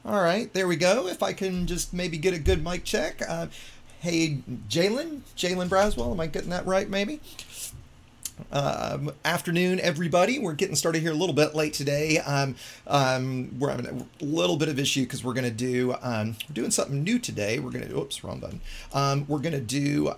All right, there we go. If I can just maybe get a good mic check. Hey, Jalen Braswell, am I getting that right maybe? Afternoon, everybody. We're getting started here a little bit late today. We're having a little bit of issue because we're going to do, doing something new today. We're going to, oops, wrong button. We're going to do,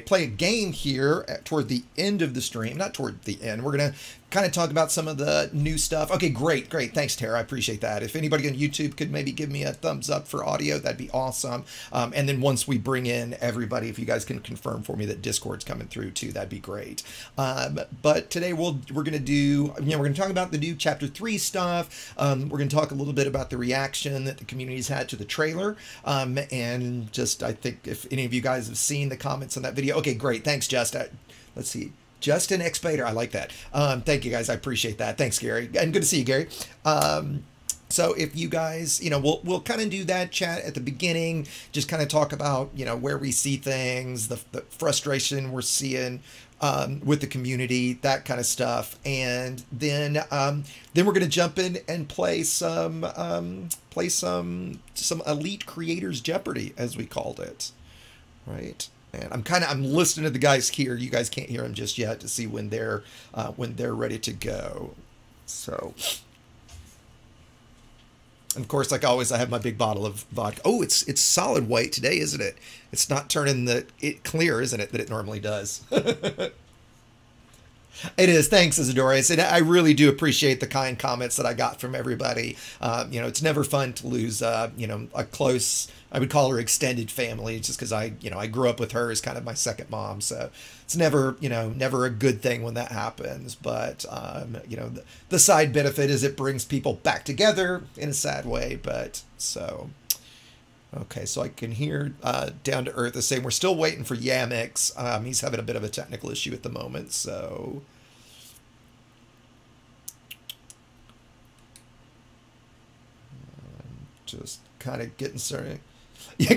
play a game here toward the end of the stream, not toward the end. We're going to kind of talk about some of the new stuff. Okay, great. Thanks, Tara. I appreciate that. If anybody on YouTube could maybe give me a thumbs up for audio, that'd be awesome. And then once we bring in everybody, if you guys can confirm for me that Discord's coming through too, that'd be great. But today we're going to do, we're going to talk about the new Chapter 3 stuff. We're going to talk a little bit about the reaction that the community's had to the trailer. And just, I think if any of you guys have seen the comments on that video. Okay, great. Thanks, Justin. Let's see. Justin Expater. I like that. Thank you, guys. I appreciate that. Thanks, Gary. And good to see you, Gary. So if you guys, we'll kind of do that chat at the beginning, just kind of talk about, where we see things, the frustration we're seeing with the community, that kind of stuff. And then we're going to jump in and play some Elite Creators Jeopardy, as we called it. Right. And I'm listening to the guys here. You guys can't hear them just yet to see when they're ready to go. So, and of course, like always, I have my big bottle of vodka. Oh, it's solid white today, isn't it? It's not turning it clear, isn't it, that it normally does? It is. Thanks, Isidore. And I really do appreciate the kind comments that I got from everybody. It's never fun to lose, a close, I would call her extended family, just because I grew up with her as kind of my second mom. So it's never, never a good thing when that happens. But, the side benefit is it brings people back together in a sad way. But so, okay, so I can hear Down to Earth is saying we're still waiting for Yamiks. He's having a bit of a technical issue at the moment, so just kind of getting started. Yeah,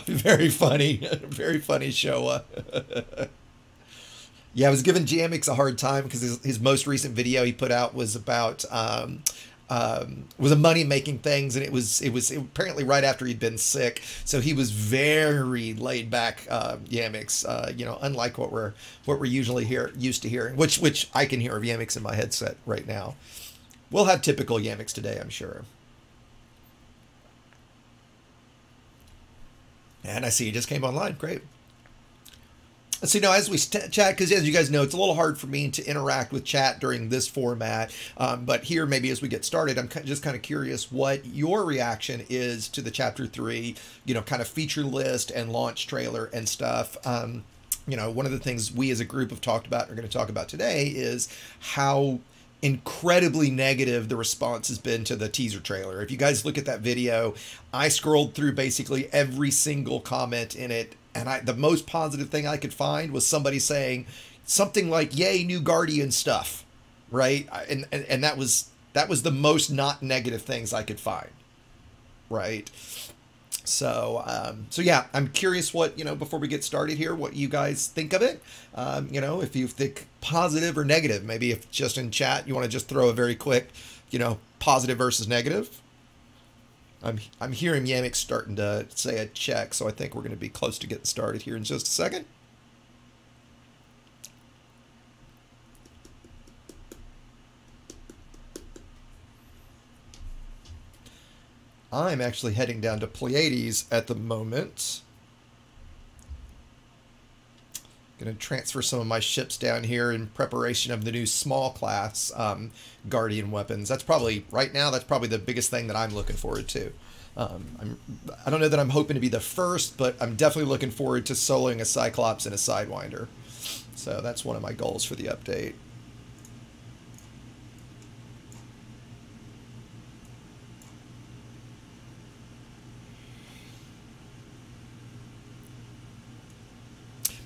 very funny, very funny show. Yeah, I was giving Yamiks a hard time because his most recent video he put out was about was a money-making things, and it was apparently right after he'd been sick, so he was very laid back. Yamiks, unlike what we're usually used to hearing, which I can hear of Yamiks in my headset right now. We'll have typical Yamiks today, I'm sure. And I see you just came online. Great. So, as we chat, because as you guys know, it's a little hard for me to interact with chat during this format. But here, maybe as we get started, I'm just kind of curious what your reaction is to the Chapter 3, kind of feature list and launch trailer and stuff. One of the things we as a group have talked about and are going to talk about today is how incredibly negative the response has been to the teaser trailer. If you guys look at that video, I scrolled through basically every single comment in it, and the most positive thing I could find was somebody saying something like, "Yay, new Guardian stuff," right? And that was the most not negative things I could find, right? So, yeah, I'm curious what, before we get started here, what you guys think of it. If you think positive or negative, maybe if just in chat, you want to just throw a very quick, positive versus negative. I'm hearing Yamiks starting to say a check, so I think we're going to be close to getting started here in just a second. I'm actually heading down to Pleiades at the moment. Going to transfer some of my ships down here in preparation of the new small class Guardian weapons. That's probably, right now, that's probably the biggest thing that I'm looking forward to. I don't know that I'm hoping to be the first, but I'm definitely looking forward to soloing a Cyclops and a Sidewinder. So that's one of my goals for the update.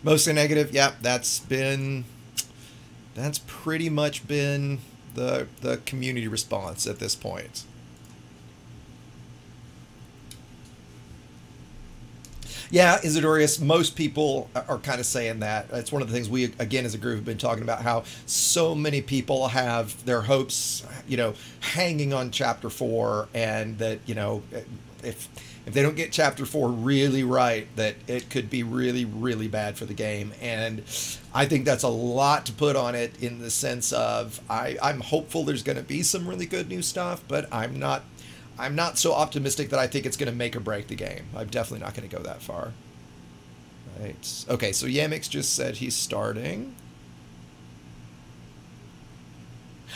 Mostly negative. Yeah, that's pretty much been the community response at this point. Yeah, Isidorius, most people are kind of saying that. It's one of the things we, again, as a group, have been talking about, how so many people have their hopes, hanging on Chapter 4, and that, if they don't get Chapter 4 really right, that it could be really, really bad for the game. And I think that's a lot to put on it, in the sense of I'm hopeful there's going to be some really good new stuff, but I'm not so optimistic that I think it's going to make or break the game. I'm definitely not going to go that far. Right. Okay, so Yamiks just said he's starting.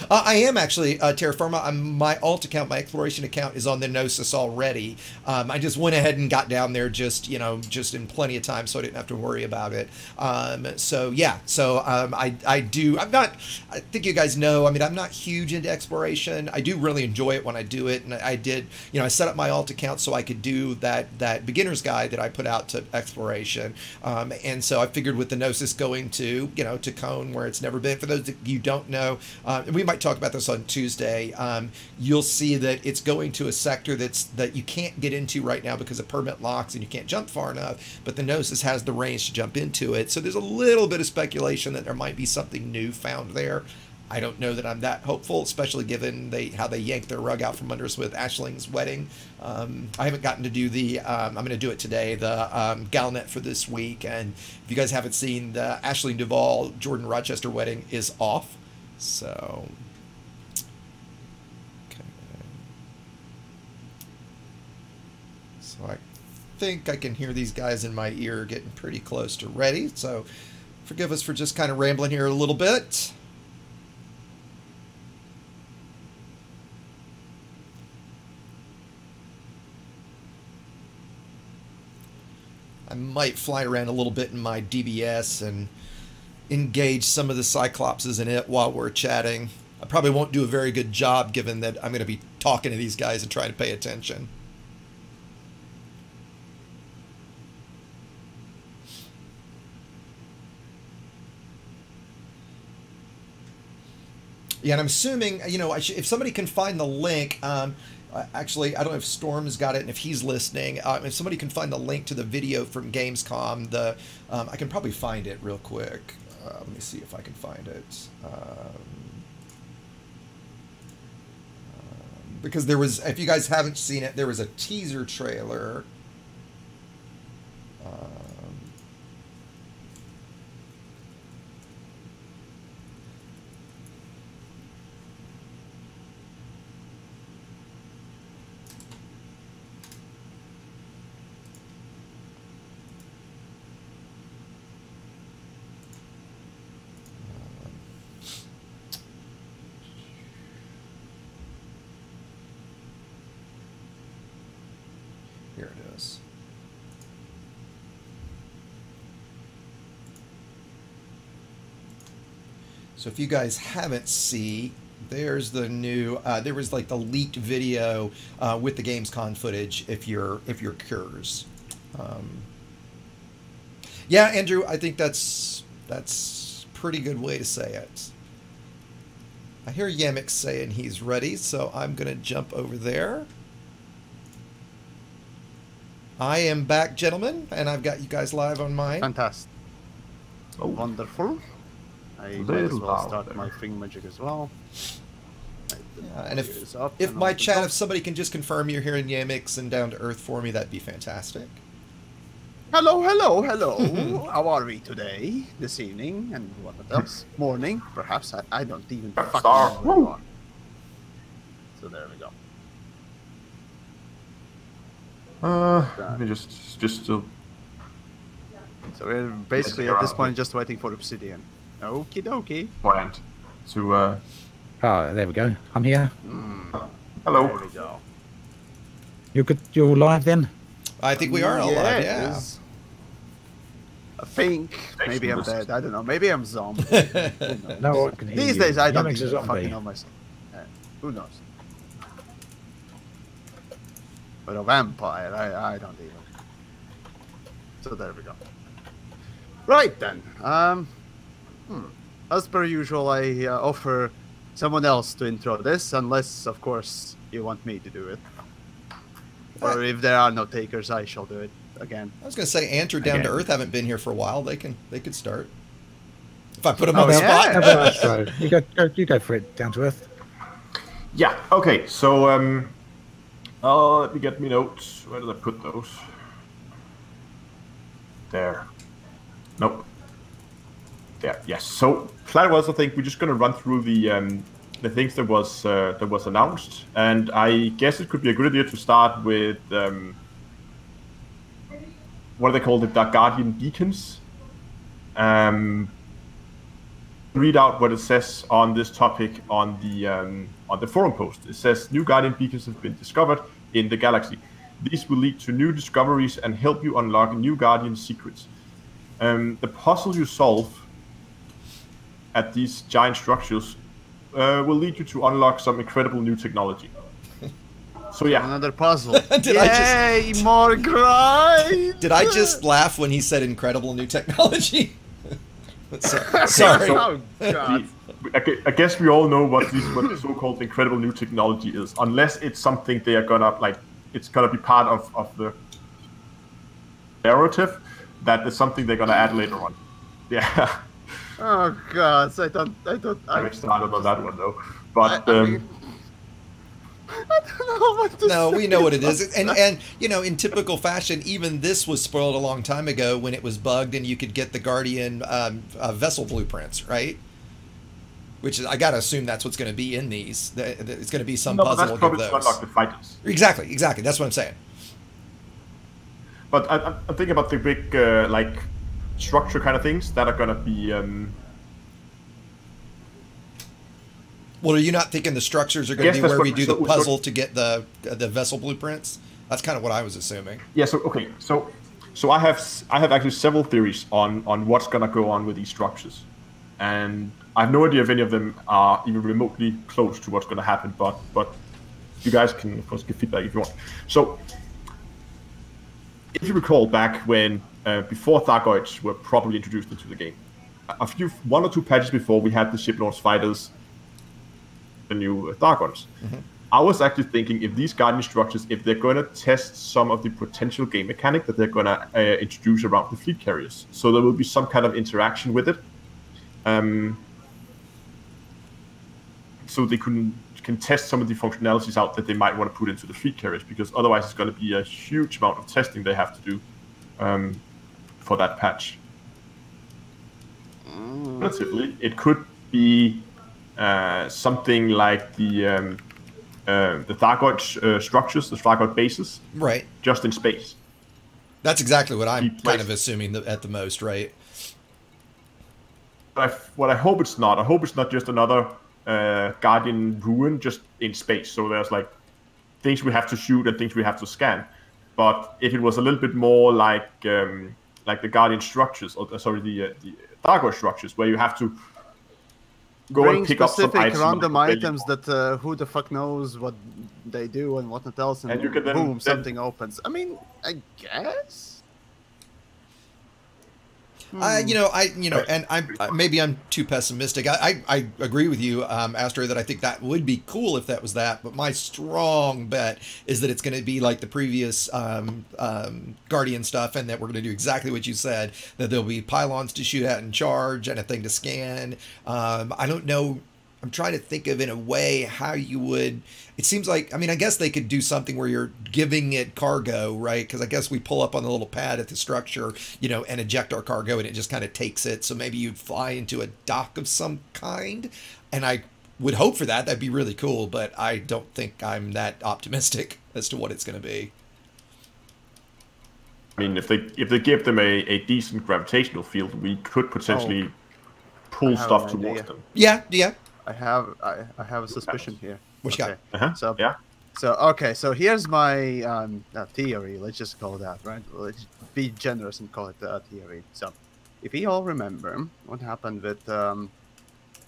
I am actually, Terra Firma. My alt account, my exploration account, is on the Gnosis already. I just went ahead and got down there just in plenty of time, so I didn't have to worry about it. So yeah, I do. I think you guys know. I mean, I'm not huge into exploration. I do really enjoy it when I do it, and I did. I set up my alt account so I could do that beginner's guide that I put out to exploration. And so I figured, with the Gnosis going to to Cone, where it's never been. For those of you who don't know, we might talk about this on Tuesday. You'll see that it's going to a sector that you can't get into right now because of permit locks, and you can't jump far enough, but the Gnosis has the range to jump into it. So there's a little bit of speculation that there might be something new found there. I don't know that I'm that hopeful, especially given how they yanked their rug out from under us with Ashling's wedding. I haven't gotten to do I'm going to do it today, the Galnet for this week. And if you guys haven't seen, the Ashling Duvall Jordan Rochester wedding is off. So, okay. So I think I can hear these guys in my ear getting pretty close to ready. So forgive us for just kind of rambling here a little bit. I might fly around a little bit in my DBS and engage some of the Cyclopses in it while we're chatting. I probably won't do a very good job, given that I'm going to be talking to these guys and trying to pay attention. Yeah, and I'm assuming, if somebody can find the link, actually, I don't know if Storm's got it and if he's listening. If somebody can find the link to the video from Gamescom, I can probably find it real quick. Let me see if I can find it. Because there was, if you guys haven't seen it, there was a teaser trailer. Here it is. So if you guys haven't seen, there's the new, there was like the leaked video with the Gamescom footage, if you're curious. Yeah, Andrew, I think that's a pretty good way to say it. I hear Yamiks saying he's ready, so I'm going to jump over there. I am back, gentlemen, and I've got you guys live on mine. Fantastic. Oh. Wonderful. I might as well start my thingamajig as well. Yeah, and if my chat, if somebody can just confirm you're hearing Yamiks and Down to Earth for me, that'd be fantastic. Hello, hello, hello. How are we today, this evening, and what else? Morning, perhaps. I don't even fucking know where you are. So there we go. Let me just still. So we're basically at this point just waiting for Obsidian. Okie dokie. Point to. Oh, there we go. I'm here. Hello. There we go. You're good. You're all live then? I think we are all live. Yeah. I think maybe I'm dead. I don't know. Maybe I'm zombie. No, I can hear These you. days I don't Yamiks is even fucking zombie. know myself. Who knows? But a vampire, I don't even. So there we go. Right then. As per usual, I offer someone else to intro this, unless, of course, you want me to do it. Or if there are no takers, I shall do it. again. I was going to say, Ant or Down to Again. Earth haven't been here for a while. They could start. If I put them on Oh, the yeah. spot. That's right. You go for it, Down to Earth. Yeah. Okay. So let me get me notes. Where did I put those? There. Nope. There. Yes. So plan was, I think we're just gonna run through the things that was announced, and I guess it could be a good idea to start with what are they called? The Dark Guardian beacons. Read out what it says on this topic on the forum post. It says new Guardian beacons have been discovered in the galaxy. These will lead to new discoveries and help you unlock new Guardian secrets. The puzzle you solve at these giant structures will lead you to unlock some incredible new technology. So yeah, Another puzzle. Yay, more grind! Did I just laugh when he said incredible new technology? Sorry. Oh, God. I guess we all know what the so-called incredible new technology is, unless it's something they are gonna it's gonna be part of the narrative. That is something they're gonna add later on. Yeah. Oh God! So I'm started on that one though, but I mean, I don't know what to No, say. we know what it is, and you know, in typical fashion, even this was spoiled a long time ago when it was bugged, and you could get the Guardian vessel blueprints, right? Which is, I gotta assume that's what's going to be in these. It's going to be some no, puzzle that's of probably those. to unlock the fighters. Exactly. That's what I'm saying. But I'm thinking about the big structure kind of things that are gonna be. Well, are you not thinking the structures are going to be that's where what- we do so- the puzzle to get the vessel blueprints? That's kind of what I was assuming. Yeah. So okay. So I have actually several theories on what's gonna go on with these structures, and I have no idea if any of them are even remotely close to what's gonna happen. But you guys can of course give feedback if you want. So if you recall back when before Thargoids were properly introduced into the game, one or two patches before, we had the Ship Lords fighters, the new Thargons. Mm-hmm. I was actually thinking if these Guardian structures, if they're going to test some of the potential game mechanic that they're going to introduce around the fleet carriers, so there will be some kind of interaction with it, so they can test some of the functionalities out that they might want to put into the fleet carriers, because otherwise it's going to be a huge amount of testing they have to do for that patch. Alternatively, it could be something like the Thargoid structures, the Thargoid bases, Right. just in space. That's exactly what I'm Keep kind of placed. assuming at the most, right? What I hope it's not. I hope it's not just another Guardian ruin just in space. So there's like things we have to shoot and things we have to scan. But if it was a little bit more like the Guardian structures, or sorry, the Thargoid structures, where you have to go Bring and pick up some specific items, random like, items that who the fuck knows what they do and whatnot else, and And you can then- boom, then- something opens. I mean, I guess. And maybe I'm too pessimistic. I agree with you, Astro, that I think that would be cool if that was that. But my strong bet is that it's going to be like the previous Guardian stuff, and that we're going to do exactly what you said. That there'll be pylons to shoot at and charge, and a thing to scan. I don't know. I'm trying to think of in a way how you would. It seems like, I mean, I guess they could do something where you're giving it cargo, right? Because I guess we pull up on the little pad at the structure, and eject our cargo, and it just kind of takes it. So maybe you'd fly into a dock of some kind, and I would hope for that. That'd be really cool, but I don't think I'm that optimistic as to what it's going to be. I mean, if they give them a decent gravitational field, we could potentially pull have stuff an towards idea. them. Yeah. I have a suspicion here. What you got? Uh-huh. So Yeah. So here's my theory. Let's just call that, right? Let's be generous and call it a theory. So, if you all remember what happened with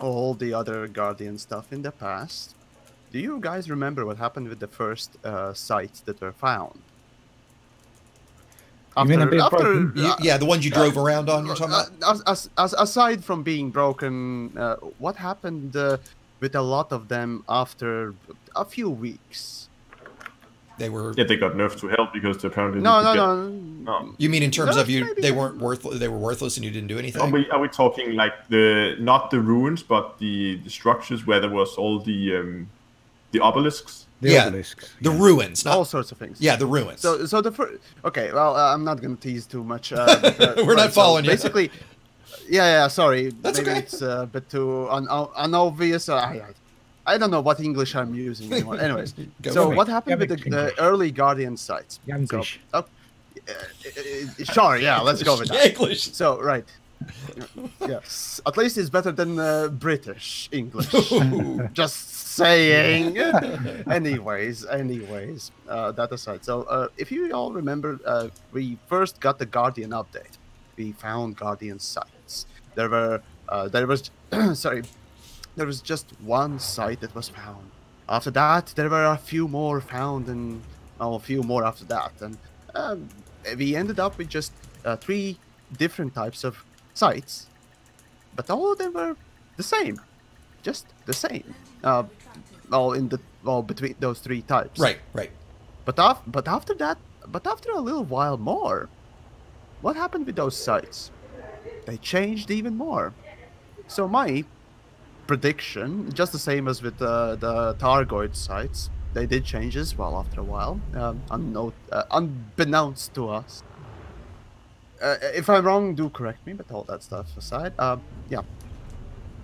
all the other Guardian stuff in the past, do you guys remember what happened with the first sites that were found? You mean a bit broken? Yeah, the ones you drove around on, you're talking about? Aside from being broken, what happened with a lot of them after a few weeks? They were. Yeah, they got nerfed to hell because apparently. No. You mean in terms of you? Maybe. They weren't worthless. They were worthless, and you didn't do anything. Are we talking like not the ruins, but the structures where there was all the obelisks? The obelisks. The ruins. Not, all sorts of things. Yeah, the ruins. So the first. Okay, well, I'm not gonna tease too much. We're not following you. Basically, yeah. Sorry, That's maybe okay. it's a bit too unobvious. I don't know what English I'm using anymore. Anyways, Go so for it. what happened with Yamiks the English. early Guardian sites? Yamiks. So, sure, yeah, let's go with that. English. So, right. Yes, at least it's better than British English. Just saying. anyways, that aside. So, if you all remember, we first got the Guardian update. We found Guardian sites. There was just one site that was found. After that, there were a few more found, and a few more after that, and we ended up with just 3 different types of sites, but all of them were the same, just the same. Between those 3 types. Right. But after a little while more, what happened with those sites? They changed even more. So my prediction, just the same as with the Targoid sites, they did change as well after a while, unbeknownst to us. If I'm wrong, do correct me, but all that stuff aside, yeah.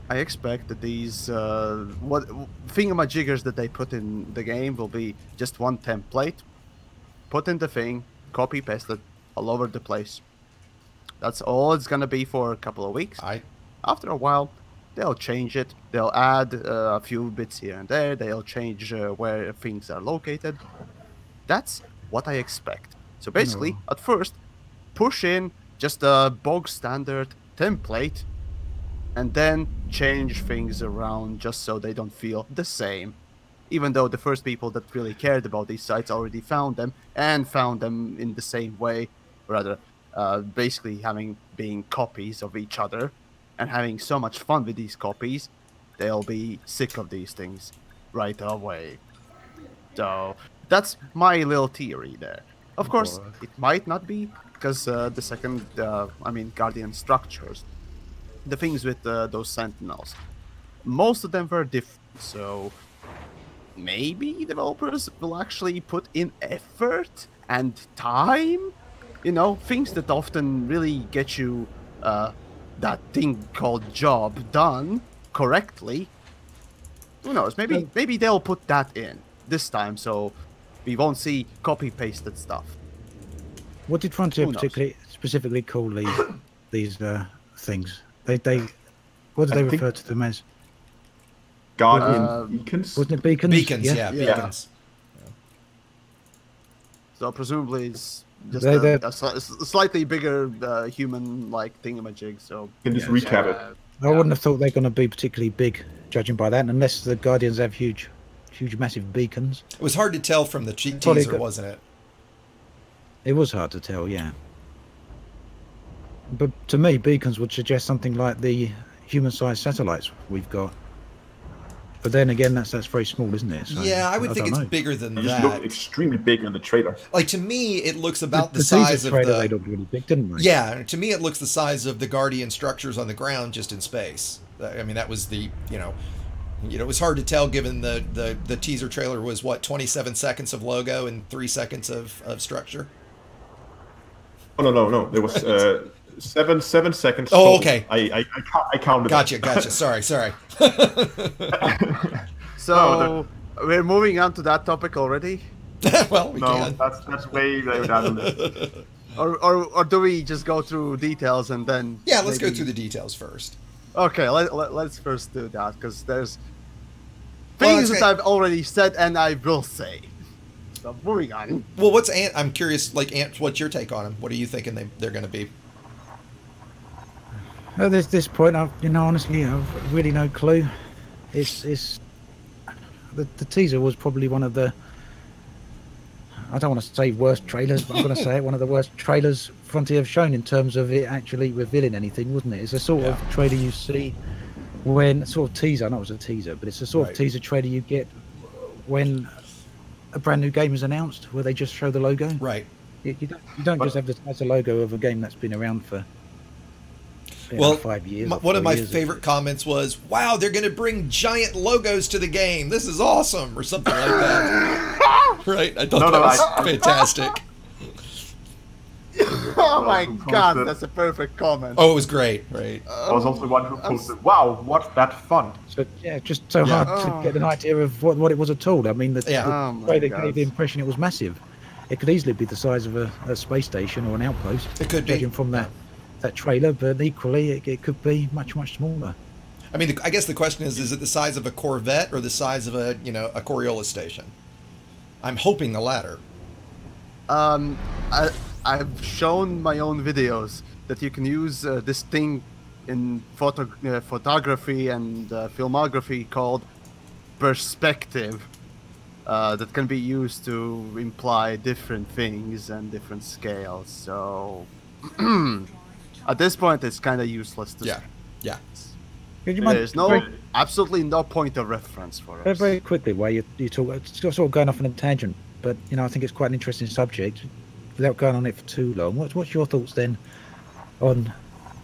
I expect that these what thingamajiggers that they put in the game will be just one template, put in the thing, copy paste it all over the place. That's all it's gonna be for a couple of weeks. After a while, they'll change it. They'll add a few bits here and there. They'll change where things are located. That's what I expect. So basically, at first, push in just a bog standard template, and then change things around just so they don't feel the same. Even though the first people that really cared about these sites already found them, and found them in the same way, rather, basically being copies of each other, and having so much fun with these copies, they'll be sick of these things right away. So that's my little theory there. Of course, it might not be, because the second, Guardian structures, the things with those sentinels, most of them were different, so maybe developers will actually put in effort and time, things that often really get you that thing called job done correctly. Who knows, maybe they'll put that in this time, so we won't see copy-pasted stuff. What did Frontier specifically call these things? They what do they refer to them as? Guardian beacons? Wasn't it beacons? Beacons, yeah. Beacons. So presumably it's just a slightly bigger human-like thingamajig. So you can just recap it. I wouldn't have thought they're going to be particularly big, judging by that, unless the Guardians have huge, massive beacons. It was hard to tell from the teaser, wasn't it? It was hard to tell, yeah. But to me, beacons would suggest something like the human-sized satellites we've got. But then again, that's very small, isn't it? So, yeah, I would think it's bigger than that. It just looked extremely big on the trailer. Like, to me, it looks about the size of the... They looked really big, didn't they? Yeah, to me, it looks the size of the Guardian structures on the ground, just in space. I mean, that was the, it was hard to tell given the teaser trailer was, 27 seconds of logo and 3 seconds of structure? Oh, no. There was 7 seconds. Oh, okay. I counted. Gotcha. Sorry. So we're moving on to that topic already. Well, we can. That's way down the list. Or do we just go through details and then? Yeah, let's go through the details first. Okay, let's first do that, because there's things that I've already said and I will say. So moving on. Well, what's Ant? I'm curious. Like, Ant, what's your take on them? What are you thinking they're going to be? At this point, honestly, I've really no clue. It's the teaser was probably one of the, I don't want to say worst trailers, but I'm going to say it, one of the worst trailers Frontier have shown in terms of it actually revealing anything, wasn't it? It's a sort of trailer you see when, sort of teaser, I know it was a teaser, but it's a sort of teaser trailer you get when a brand new game is announced where they just show the logo. Right. You don't just have the as a logo of a game that's been around for 5 years. One of my favorite comments was, "Wow, they're going to bring giant logos to the game. This is awesome," or something like that. Right? I thought that was fantastic. Oh my god, that's a perfect comment. Oh, it was great, right? I was also one who posted, "Wow, what's that font?" So yeah, just so hard to get an idea of what it was at all. I mean, the way they gave the impression it was massive. It could easily be the size of a space station or an outpost. It could be, judging from that trailer, but equally it could be much smaller. I mean, I guess the question is it the size of a Corvette or the size of a a Coriolis station? I'm hoping the latter. I've shown my own videos that you can use this thing in photography and filmography called perspective. That can be used to imply different things and different scales. So at this point, it's kind of useless to. Yeah. There's absolutely no point of reference for us. Very quickly, while you talk, it's sort of going off on a tangent, but I think it's quite an interesting subject. Without going on it for too long, what's your thoughts then on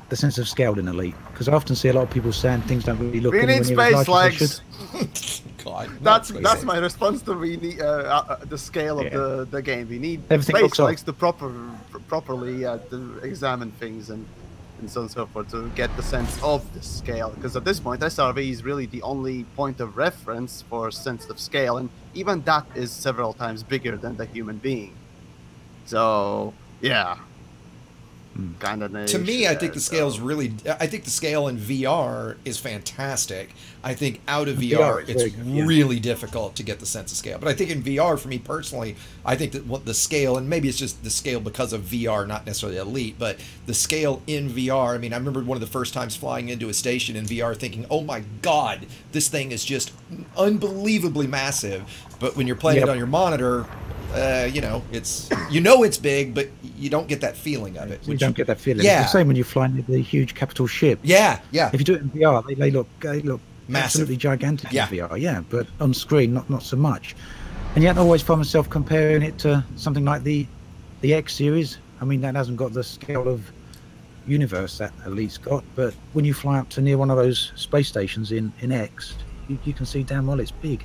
the sense of scale in Elite? Because I often see a lot of people saying things don't really look anywhere near as large as they should. God, that's my response to the scale of the game. We need everything space legs to properly to examine things and so on and so forth to get the sense of the scale. Because at this point, SRV is really the only point of reference for sense of scale, and even that is several times bigger than the human being. So yeah. Kind of to me, I think the scale is really. I think the scale in VR is fantastic. I think out of VR it's really difficult to get the sense of scale. But I think in VR, for me personally, I think that what the scale, and maybe it's just the scale because of VR, not necessarily Elite, but the scale in VR. I mean, I remember one of the first times flying into a station in VR, thinking, "Oh my God, this thing is just unbelievably massive." But when you're playing it on your monitor, it's big, but you don't get that feeling of it. You don't get that feeling. Yeah. It's the same when you fly in the huge capital ship. Yeah. If you do it in VR, they look massive, absolutely gigantic in VR. Yeah, but on screen, not so much. And yet, I always find myself comparing it to something like the X series. I mean, that hasn't got the scale of universe that Elite's got, but when you fly up to near one of those space stations in X, you can see damn well it's big.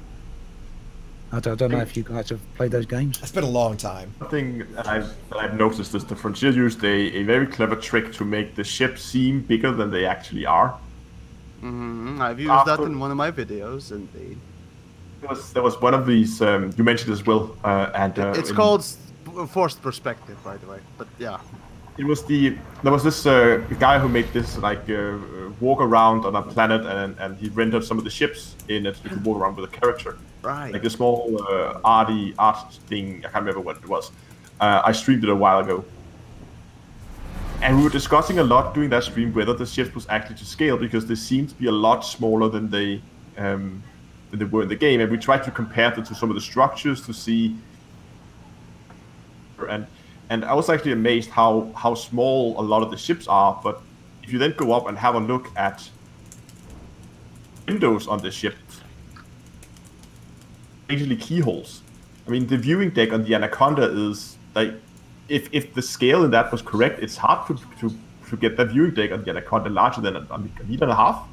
I don't know if you guys have played those games. It's been a long time. One thing that I've noticed is the Frontier used a very clever trick to make the ships seem bigger than they actually are. I've used that in one of my videos, indeed. There was one of these you mentioned as well, and it's called forced perspective, by the way. But yeah, there was this guy who made this walk around on a planet, and he rendered some of the ships in it. You could walk around with a character. Right. Like the small art thing, I can't remember what it was. I streamed it a while ago. And we were discussing a lot during that stream whether the ships was actually to scale, because they seemed to be a lot smaller than they were in the game. And we tried to compare them to some of the structures to see. And I was actually amazed how small a lot of the ships are. But if you then go up and have a look at windows on the ship, actually keyholes. I mean, the viewing deck on the Anaconda is like, if the scale in that was correct, it's hard to get that viewing deck on the Anaconda larger than a meter and a half.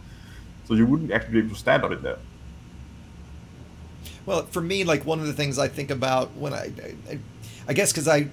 So you wouldn't actually be able to stand on it there. Well, for me, like one of the things I think about when I guess because I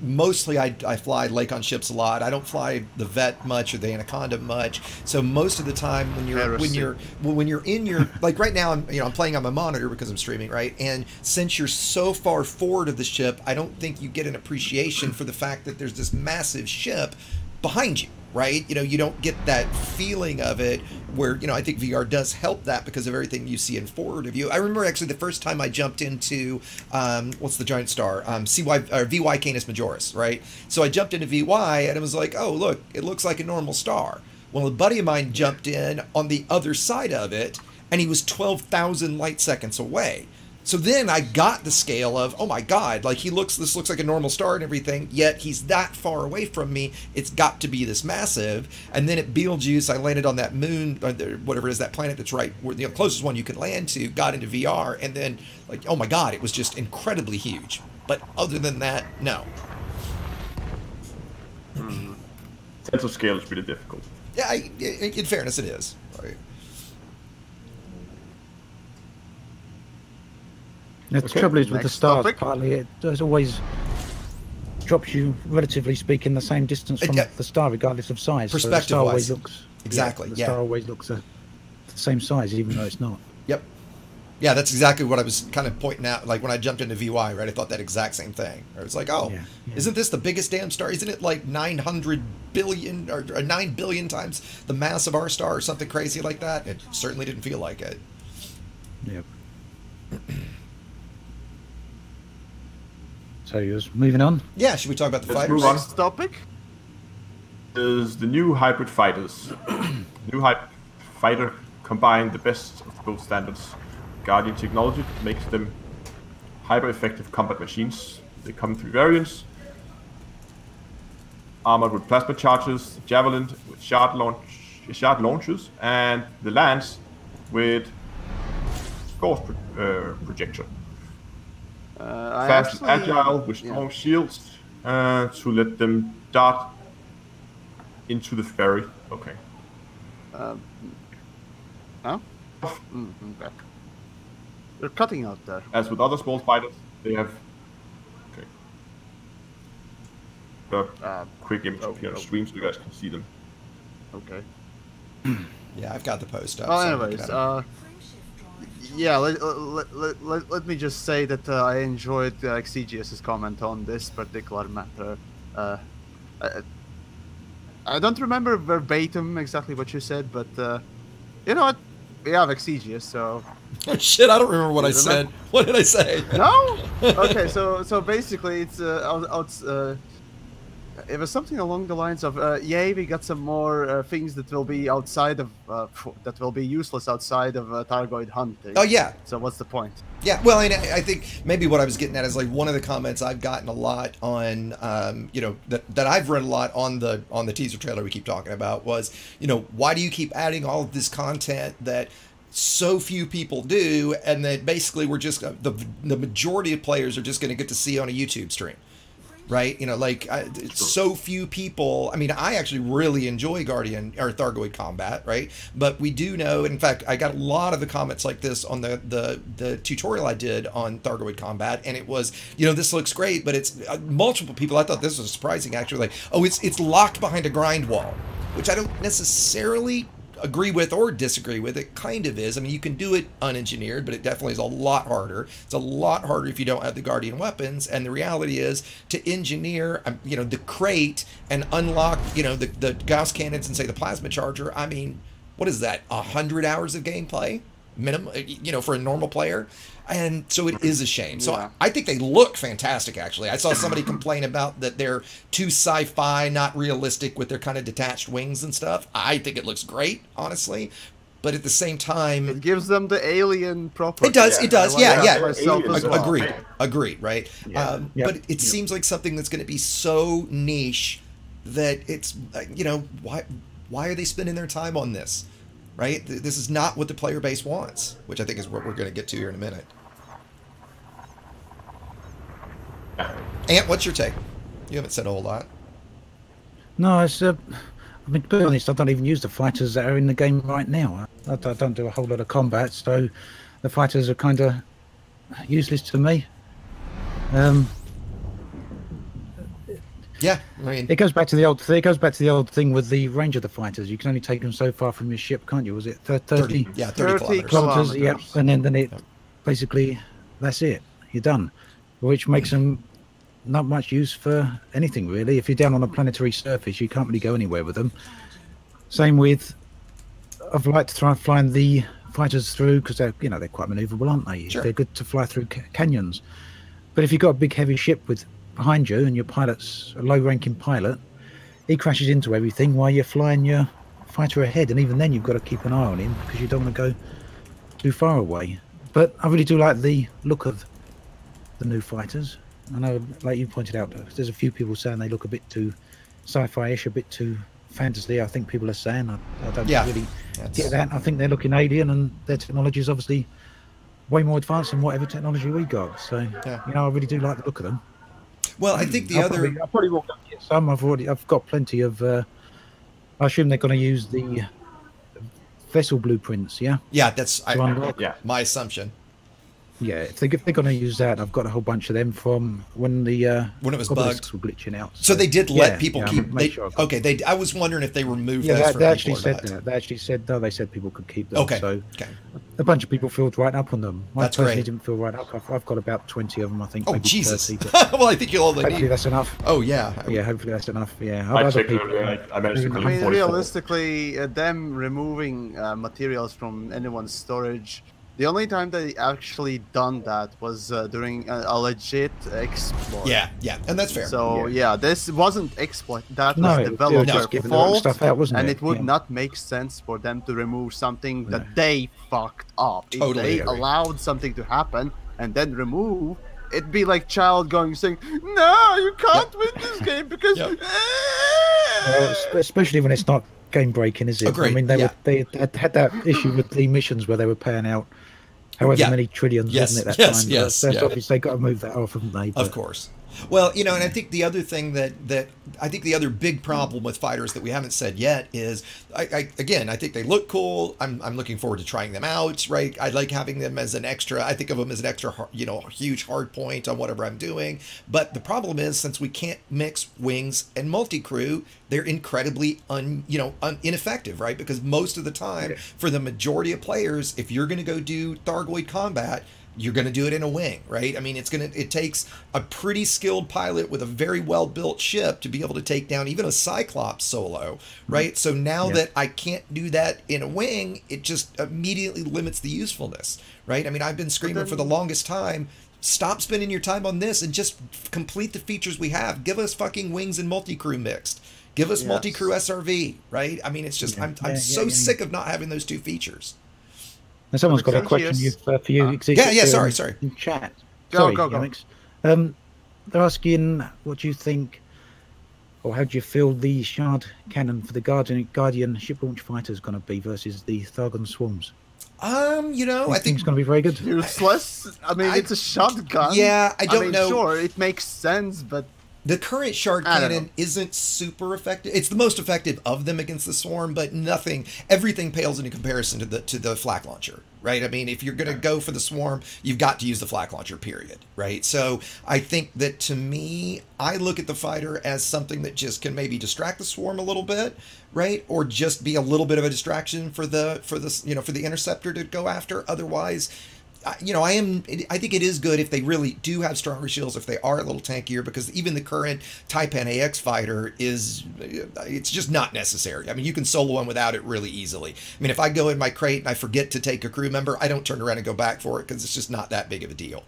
fly lake on ships a lot. I don't fly the Vet much or the Anaconda much. So most of the time when you're in your like right now I'm playing on my monitor because I'm streaming, right? And since you're so far forward of the ship, I don't think you get an appreciation for the fact that there's this massive ship behind you. Right? You don't get that feeling of it where, I think VR does help that because of everything you see in forward of you. I remember actually the first time I jumped into, what's the giant star? VY Canis Majoris, right? So I jumped into VY and it was like, oh, look, it looks like a normal star. Well, a buddy of mine jumped in on the other side of it and he was 12,000 light seconds away. So then I got the scale of, oh my God, like this looks like a normal star and everything, yet he's that far away from me. It's got to be this massive. And then at Betelgeuse, I landed on that moon, or whatever it is, that planet that's right, where the closest one you can land to, got into VR, and then like, oh my God, it was just incredibly huge. But other than that, no. Sense of scale is really difficult. Yeah, in fairness, it is. Right. The trouble is with the stars, partly it always drops you, relatively speaking, the same distance from the star, regardless of size. Perspective-wise. So the star always looks exactly. The star always looks the same size, even though it's not. Yep. Yeah, that's exactly what I was kind of pointing out. Like when I jumped into VY, right? I thought that exact same thing. I was like, oh, isn't this the biggest damn star? Isn't it like 900 billion or 9 billion times the mass of our star or something crazy like that? It certainly didn't feel like it. Yep. So you're moving on? Yeah, should we talk about the Let's fighters? move on. Next topic Is the new hybrid fighters. New hybrid fighter combine the best of both standards. Guardian technology makes them hyper-effective combat machines. They come in 3 variants. Armored with plasma charges, Javelin with shard launchers, and the Lance with force projector. Fast and agile with strong shields to let them dart into the ferry. Okay. Huh? Okay. You're cutting out there. As with other small fighters, they have. Okay. Quick image of here on stream so you guys can see them. Okay. Yeah, I've got the post up. Well, so anyways, yeah, let me just say that I enjoyed Xegius's comment on this particular matter. I don't remember verbatim exactly what you said, but you know what? We have Xegius, so... Oh, shit, I don't remember what I said. What did I say? No? Okay, so basically it's it was something along the lines of yay, we got some more things that will be outside of that will be useless outside of Targoid hunting. Oh yeah. So what's the point? Yeah, well, and I think maybe what I was getting at is like one of the comments I've gotten a lot on, you know, that I've read a lot on the teaser trailer we keep talking about was, you know, why do you keep adding all of this content that so few people do, and that basically we're just the majority of players are just going to get to see on a YouTube stream. Right, you know, like so few people. I mean, I actually really enjoy Guardian or Thargoid combat, right? But we do know, in fact, I got a lot of the comments like this on the tutorial I did on Thargoid combat, and it was, you know, this looks great, but it's multiple people. I thought this was surprising, actually. Like, oh, it's locked behind a grind wall, which I don't necessarily agree with or disagree with. It kind of is. I mean, you can do it unengineered, but it definitely is a lot harder. It's a lot harder if you don't have the Guardian weapons. And the reality is to engineer, you know, the crate and unlock, you know, the Gauss cannons and say the plasma charger. I mean, what is that? 100 hours of gameplay minimum, you know, for a normal player. And so it is a shame. So yeah. I think they look fantastic, actually. I saw somebody complain about that they're too sci-fi, not realistic with their kind of detached wings and stuff. I think it looks great, honestly. But at the same time... It gives them the alien property. It does, it does. Yeah, yeah. Well. Agreed, right? Yeah. But it seems like something that's going to be so niche that it's, you know, why are they spending their time on this? Right? This is not what the player base wants, which I think is what we're going to get to here in a minute. Ant, what's your take? You haven't said a whole lot. No, it's I mean, to be honest, I don't even use the fighters that are in the game right now. I don't do a whole lot of combat, so the fighters are kind of useless to me. Yeah, I mean, it goes back to the old thing. It goes back to the old thing with the range of the fighters. You can only take them so far from your ship, can't you? Was it 30? Yeah, 30 kilometers. Yep. And then it basically that's it. You're done. Which makes them not much use for anything really. If you're down on a planetary surface, you can't really go anywhere with them. Same with, I've liked to try and flying the fighters through because they're, you know, they're quite maneuverable, aren't they? Sure. They're good to fly through canyons. But if you've got a big heavy ship with behind you and your pilot's a low-ranking pilot, he crashes into everything while you're flying your fighter ahead, and even then you've got to keep an eye on him because you don't want to go too far away. But I really do like the look of the new fighters. I know, like you pointed out, there's a few people saying they look a bit too sci-fi-ish, a bit too fantasy. I think people are saying. I don't really get that. I think they're looking alien, and their technology is obviously way more advanced than whatever technology we got. So, you know, I really do like the look of them. Well, I think I probably will get some. I've got plenty of. I assume they're going to use the vessel blueprints. Yeah. Yeah, that's my assumption. Yeah, if they're going to use that, I've got a whole bunch of them from when it was bugged, were glitching out. So they did let people keep. I was wondering if they removed those. They actually said that. They actually said no. They said people could keep them. So a bunch of people filled right up on them. I personally didn't fill right up. I've got about 20 of them, I think. Oh, maybe Jesus! 30, well, I think you'll only hopefully that's enough. Oh yeah. Yeah, hopefully that's enough. Yeah. I checked earlier. I managed to collect 44. Realistically, them removing materials from anyone's storage. The only time they actually done that was during a legit exploit. Yeah, and that's fair. So this wasn't exploit. That was developer fault, stuff out, wasn't and it would not make sense for them to remove something that they fucked up. Totally if they allowed something to happen and then remove, it'd be like child saying, "No, you can't win this game because." Especially when it's not game breaking, is it? Agreed. I mean, they had that issue with the missions where they were paying out however many trillions, wasn't it, that time? That's obviously they got to move that off, haven't they? Of course. Well, you know, and I think the other thing that I think the other big problem with fighters that we haven't said yet is, I think they look cool. I'm looking forward to trying them out, right? I like having them as an extra. I think of them as an extra, huge hard point on whatever I'm doing. But the problem is, since we can't mix wings and multi-crew, they're incredibly ineffective, right? Because most of the time, for the majority of players, if you're going to go do Thargoid combat, you're going to do it in a wing, right? I mean, it takes a pretty skilled pilot with a very well-built ship to be able to take down even a Cyclops solo, right? So now that I can't do that in a wing, it just immediately limits the usefulness, right? I mean, I've been screaming for the longest time, stop spending your time on this and just complete the features we have. Give us fucking wings and multi-crew mixed. Give us multi-crew SRV, right? I mean, it's just, I'm so sick of not having those two features. And someone's got a question for you. Sorry. In chat. Go. Yamiks. They're asking, what do you think, or how do you feel the shard cannon for the Guardian ship launch fighter is going to be versus the Thargon swarms? I think it's going to be very good. Useless. I mean, it's a shotgun. Yeah, I don't know. Sure, it makes sense, but the current shard cannon isn't super effective. It's the most effective of them against the swarm, but everything pales into comparison to the flak launcher, right? I mean, if you're going to go for the swarm, you've got to use the flak launcher, period, right? So I think that, to me, I look at the fighter as something that just can maybe distract the swarm a little bit, right? Or just be a little bit of a distraction for the interceptor to go after. Otherwise, I think it is good if they really do have stronger shields, if they are a little tankier, because even the current Taipan AX fighter it's just not necessary. I mean, you can solo one without it really easily. I mean, if I go in my crate and I forget to take a crew member, I don't turn around and go back for it because it's just not that big of a deal.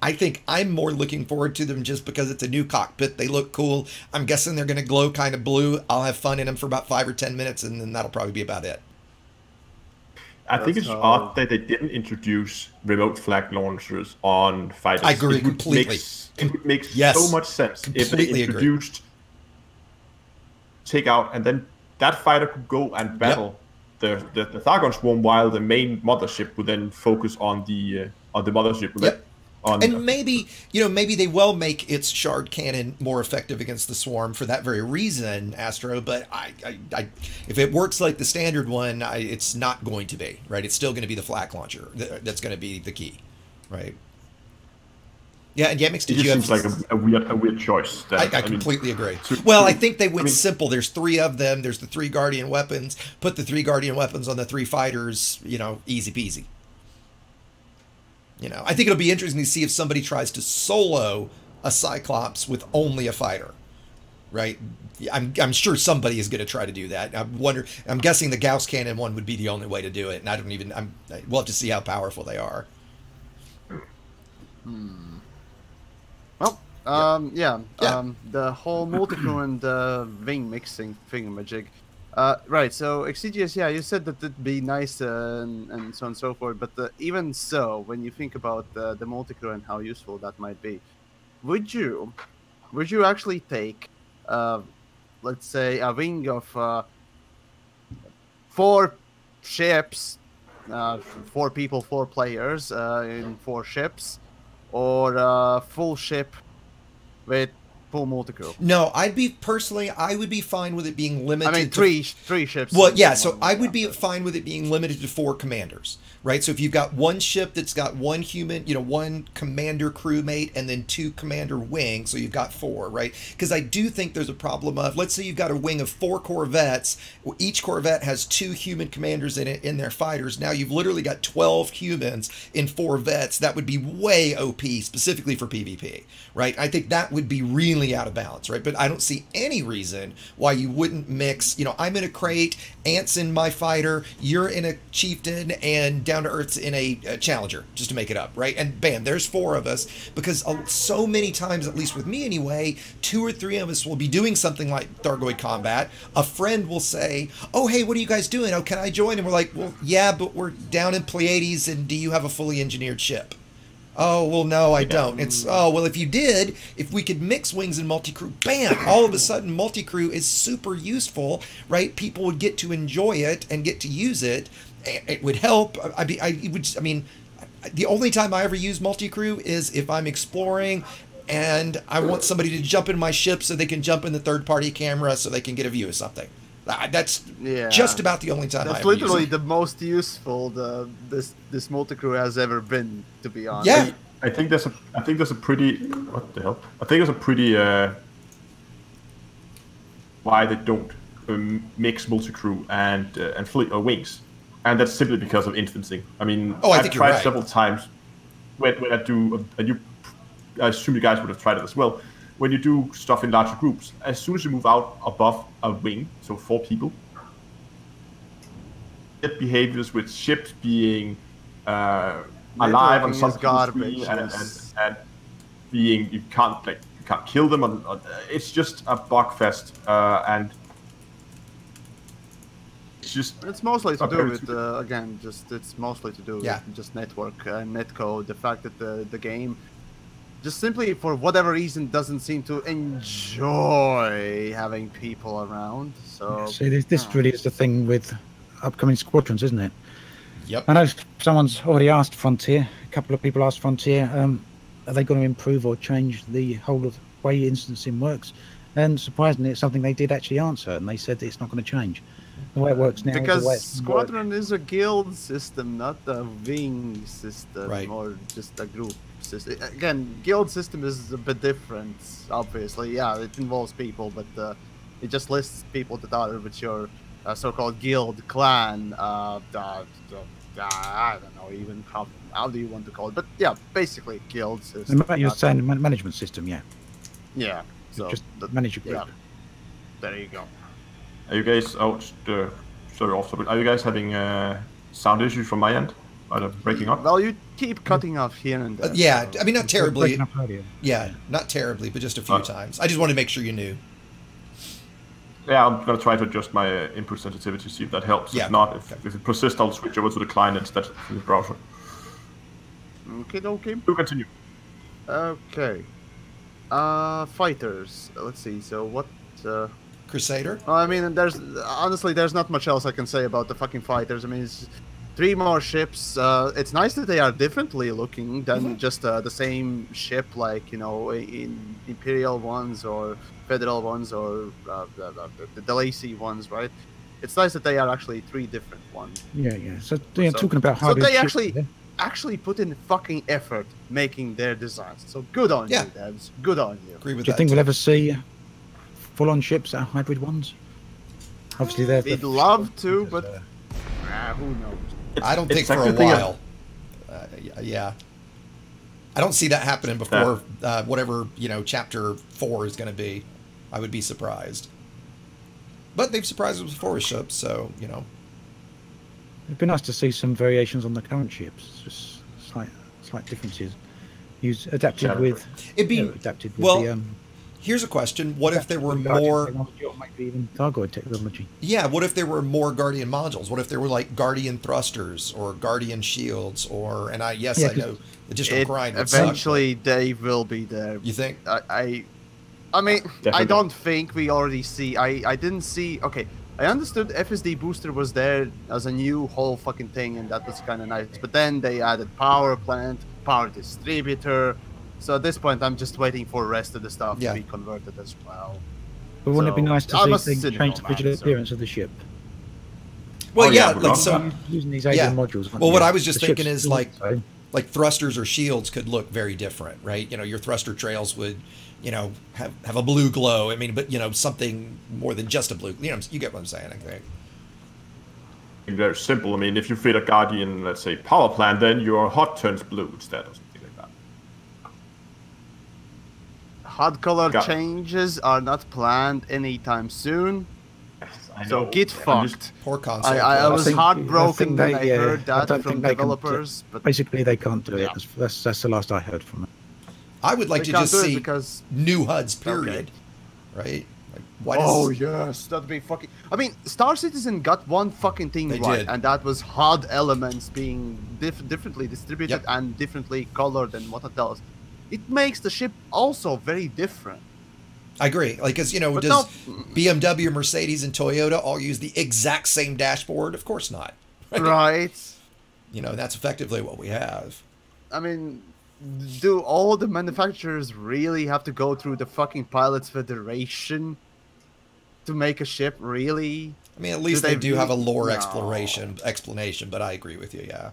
I think I'm more looking forward to them just because it's a new cockpit. They look cool. I'm guessing they're going to glow kind of blue. I'll have fun in them for about 5 or 10 minutes, and then that'll probably be about it. I think it's odd that they didn't introduce remote flag launchers on fighters. I agree completely. It would make so much sense if they introduced take out, and then that fighter could go and battle the Thargon swarm, while the main mothership would then focus on the mothership. And maybe they will make its shard cannon more effective against the swarm for that very reason, Astro. But I if it works like the standard one, it's not going to be, right. It's still going to be the flak launcher that's going to be the key, right? Yeah, and Yamiks, did you have? It seems like a weird choice. I completely agree. Well, I think they went simple. There's 3 of them. There's the 3 Guardian weapons. Put the 3 Guardian weapons on the 3 fighters. Easy peasy. I think it'll be interesting to see if somebody tries to solo a Cyclops with only a fighter, right? I'm sure somebody is going to try to do that. I'm guessing the Gauss cannon one would be the only way to do it, and we'll have to see how powerful they are. Well, the whole multi-crew and wing mixing thingamajig. Right, so Exidius, yeah, you said that it'd be nice and so on and so forth, but even so, when you think about the multi-crew and how useful that might be, would you actually take, let's say, a wing of 4 ships, 4 people, 4 players in 4 ships, or a full ship with full multi-crew? No, I would be fine with it being limited. I mean, to three ships. Well, yeah, so I would be fine with it being limited to 4 commanders, right? So if you've got one ship that's got 1 human, one commander crewmate, and then 2 commander wings, so you've got 4, right? Because I do think there's a problem of, let's say you've got a wing of 4 corvettes, each corvette has 2 human commanders in it in their fighters. Now you've literally got 12 humans in 4 vets. That would be way OP, specifically for PvP, right? I think that would be really out of balance, right? But I don't see any reason why you wouldn't mix, I'm in a crate, Ant's in my fighter, you're in a chieftain, and Down to Earth's in a challenger, just to make it up, right? And bam, there's 4 of us, because so many times, at least with me anyway, 2 or 3 of us will be doing something like Thargoid combat. A friend will say, oh, hey, what are you guys doing? Oh, can I join? And we're like, well, yeah, but we're down in Pleiades, and do you have a fully engineered ship? Oh, well, no, I don't. It's, oh, well, if you did, if we could mix wings and multi-crew, bam, all of a sudden multi-crew is super useful, right? People would get to enjoy it and get to use it. It would help. The only time I ever use multi-crew is if I'm exploring and I want somebody to jump in my ship so they can jump in the third-party camera so they can get a view of something. That's just about the only time I ever literally use it. the most useful this multi-crew has ever been, to be honest. Yeah. I think there's a pretty, what the hell? I think there's a pretty why they don't mix multi-crew and fleet or wings, and that's simply because of instancing. I mean, I've tried several times when I do, and I assume you guys would have tried it as well. When you do stuff in larger groups, as soon as you move out above a wing, so 4 people, get behaviors with ships being alive on some garbage, and being you can't kill them. It's just a bug fest, and it's mostly to do with it's mostly to do with just network netcode. The fact that the game, just simply for whatever reason, doesn't seem to enjoy having people around. So see, this really is the thing with upcoming squadrons, isn't it? Yep. I know someone's already asked Frontier. A couple of people asked Frontier, are they going to improve or change the whole of the way instancing works? And surprisingly, it's something they did actually answer, and they said it's not going to change. The way it works now, because squadron is a guild system, not a wing system, right, or just a group system. Again, guild system is a bit different, obviously. Yeah, it involves people, but it just lists people that are with your so-called guild clan. I don't know even how do you want to call it, but yeah, basically guild system. You're saying management system, yeah. Yeah, so just manage your group. Yeah. There you go. Are you guys are you guys having sound issues from my end? Are they breaking up? Well, you keep cutting off here and there. Yeah, so. I mean, not terribly. Yeah, not terribly, but just a few times. I just wanted to make sure you knew. Yeah, I'm gonna try to adjust my input sensitivity, see if that helps. Yeah. If not, if it persists, I'll switch over to the client instead of the browser. Okay. Do continue. Okay. Fighters. Let's see. So what? Crusader? I mean, there's not much else I can say about the fucking fighters. I mean, it's 3 more ships. It's nice that they are differently looking than just the same ship, like, in Imperial ones or Federal ones or the Lacey ones, right? It's nice that they are actually 3 different ones. Yeah. So talking about hybrid so they ships, actually put in fucking effort making their designs. So good on you, devs. Good on you. Agree with do you that. think we'll ever see full-on ships that are hybrid ones? Obviously, we'd love to, but who knows? I don't think for a while. Yeah. I don't see that happening before whatever, chapter 4 is going to be. I would be surprised. But they've surprised us before with ships, so, It'd be nice to see some variations on the current ships, just slight differences. Adapted with it'd be the Here's a question: what if there were Guardian more? technology, or maybe even Targoid technology. Yeah, what if there were more Guardian modules? What if there were like Guardian thrusters or Guardian shields or? And I know additional grind would eventually suck, they will be there. you think? I mean, Definitely. I don't think we already see. I didn't see. Okay, I understood FSD booster was there as a new whole fucking thing, and that was kind of nice. But then they added power plant, power distributor. So at this point, I'm just waiting for the rest of the stuff to be converted as well. But wouldn't it be nice to I'm a see things cynical change the visual man, so- appearance of the ship? Well, Oh, yeah, yeah, like so. Using these Yeah. alien modules. Well, what I was just The thinking ships is like also- thrusters or shields could look very different, right? You know, your thruster trails would, you know, have a blue glow. I mean, but you know, something more than just a blue. You know, you get what I'm saying, I think. Very simple. I mean, if you fit a Guardian, let's say, power plant, then your HUD turns blue instead or something like that. HUD color Got it. changes are not planned anytime soon. I So know. get I'm just- fucked. Poor console. I was think- heartbroken think when they- I heard I that don't from think they can developers. But Basically, they can't do it. Yeah. That's the last I heard from them. I would like they to can't just do it see because new HUDs, period. Right? Like, why does yes, that'd be fucking. I mean, Star Citizen got one fucking thing They right, did. and that was HUD elements being differently distributed Yep. and differently colored and what else. It makes the ship also very different. I agree. Like, as you know, But does no- BMW, Mercedes, and Toyota all use the exact same dashboard? Of course not. Right. You know, that's effectively what we have. I mean, do all the manufacturers really have to go through the fucking Pilots Federation to make a ship? Really? I mean, at least Do they they do have a really- lore No. explanation, but I agree with you, yeah.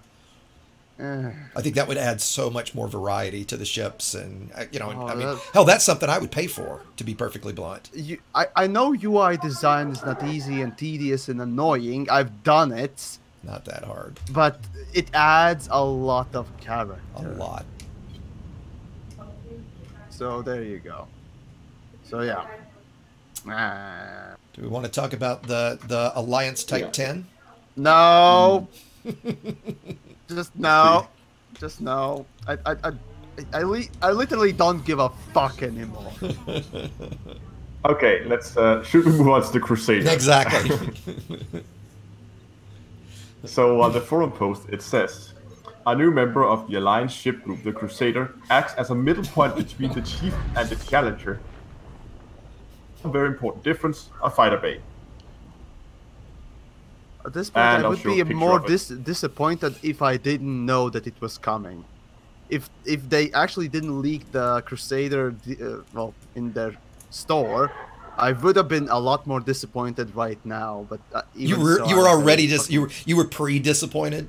Eh. I think that would add so much more variety to the ships, and you know, Oh, I mean, that- hell, that's something I would pay for, to be perfectly blunt. I know UI design is not easy and tedious and annoying. I've done it, Not that hard, but it adds a lot of character. a lot. So there you go. So yeah. Ah. Do we want to talk about the Alliance Type 10? No. Just no. Just no. I literally don't give a fuck anymore. Okay, let's. Should we move on to the Crusader? Exactly. So on the forum post, it says, a new member of the Alliance ship group, the Crusader, acts as a middle point between the Chief and the Challenger. A very important difference, a fighter bay. At this point, And I I'll would show a be picture more of it. disappointed if I didn't know that it was coming. If they actually didn't leak the Crusader, well, in their store, I would have been a lot more disappointed right now. But you even were so, you were I'm already very you were pre-disappointed.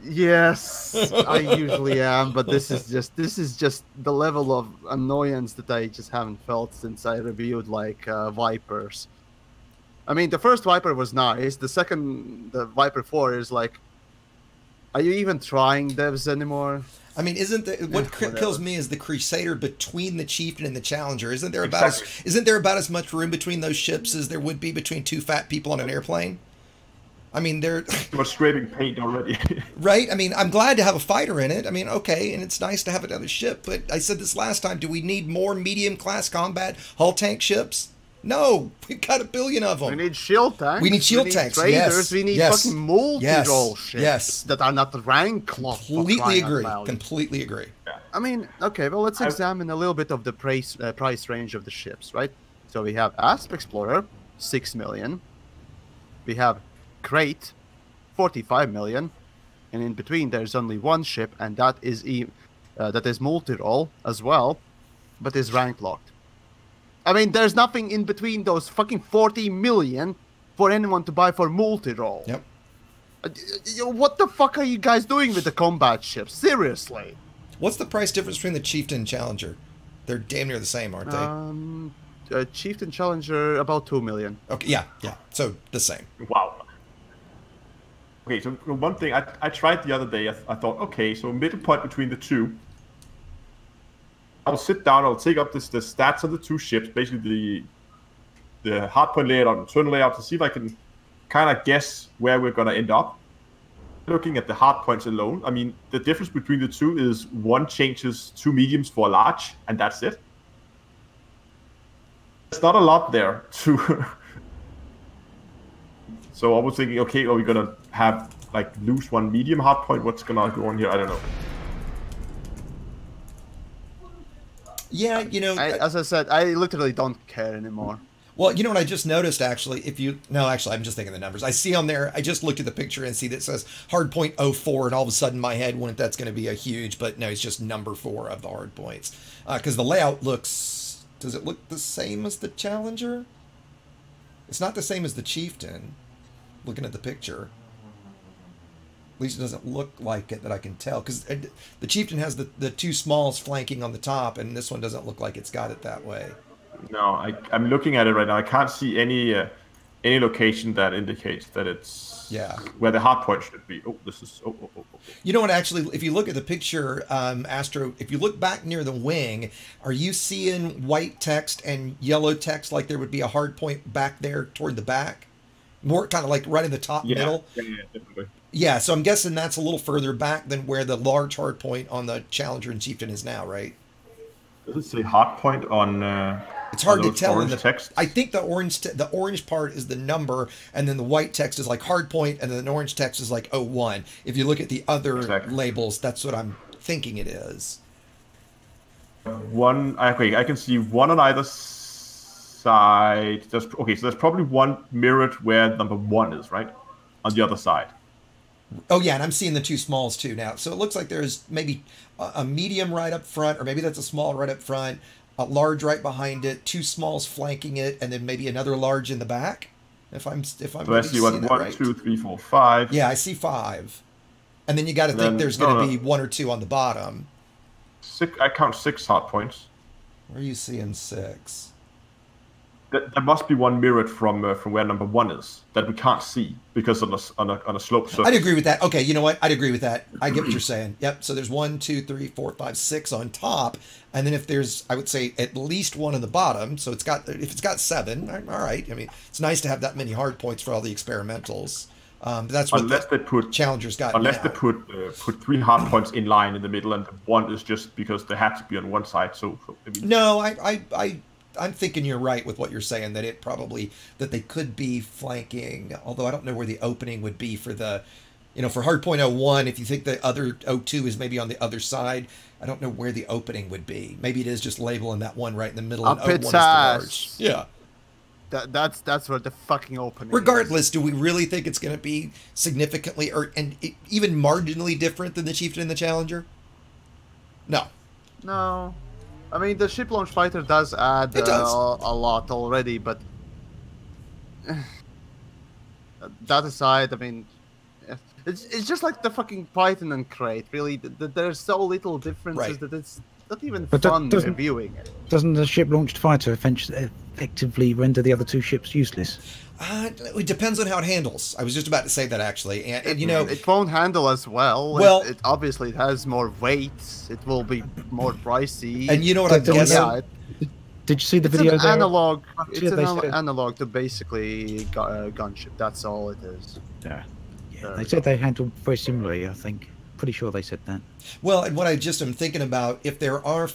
Yes, I usually am, but this is just the level of annoyance that I just haven't felt since I reviewed like Vipers. I mean, the first Viper was nice. The second, the Viper 4 is like, are you even trying devs anymore? I mean, isn't the, what Whatever. kills me is the Crusader between the Chieftain and the Challenger. Isn't there Exactly. about as much room between those ships as there would be between two fat people on an airplane? I mean, they're You were scraping paint already. right. I mean, I'm glad to have a fighter in it. I mean, okay, and it's nice to have another ship. But I said this last time: do we need more medium class combat hull tank ships? No, we've got a billion of them. We need shield tanks. We need shield tanks, Traders. yes, We need yes, fucking multi-role yes, ships yes. that are not rank locked. for Completely crying out agree. loud. Completely agree. I mean, okay, well, let's examine a little bit of the price range of the ships, right? So we have Asp Explorer, 6 million. We have Crate, 45 million. And in between, there's only one ship, and that is multi-role as well, but is rank locked. I mean, there's nothing in between those fucking 40 million for anyone to buy for multi-role. Yep. What the fuck are you guys doing with the combat ships? Seriously. What's the price difference between the Chieftain and Challenger? They're damn near the same, aren't they? Chieftain Challenger, about 2 million. Okay, yeah. So the same. Wow. Okay, so one thing I tried the other day, I thought, okay, so middle point between the two. I'll sit down, I'll take up the stats of the two ships, basically the hardpoint layout and turn layout, to see if I can kind of guess where we're going to end up. Looking at the hardpoints alone, I mean, the difference between the two is one changes two mediums for a large, and that's it. not a lot there to. So I was thinking, okay, are we gonna have like lose one medium hard point? What's gonna go on here? I don't know. Yeah, you know, as I said, I literally don't care anymore. well, you know what I just noticed actually, actually I'm just thinking the numbers. I see on there, I just looked at the picture and see that it says hard point 04, and all of a sudden my head went, that's going to be a huge, but no, it's just number 4 of the hard points. Because the layout looks, does it look the same as the Challenger? It's not the same as the Chieftain, looking at the picture. At least it doesn't look like it that I can tell, because the Chieftain has the 2 smalls flanking on the top, and this one doesn't look like it's got it that way. No, I'm looking at it right now. I can't see any location that indicates that it's where the hard point should be. Oh, this is You know what? Actually, if you look at the picture, Astro, if you look back near the wing, are you seeing white text and yellow text like there would be a hard point back there toward the back? More kind of like right in the top middle. Yeah, definitely. Yeah, so I'm guessing that's a little further back than where the large hard point on the Challenger and Chieftain is now, right? Does it say hard point on? It's hard to tell in the text. I think the orange part is the number, and then the white text is like hard point, and then the orange text is like 01. If you look at the other labels, that's what I'm thinking it is. Okay, I can see one on either side. So there's probably one mirrored where number 1 is, right? On the other side. Oh yeah, and I'm seeing the 2 smalls too now. So it looks like there's maybe a medium right up front, or maybe that's a small right up front, a large right behind it, 2 smalls flanking it, and then maybe another large in the back. If I'm so I see one, right. 2, 3, 4, 5. Yeah, I see 5. And then you got to think there's going to be 1 or 2 on the bottom. 6. I count 6 hard points. Where are you seeing 6? There must be one mirrored from where number 1 is that we can't see because on a slope surface. I'd agree with that. Okay, you know what? I'd agree with that. I get what you're saying. Yep. So there's 1, 2, 3, 4, 5, 6 on top, and then if there's, I would say at least 1 on the bottom. So if it's got 7, all right. I mean, it's nice to have that many hard points for all the experimentals. But that's what Challenger's got. Unless they put 3 hard points in line in the middle, and 1 is just because they had to be on one side. So I mean, no, I'm thinking you're right with what you're saying, that they could be flanking, although I don't know where the opening would be for the, for hardpoint 01, if you think the other 02 is maybe on the other side, I don't know where the opening would be. Maybe it is just labeling that one right in the middle, and 01 is the large. Yeah. That's where the fucking opening Regardless, do we really think it's going to be significantly even marginally different than the Chieftain and the Challenger? No. No. I mean, the ship launch fighter does add a lot already, but that aside, I mean, it's just like the fucking Python and Crate. Really, there's so little differences that it's not even fun reviewing it. Doesn't the ship launched fighter effectively render the other 2 ships useless? It depends on how it handles. I was just about to say that actually, and it won't handle as well. Well, it obviously has more weight. It will be more pricey. And you know what I'm guessing? Yeah, did you see the video? It's an analog. It's Yeah, an analog to basically a gunship. That's all it is. Yeah. They said they handled very similarly. I think. Pretty sure they said that. Well, and what I just am thinking about, if there are,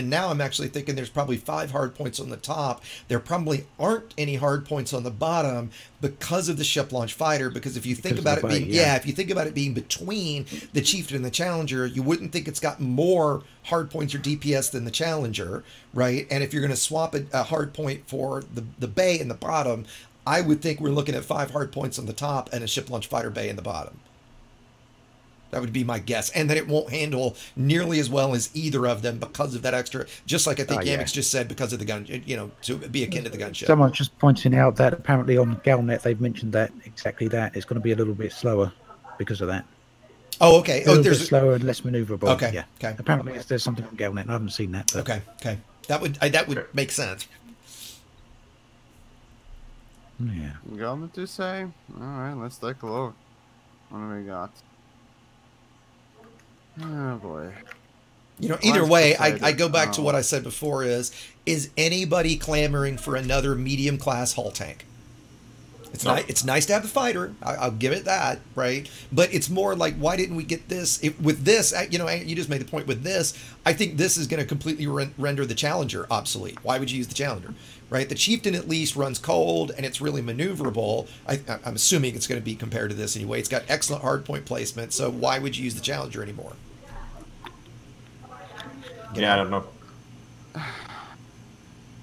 now I'm actually thinking there's probably 5 hard points on the top. There probably aren't any hard points on the bottom because of the ship launch fighter. Because if you think about it being, if you think about it being between the Chieftain and the Challenger, you wouldn't think it's got more hard points or DPS than the Challenger, right? And if you're going to swap a hard point for the bay in the bottom, I would think we're looking at 5 hard points on the top and a ship launch fighter bay in the bottom. That would be my guess. And that it won't handle nearly as well as either of them because of that extra, just like I think Yamiks just said, because of the gun, to be akin to the gunship. Someone just pointing out that apparently on Galnet they've mentioned that exactly that. It's going to be a little bit slower because of that. Oh, okay. A little bit slower and less maneuverable. Okay. Yeah. Okay. Apparently there's something on Galnet. I haven't seen that. But... Okay. Okay. That would make sense. Yeah. Galnet to say? Alright, let's take a look. What do we got? Oh boy. Either way, I go back to what I said before is anybody clamoring for another medium class hull tank? It's nice to have the fighter. I'll give it that, right? But it's more like, why didn't we get this? With this, you know, you just made the point with this. I think this is going to completely render the Challenger obsolete. Why would you use the Challenger, right? The Chieftain at least runs cold, and it's really maneuverable. I'm assuming it's going to be compared to this anyway. It's got excellent hardpoint placement, so why would you use the Challenger anymore? I don't know.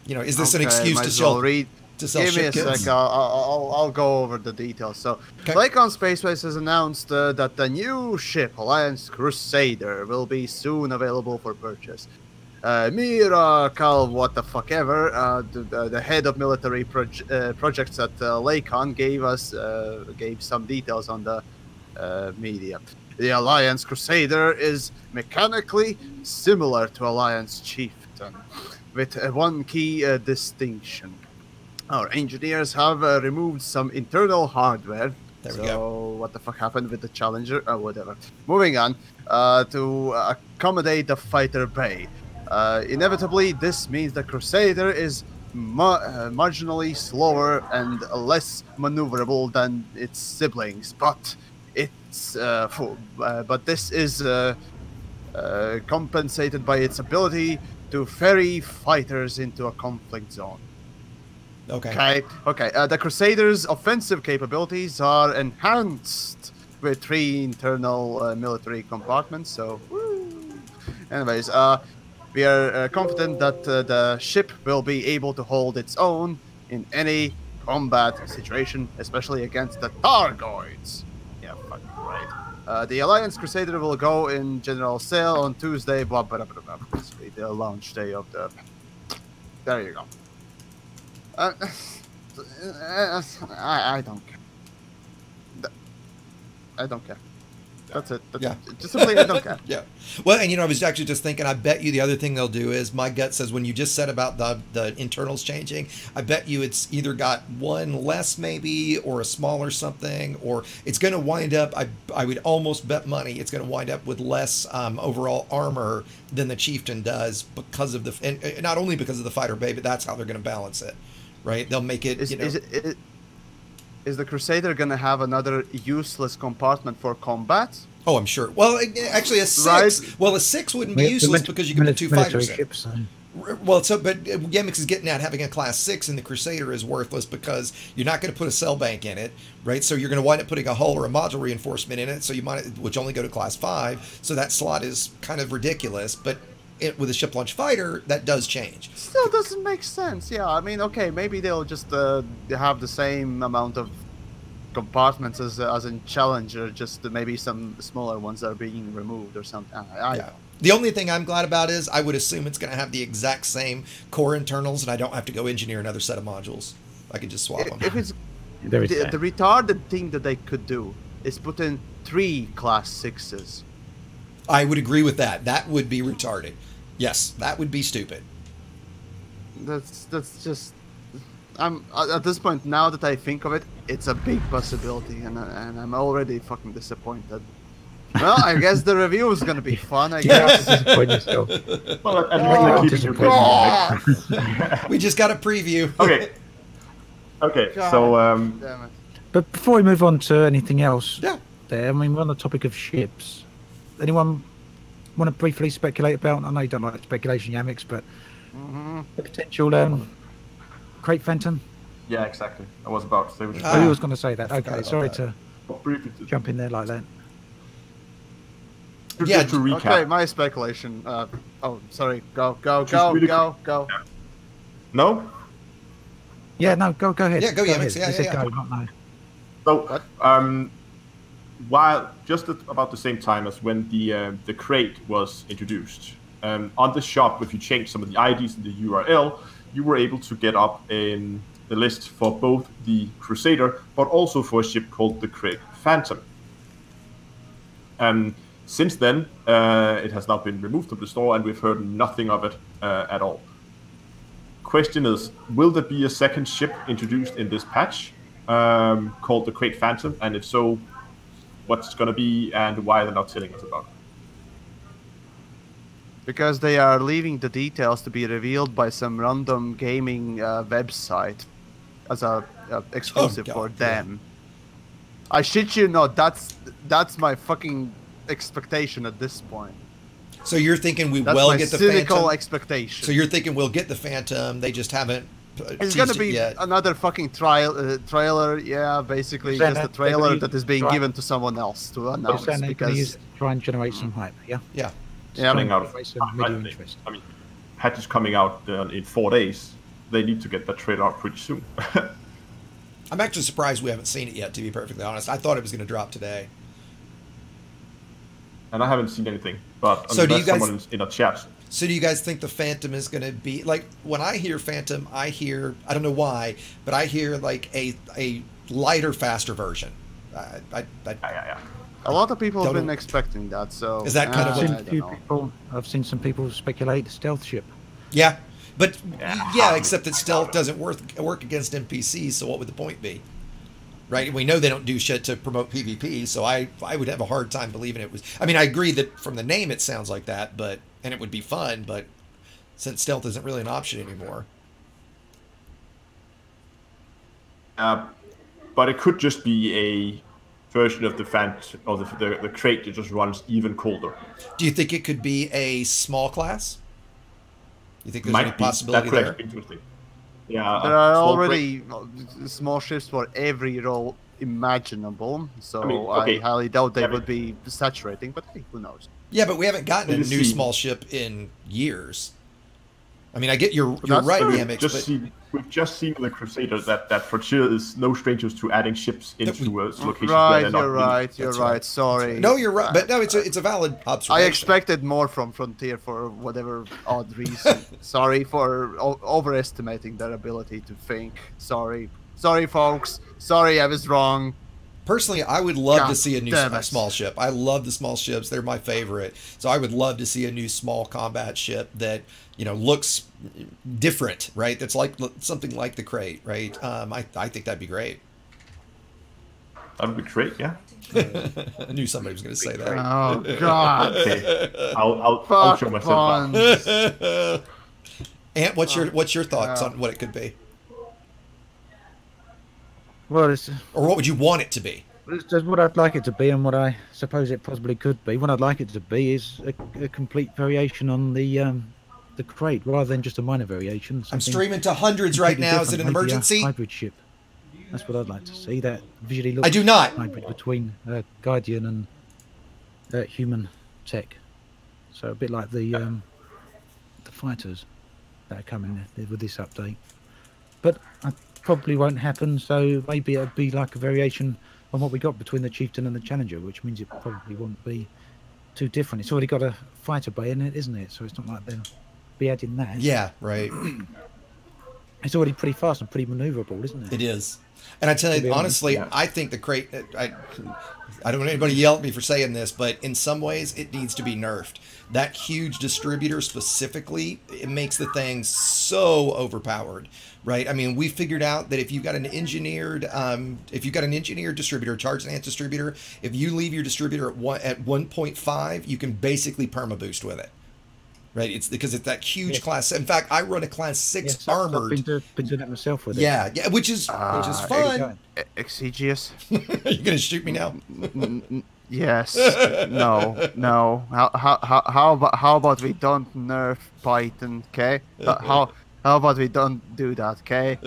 You know, is this an excuse to sell? Give me a sec, I'll go over the details. So, Lycon Spacebase has announced that the new ship, Alliance Crusader, will be soon available for purchase. Mira Cal, what the fuck ever, the head of military projects at Lycon gave some details on the media. The Alliance Crusader is mechanically similar to Alliance Chieftain, with one key distinction. Our engineers have removed some internal hardware. There we go. What the fuck happened with the Challenger? Whatever. Moving on to accommodate the fighter bay. Inevitably, this means the Crusader is marginally slower and less maneuverable than its siblings, but this is compensated by its to ferry fighters into a conflict zone. Okay. The Crusader's offensive capabilities are enhanced with 3 internal military compartments. So, anyways, we are confident that the ship will be able to hold its own in any combat situation, especially against the Targoids. Yeah, fucking right. The Alliance Crusader will go in general sale on Tuesday. Basically, the launch day of the. There you go. I don't care. I don't care. That's it. Just simply, I don't care. Yeah. Well, and you know, I was actually just thinking, I bet you the other thing they'll do is, my gut says when you just said about the internals changing, I bet you it's either got one less maybe, or a smaller something, or it's going to wind up, I would almost bet money, it's going to wind up with less overall armor than the Chieftain does because of and not only because of the fighter bay, but that's how they're going to balance it. Right, they'll make it. Is the Crusader gonna have another useless compartment for combat? Oh, I'm sure. Well, actually, a 6. Right. Well, a 6 wouldn't be useless because you can put 2 fighters in. Well, but Yamiks is getting at having a class 6 in the Crusader is worthless because you're not going to put a cell bank in it, right? So you're going to wind up putting a hull or a module reinforcement in it. So you might, which only go to class 5. So that slot is kind of ridiculous, but. With a ship launch fighter, that does change. Still doesn't make sense. Yeah, I mean, okay, maybe they'll just have the same amount of compartments as in Challenger, just maybe some smaller ones are being removed or something. Yeah. The only thing I'm glad about is I would assume it's going to have the exact same core internals, and I don't have to go engineer another set of modules. I can just swap them. If it's the retarded thing that they could do is put in 3 class 6s. I would agree with that. That would be retarded. Yes, that would be stupid. That's just. I'm at this point now that I think of it, it's a big possibility, and I'm already fucking disappointed. Well, I guess the review is gonna be fun. I guess. Well, at least we just got a preview. Okay. God, so. Damn it. But before we move on to anything else, I mean, we're on the topic of ships. Anyone want to briefly speculate about? I know you don't like speculation, Yamiks, but the potential Crate Phantom. Yeah, exactly. I was about to say. I was going to say that. Okay, sorry to jump in there like that. Yeah, to recap. Okay, my speculation. Oh, sorry. Go. No. Yeah, no. Go ahead. Yeah, go Yamiks. Yeah. Go, not no. So, while just at about the same time as when the crate was introduced, on the shop, if you change some of the IDs in the URL, you were able to get up in the list for both the Crusader, but also for a ship called the Crate Phantom. Since then, it has now been removed from the store, and we've heard nothing of it at all. Question is, will there be a second ship introduced in this patch called the Crate Phantom? And if so, what's going to be and why they're not telling us about it? Because they are leaving the details to be revealed by some random gaming website. as a exclusive Oh, for God, them. I shit you not. That's my fucking expectation at this point. So you're thinking we That's will my get the cynical Phantom? expectation. So you're thinking we'll get the Phantom, they just haven't It's gonna teased it be yet. another fucking trailer. Yeah, basically Saying just a that they're trailer gonna that is being try- given to someone else to You're announce saying they're going to because try and generate some hype, yeah? Yeah. yeah, Coming out Generate some media interest. I mean, patch is coming out in 4 days. They need to get that trailer out pretty soon. I'm actually surprised we haven't seen it yet, to be perfectly honest. I thought it was going to drop today. And I haven't seen anything. But So do unless you guys- someone is in a chat. So do you guys think the Phantom is going to be like, when I hear Phantom, I hear, I don't know why, but I hear like a lighter, faster version. Yeah. a lot of people have Don't been know. expecting that. So Is that kind of I've what- seen I a don't few know. people. I've seen some people speculate stealth ship. Yeah. But Yeah. yeah, except that stealth doesn't work against NPCs, so what would the point be? Right? We know they don't do shit to promote PvP, so I would have a hard time believing it was. I mean, I agree that from the name it sounds like that, but and it would be fun, but since stealth isn't really an option anymore. But it could just be a version of the Phantom, or the crate that just runs even colder. Do you think it could be a small class? You think there's any Might be. possibility That could there? actually be interesting. Yeah. There are small already small ships for every role imaginable, so I, I mean, okay. highly doubt they Yeah, but- would be saturating. But hey, who knows? Yeah, but we haven't gotten a We'll new see. small ship in years. I mean, I get you're That's right, true. Yamiks, but We've just seen in the Crusader that Frontier is no strangers to adding ships into locations where Right, they're not you're really- right. You're That's right. right. Sorry. no, you're right. But no, it's a valid I observation. expected more from Frontier for whatever odd reason. Sorry for overestimating their ability to think. Sorry, folks. Sorry, I was wrong. Personally, I would love God to see a new damn it. small ship. I love the small ships; they're my favorite. So I would love to see a new small combat ship that looks different, right? That's like something like the crate, right? I think that'd be great. That would be great, yeah. I knew somebody was going to say that. Oh God. Okay, I'll Fuck show myself out. puns. Ant, what's your thoughts on what it could be, Well, it's or what would you want it to be? just what I'd like it to be, and what I suppose it possibly could be. What I'd like it to be is a complete variation on the crate, rather than just a minor variation. I'm something streaming to hundreds right completely now. Is it an different, maybe a emergency? hybrid ship. That's what I'd like to see. That visually looks I do not. hybrid between Guardian and human tech. So a bit like the fighters that are coming with this update. But it probably won't happen. So maybe it'll be like a variation on what we got between the Chieftain and the Challenger, which means it probably won't be too different. It's already got a fighter bay in it, isn't it? So it's not like they'll be adding that. Yeah, right. It's already pretty fast and pretty maneuverable, isn't it? It is. And I tell To be you, honest, honestly, yeah. I think the crate, I don't want anybody to yell at me for saying this, but in some ways it needs to be nerfed. That huge distributor specifically, it makes the thing so overpowered, right? I mean, we figured out that if you've got an engineered distributor, charged ant distributor, if you leave your distributor at 1.5, you can basically perma boost with it. Right, it's because it's that huge Yes. class. In fact, I run a class 6 Yes, I've armored. been doing that myself with it. Yeah, which is there you fun. Exegious. Are you gonna shoot me now? Yes. No. How about we don't nerf Python, okay? How about we don't do that, okay?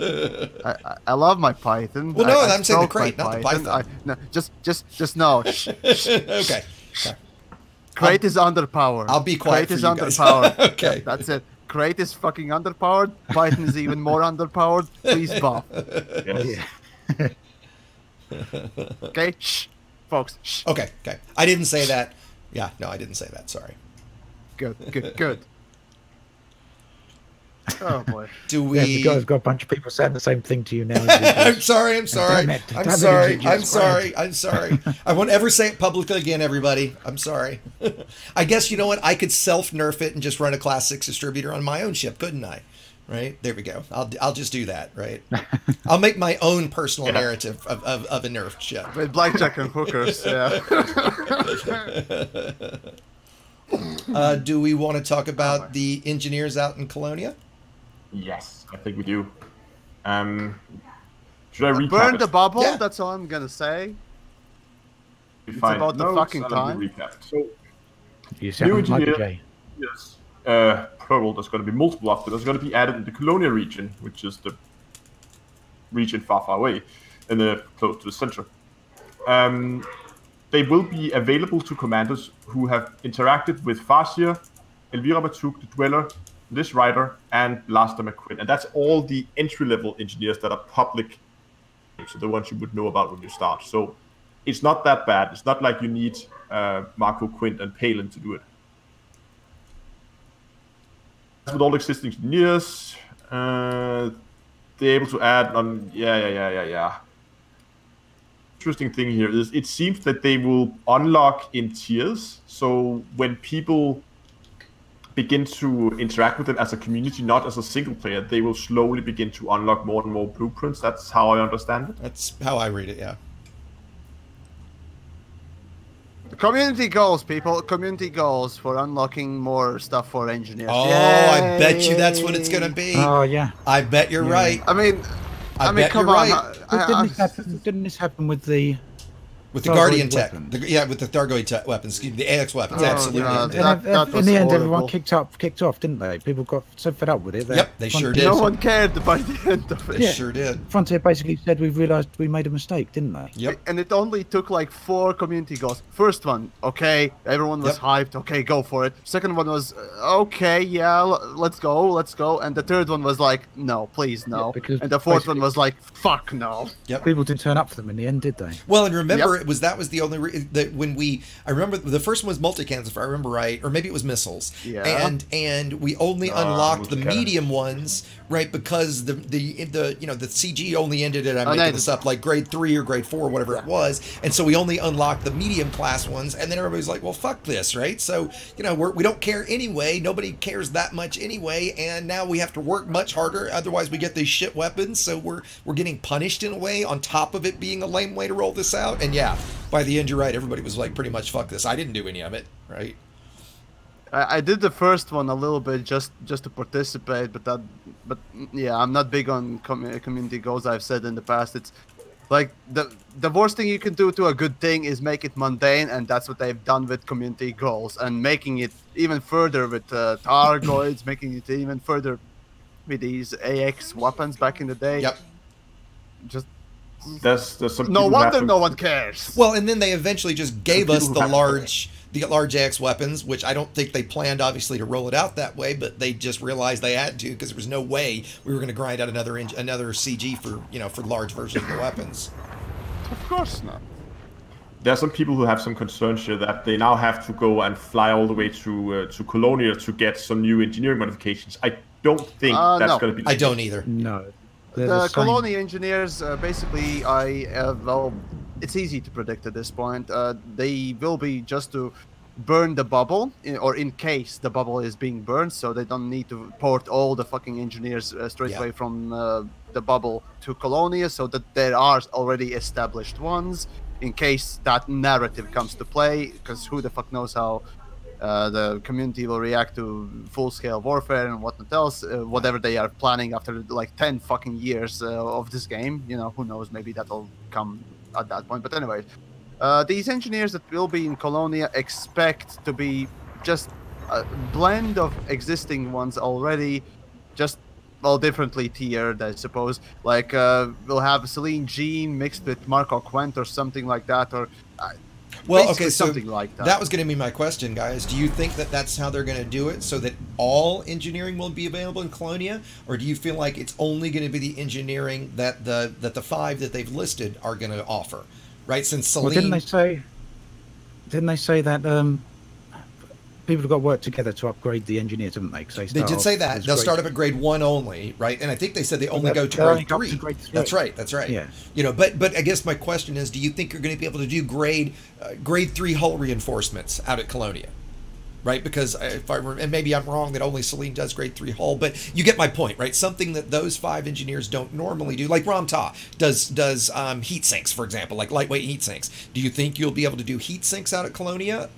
I love my Python. Well, no, I I'm saying the stroke my crate, not the Python. No, just no. Okay. Crate is underpowered. I'll be quiet Crate is for you guys. underpowered. Okay. That's it. Crate is fucking underpowered. Python is even more underpowered. Please buff. Yes. Okay? Shh. Folks, shh. Okay. I didn't say that. Yeah, no, I didn't say that. Sorry. Good. Oh boy. Do Yeah, we? the guy's got a bunch of people saying the same thing to you now. I'm sorry. Damn it. I'm Damn it, sorry. it's I'm just sorry. I'm sorry. I won't ever say it publicly again, everybody. I'm sorry. I guess you know what? I could self-nerf it and just run a class 6 distributor on my own ship, couldn't I? Right? There we go. I'll just do that, right? I'll make my own personal narrative of a nerfed ship. With blackjack and hookers, yeah. Do we want to talk about the engineers out in Colonia? Yes, I think we do. Should I recap Burn it? the bubble. Yeah. That's all I'm gonna say. We It's find about the notes, fucking and I'll time. recap. So, You sound new like Michael engineer. J. Yes. Plural. There's going to be multiple of them. There's going to be added in the Colonia region, which is the region far, far away, and close to the center. They will be available to commanders who have interacted with Farseer, Elvira Batuk, the Dweller, this Rider, and Blaster McQuinn. And that's all the entry-level engineers that are public, so the ones you would know about when you start. So it's not that bad. It's not like you need Marco, Quint, and Palin to do it. With all existing engineers, they're able to add on. Yeah. Interesting thing here is it seems that they will unlock in tiers. So when people begin to interact with them as a community, not as a single player, they will slowly begin to unlock more and more blueprints. That's how I understand it. That's how I read it, yeah. Community goals, people. Community goals for unlocking more stuff for engineers. Oh, Yay! I bet you that's what it's going to be. Oh yeah. I bet you're right. I mean, bet come you're on. right. Didn't this happen with the? With the Guardian Thargoid tech. weapons. Yeah, with the Thargoid weapons. Excuse me, the AX weapons. Oh, Absolutely. yeah, it did. that in was the end, horrible. everyone kicked off, didn't they? People got so fed up with it. Yep, they sure Frontier- did. No one cared by the end of it. They sure did. Frontier basically said we've realised we made a mistake, didn't they? Yep. And it only took like 4 community goals. First one, okay, everyone was hyped. Okay, go for it. Second one was, okay, yeah, let's go. And the third one was like, no, please, no. Yeah, because and the fourth basically- one was like, fuck no. Yep. People didn't turn up for them in the end, did they? Well, and remember, Yep. that was the only that when I remember the first one was multicannons, if I remember right, or maybe it was missiles. Yeah. And we only unlocked the multicannons. medium ones, right? Because the CG only ended at, I'm Oh, making no. this up, like grade 3 or grade 4, whatever it was, and so we only unlocked the medium class ones, and then everybody's like, well, fuck this, right? So we don't care anyway. Nobody cares that much anyway, and now we have to work much harder. Otherwise, we get these shit weapons, so we're getting punished in a way. On top of it being a lame way to roll this out, and yeah, by the end, you're right. Everybody was like, pretty much, fuck this. I didn't do any of it, right? I did the first one a little bit just to participate, but yeah, I'm not big on community goals. I've said in the past, it's like the worst thing you can do to a good thing is make it mundane, and that's what they've done with community goals, and making it even further with Thargoids, making it even further with these AX weapons back in the day. Yep. Just There's some no people who wonder have no one cares. Well, and then they eventually just gave us people the who have large AX weapons, which I don't think they planned, obviously, to roll it out that way, but they just realized they had to, because there was no way we were going to grind out another CG for large versions of the weapons. Of course not. There are some people who have some concerns here that they now have to go and fly all the way to Colonia to get some new engineering modifications. I don't think that's no. going to be. I don't either. No. They're The same. colony engineers, basically, well, it's easy to predict at this point. They will be just to burn the bubble, or in case the bubble is being burned, so they don't need to port all the fucking engineers straight away from the bubble to Colonia, so that there are already established ones, in case that narrative comes to play, because who the fuck knows how the community will react to full-scale warfare and whatnot else, whatever they are planning after like 10 fucking years of this game. Who knows, maybe that'll come at that point. But anyway, these engineers that will be in Colonia expect to be just a blend of existing ones already, just well differently tiered, I suppose. Like we'll have Celine Jean mixed with Marco Quent or something like that, or Well, basically okay, so something like that. that was going to be my question, guys. Do you think that that's how they're going to do it, so that all engineering will be available in Colonia, or do you feel like it's only going to be the engineering that the 5 that they've listed are going to offer, right? Since Celine, Well, didn't they say that people have got to work together to upgrade the engineers, haven't they? 'Cause they did say that they'll start up at grade 1 only, right? And I think they said they only go to they're only grade up to 3. grade 3. That's right. That's right. Yeah. But I guess my question is, do you think you're going to be able to do grade 3 hull reinforcements out at Colonia? Right, because and maybe I'm wrong that only Celine does grade 3 hull, but you get my point, right? Something that those 5 engineers don't normally do, like Ramta does heat sinks, for example, like lightweight heat sinks. Do you think you'll be able to do heat sinks out at Colonia,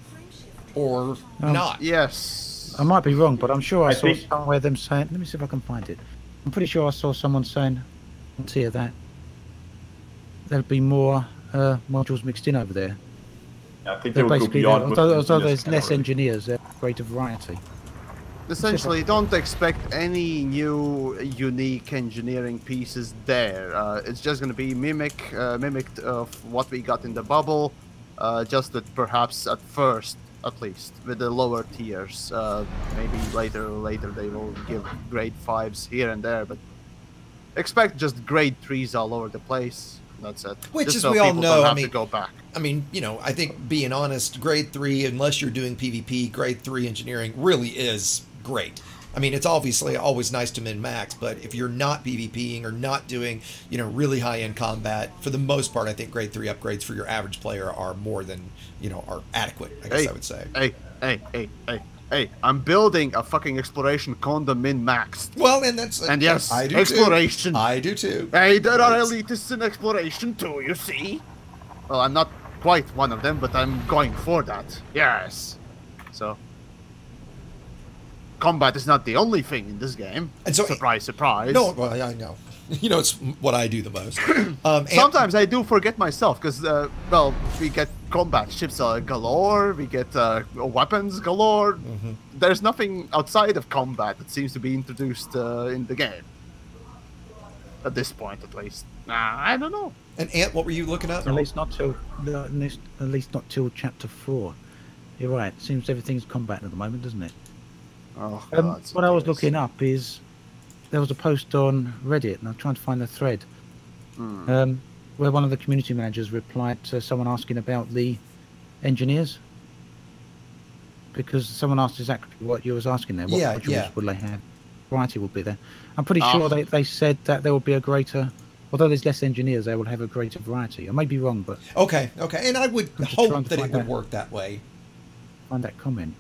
or not? Yes. I might be wrong, but I'm sure I saw think- somewhere them saying. Let me see if I can find it. I'm pretty sure I saw someone saying, "Let's hear that." there'll be more modules mixed in over there. I think they They're will go basically, beyond. what although engineers there's can less already. engineers, there's greater variety. Essentially, don't expect any new unique engineering pieces there. It's just going to be mimicked of what we got in the bubble, just that perhaps at first, at least, with the lower tiers. Maybe later they will give grade 5s here and there, but expect just grade 3s all over the place. That's it. Which, just as so we all people know, don't I have mean, to go back. I mean, you know, I think being honest, grade 3, unless you're doing PvP, grade 3 engineering really is great. I mean, it's obviously always nice to min-max, but if you're not PvPing or not doing, you know, really high-end combat, for the most part, I think grade 3 upgrades for your average player are more than, you know, are adequate, I guess I would say. Hey, I'm building a fucking exploration condom min-maxed. Well, and that's... And yes, I do exploration. Too. I do too. Hey, there are elitists in exploration too, you see? Well, I'm not quite one of them, but I'm going for that. Yes. So... combat is not the only thing in this game. And so, surprise, surprise. No, well, I know. You know, it's what I do the most. Sometimes I do forget myself, because, well, we get combat ships galore, we get weapons galore. Mm-hmm. There's nothing outside of combat that seems to be introduced in the game. At this point, at least. I don't know. And Ant, what were you looking at? At least not till chapter 4. You're right. Seems everything's combat at the moment, doesn't it? Oh, God, what I was looking up is there was a post on Reddit, and I'm trying to find the thread, where one of the community managers replied to someone asking about the engineers, because someone asked exactly what you was asking there. What modules will they have? Variety will be there. I'm pretty sure they said that there will be a greater, although there's less engineers, they will have a greater variety. I may be wrong, but okay, and I would hope that it would work that way. Find that comment.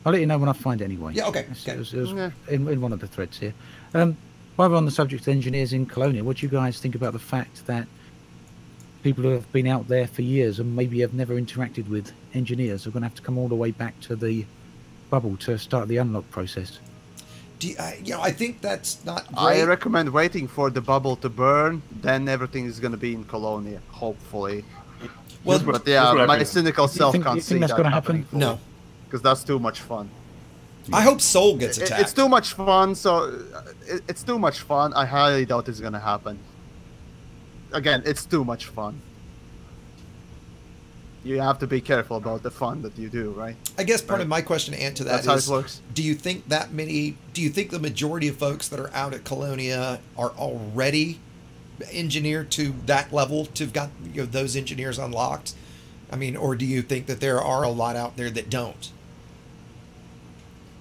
I'll let you know when I find it anyway. Yeah, okay. It was in one of the threads here. While we're on the subject of engineers in Colonia, what do you guys think about the fact that people who have been out there for years and maybe have never interacted with engineers are going to have to come all the way back to the bubble to start the unlock process? I think that's not great. I recommend waiting for the bubble to burn, then everything is going to be in Colonia, hopefully. Well, but yeah, my cynical self can't see that's that going to happen. No. Because that's too much fun. I hope Soul gets attacked. It's too much fun, so... It's too much fun. I highly doubt it's gonna happen. Again, it's too much fun. You have to be careful about the fun that you do, right? I guess part of my question to Ant to that is... how it works. Do you think the majority of folks that are out at Colonia are already engineered to that level, to have got those engineers unlocked? I mean, or do you think that there are a lot out there that don't?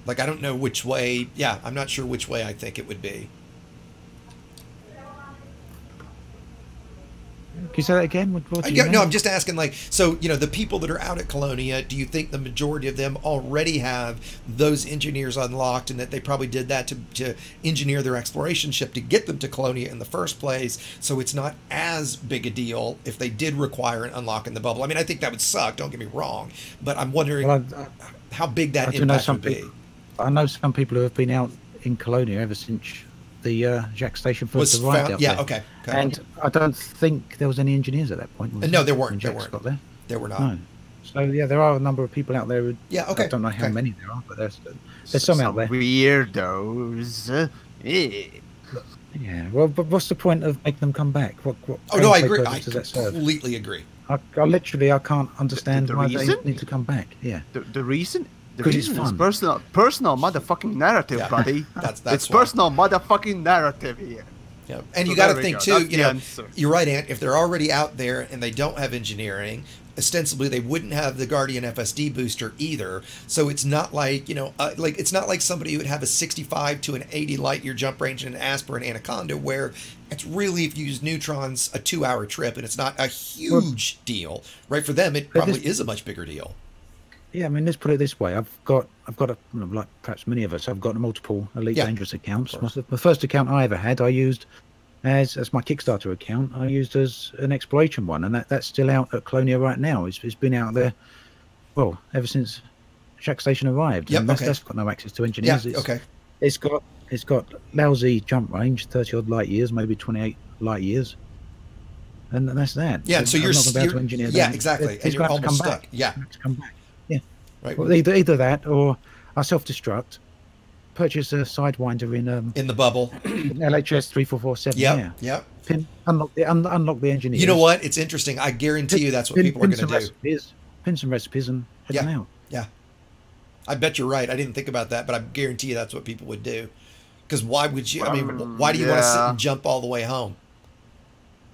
Like, I don't know which way. Yeah, I'm not sure which way I think it would be. Can you say that again? What do you mean? No, I'm just asking, like, so, the people that are out at Colonia, do you think the majority of them already have those engineers unlocked, and that they probably did that to engineer their exploration ship to get them to Colonia in the first place, so it's not as big a deal if they did require an unlock in the bubble? I mean, I think that would suck, don't get me wrong, but I'm wondering how big that impact would be. I know some people who have been out in Colonia ever since the Jack Station first arrived out there. Okay. And I don't think there was any engineers at that point. No, there weren't. There were not. No. So yeah, there are a number of people out there who, I don't know how many there are, but there's some out there. Weirdos. Yeah. Well, but what's the point of making them come back? What I agree. I completely agree. I can't understand why they need to come back. Yeah. The reason. Because it's fun. Personal motherfucking narrative, buddy. That's it's personal motherfucking narrative here. Yeah. And you got to think too. You're right, Ant. If they're already out there and they don't have engineering, ostensibly they wouldn't have the Guardian FSD booster either. So it's not like it's not like somebody who would have a 65 to an 80 light year jump range in an Asper and Anaconda, where it's really, if you use neutrons, a 2-hour trip, and it's not a huge deal, right? For them, it probably is a much bigger deal. Yeah, I mean, let's put it this way. I've got like perhaps many of us, I've got multiple Elite Dangerous accounts. The first account I ever had, I used as my Kickstarter account. I used as an exploration one, and that's still out at Colonia right now. It's been out there, well, ever since Shack Station arrived. Yep, and that's got no access to engineers. Yeah, It's got It's got lousy jump range, 30 odd light years, maybe 28 light years, and that's that. Yeah, so I'm you're not about to engineer yeah, that. exactly, It's and you're going to almost come stuck. back. Yeah, It's going to come back. Yeah. right. Well, either that, or I self-destruct, purchase a sidewinder In the bubble. LHS 3447. Yep, Yeah. yep. Unlock the engineers. You know what? It's interesting. I guarantee you that's what people are going to do. Pin some recipes and head them out. Yeah. I bet you're right. I didn't think about that, but I guarantee you that's what people would do. Because why would you? I mean, why do you want to sit and jump all the way home?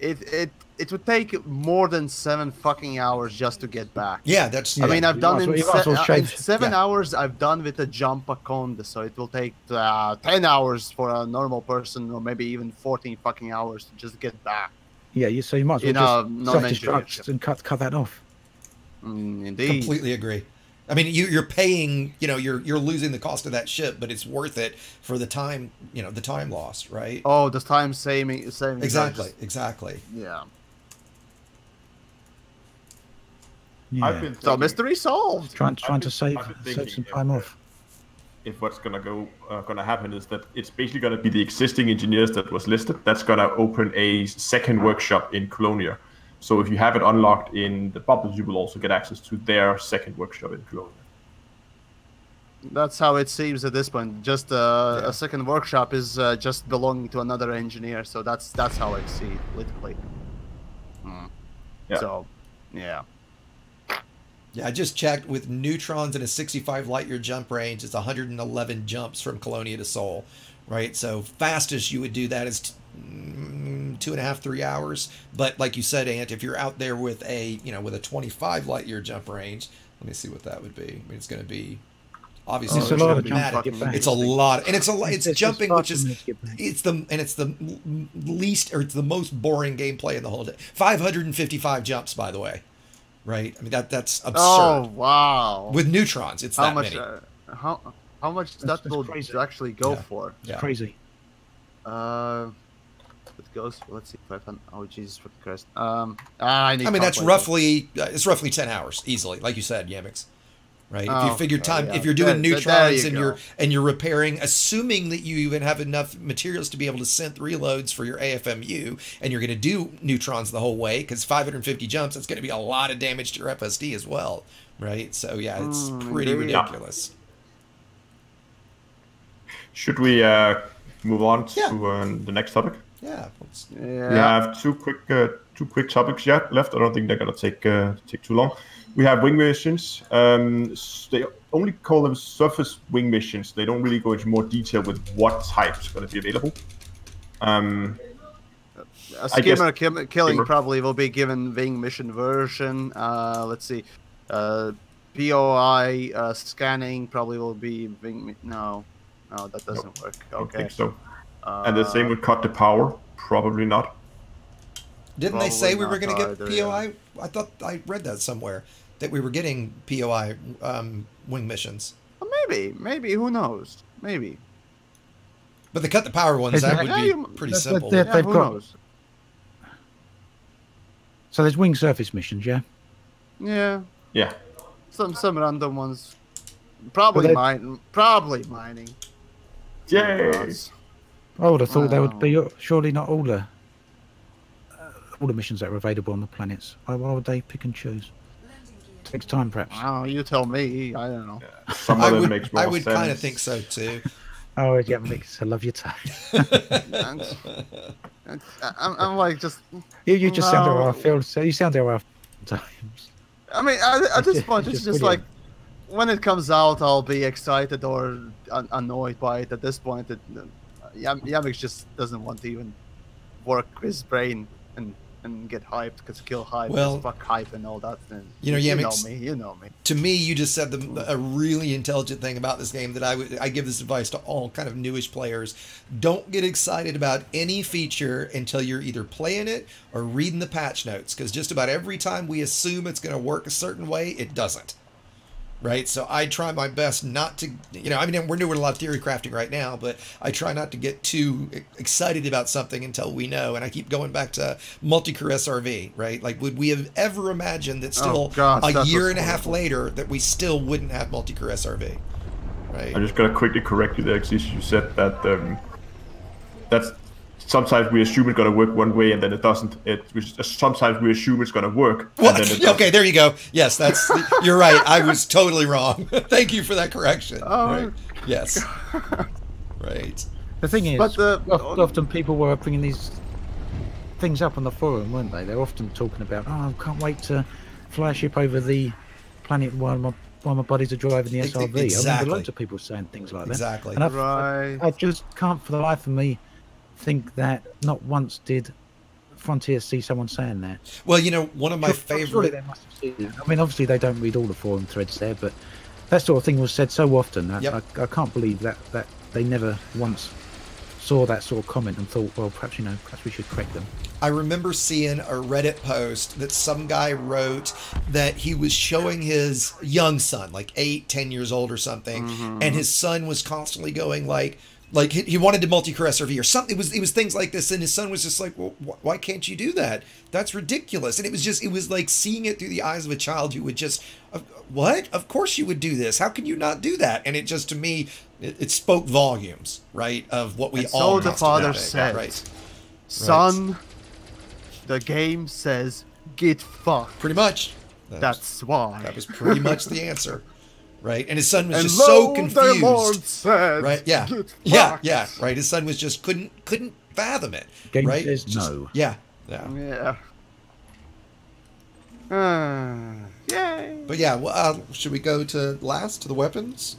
It would take more than 7 fucking hours just to get back. Yeah, that's. I mean, I've done in 7 Yeah. hours. I've done with a jump a conda, so it will take 10 hours for a normal person, or maybe even 14 fucking hours to just get back. Yeah, so you might as well just self-destruct and cut that off. Indeed. Completely agree. I mean, you're paying, you're losing the cost of that ship, but it's worth it for the time, the time lost, right? Oh, the time saving. Exactly. Yeah. I've been So mystery solved. Trying to save some time off. If what's gonna happen is that it's basically gonna be the existing engineers that was listed that's gonna open a second workshop in Colonia. So if you have it unlocked in the bubbles, you will also get access to their second workshop in Colonia. That's how it seems at this point. Just a second workshop is just belonging to another engineer. So that's how I see it politically. Yeah. So, yeah. Yeah, I just checked with neutrons and a 65 light year jump range. It's 111 jumps from Colonia to Sol, right? So fastest you would do that is 2.5, 3 hours. But like you said, Ant, if you're out there with a 25 light year jump range, let me see what that would be. I mean, it's going to be obviously it's a lot of dramatic. It's a lot, and it's jumping, which is it's the least, or it's the most boring gameplay in the whole day. 555 jumps, by the way. Right, I mean that's absurd. Oh wow! With neutrons, it's how that much? many. How much does that actually go for? Yeah. It's crazy. It goes. Let's see. 500. Oh Jesus Christ! I mean that's roughly it's roughly 10 hours easily, like you said, Yamiks. Right. If you figure time, if you're doing neutrons and you're repairing, assuming that you even have enough materials to be able to synth reloads for your AFMU, and you're going to do neutrons the whole way, because 550 jumps, it's going to be a lot of damage to your FSD as well, right? So yeah, it's pretty ridiculous. Should we move on to the next topic? Yeah. We have two quick topics left. I don't think they're going to take too long. We have wing missions. They only call them surface wing missions. They don't really go into more detail with what type is going to be available. A skimmer killing probably will be given wing mission version. Let's see. POI scanning probably will be wing. No, that doesn't work. Okay. I don't think so. And the same with cut the power. Probably not. Didn't they say we were going to get POI? I thought I read that somewhere, that we were getting POI wing missions. Well, maybe. Who knows? Maybe. But the cut the power ones, that would be pretty simple. They've who knows? So there's wing surface missions, yeah? Yeah. Some random ones. Probably mining. Yay! I would have thought there would be surely not all the missions that are available on the planets. Why would they pick and choose? Takes time, perhaps. Oh, you tell me. I don't know. Some of it makes more sense. I would kind of think so too. Oh, yeah, Mix, I love your time. I'm like just. You just sound how I feel. So you sound how I times. I mean, at this point, it's just like when it comes out, I'll be excited or annoyed by it. At this point, Yamiks just doesn't want to even work his brain and get hyped, because kill hype, fuck hype and all that. And Yamiks, you know me. To me, you just said a really intelligent thing about this game that I give this advice to all kind of newish players. Don't get excited about any feature until you're either playing it or reading the patch notes, because just about every time we assume it's going to work a certain way, it doesn't. Right, so I try my best not to, I mean, we're doing a lot of theory crafting right now, but I try not to get too excited about something until we know. And I keep going back to multi-crew SRV, right? Like, would we have ever imagined that still a year and a half later that we still wouldn't have multi-crew SRV? right? I'm just gonna quickly correct you there, because you said that that's sometimes we assume it's gonna work one way and then it doesn't. Sometimes we assume it's gonna work Well, and then it doesn't. okay, there you go. Yes, you're right. I was totally wrong. Thank you for that correction. Right. Yes. Right. The thing is, But often people were bringing these things up on the forum, weren't they? They're often talking about, I can't wait to fly a ship over the planet while my buddies are driving the SRV. I remember loads of people saying things like that. Exactly. And Right. I just can't for the life of me think that not once did Frontier see someone saying that. Well, you know, one of my Surely favorite. they must have seen it. I mean, obviously they don't read all the forum threads there, but that sort of thing was said so often that I can't believe that they never once saw that sort of comment and thought, well, perhaps we should correct them. I remember seeing a Reddit post that some guy wrote that he was showing his young son, like 8, 10 years old or something, and his son was constantly going like he wanted to multi-crew SRV or something. It was things like this, and his son was just like, well, why can't you do that? That's ridiculous. And it was like seeing it through the eyes of a child who would just, what? Of course you would do this. How can you not do that? And it just, to me, it spoke volumes, right, of what we all. So the father said, right, son, the game says get fucked. pretty much. That's why. That was pretty much the answer. Right, and his son was And just so lo, confused. the Lord said, right, yeah, "Get yeah, fucked." yeah. Right, his son was just couldn't fathom it. Game right, says Just- no. Yeah. Yeah. Yay. But yeah, well, should we go to the weapons?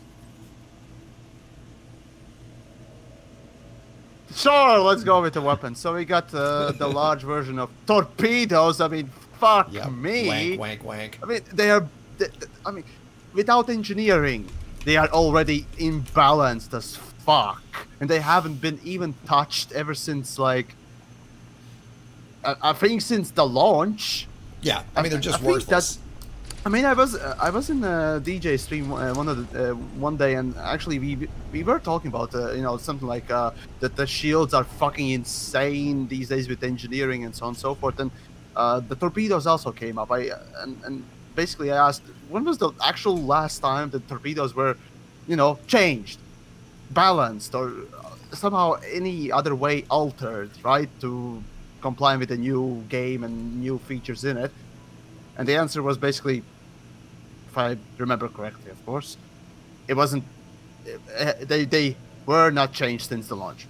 Sure, let's go with the weapons. So we got the large version of torpedoes. I mean, fuck Yeah. me. Wank, wank, wank. I mean, I mean, without engineering, they are already imbalanced as fuck, and they haven't been even touched ever since, like, I think since the launch. Yeah, I mean they're just I think worthless. I mean, I was in a DJ stream one day, and actually we were talking about something like that the shields are fucking insane these days with engineering and so on and so forth, and the torpedoes also came up. And basically I asked, when was the actual last time the torpedoes were, changed, balanced, or somehow any other way altered, right, to comply with the new game and new features in it? And the answer was basically, if I remember correctly, of course, it wasn't. They were not changed since the launch.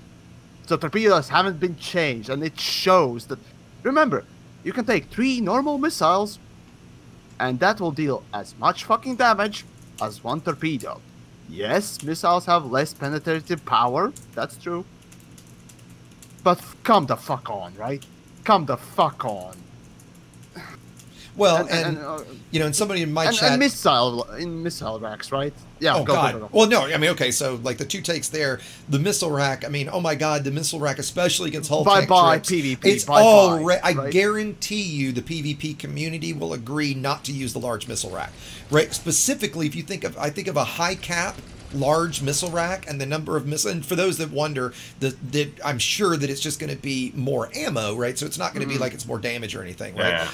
So torpedoes haven't been changed, and it shows that. Remember, you can take 3 normal missiles, and that will deal as much fucking damage as 1 torpedo. Yes, missiles have less penetrative power. That's true. But come the fuck on, right? Come the fuck on. Well, and somebody in my chat. And missile racks, right? Yeah. Oh God. Well, no. I mean, okay. So like the 2 takes there, the missile rack. I mean, oh my God, the missile rack, especially against hull tank trips. PvP. It's all. I guarantee you, the PvP community will agree not to use the large missile rack. Right. Specifically, if you think of, I think of a high cap large missile rack and the number of missiles. And for those that wonder, that I'm sure that it's just going to be more ammo, right? So it's not going to be like it's more damage or anything, right?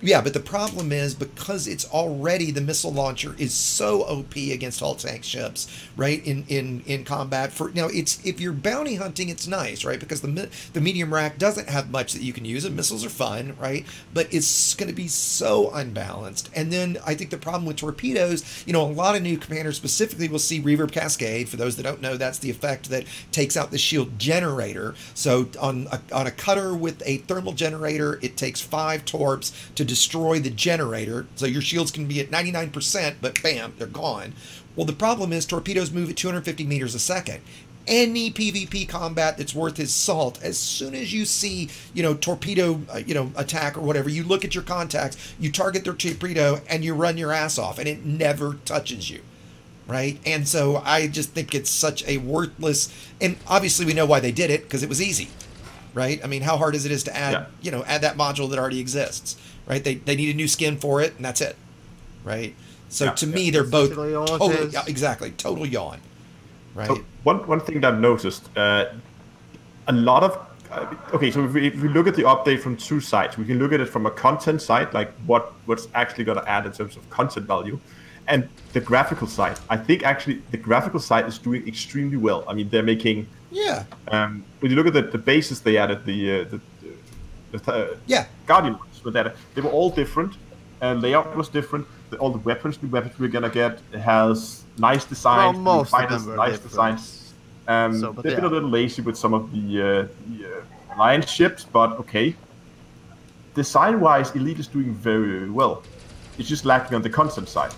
Yeah, but the problem is because it's already the missile launcher is so OP against hull tank ships, right? In combat. For now, it's if you're bounty hunting, it's nice, right? Because the medium rack doesn't have much that you can use, and missiles are fun, right? But it's going to be so unbalanced. And then I think the problem with torpedoes, a lot of new commanders specifically will see reverb cascade. For those that don't know, that's the effect that takes out the shield generator. So on a cutter with a thermal generator, it takes 5 torps to destroy the generator. So your shields can be at 99%, but bam, they're gone. Well, the problem is torpedoes move at 250 meters a second. Any PvP combat that's worth its salt, as soon as you see, torpedo, attack or whatever, you look at your contacts, you target their torpedo, and you run your ass off, and it never touches you. Right? And so I just think it's such a worthless, and obviously we know why they did it, because it was easy, right? I mean, how hard is it to add, add that module that already exists, right? They need a new skin for it, and that's it, right? So to me, they're both total yawn, right? So one thing that I've noticed, a lot of, okay, so if we look at the update from 2 sides, we can look at it from a content side, like what's actually going to add in terms of content value. and the graphical side. I think actually the graphical side is doing extremely well. I mean, they're making. Yeah. When you look at the bases they added, the Guardian ones with that, they were all different. Layout was different. All the weapons, new weapons we're gonna get has nice designs. Well, most of fighters, them were nice different. designs. So, but they've been yeah. a little lazy with some of the Alliance ships, but okay. Design-wise, Elite is doing very well. It's just lacking on the content side.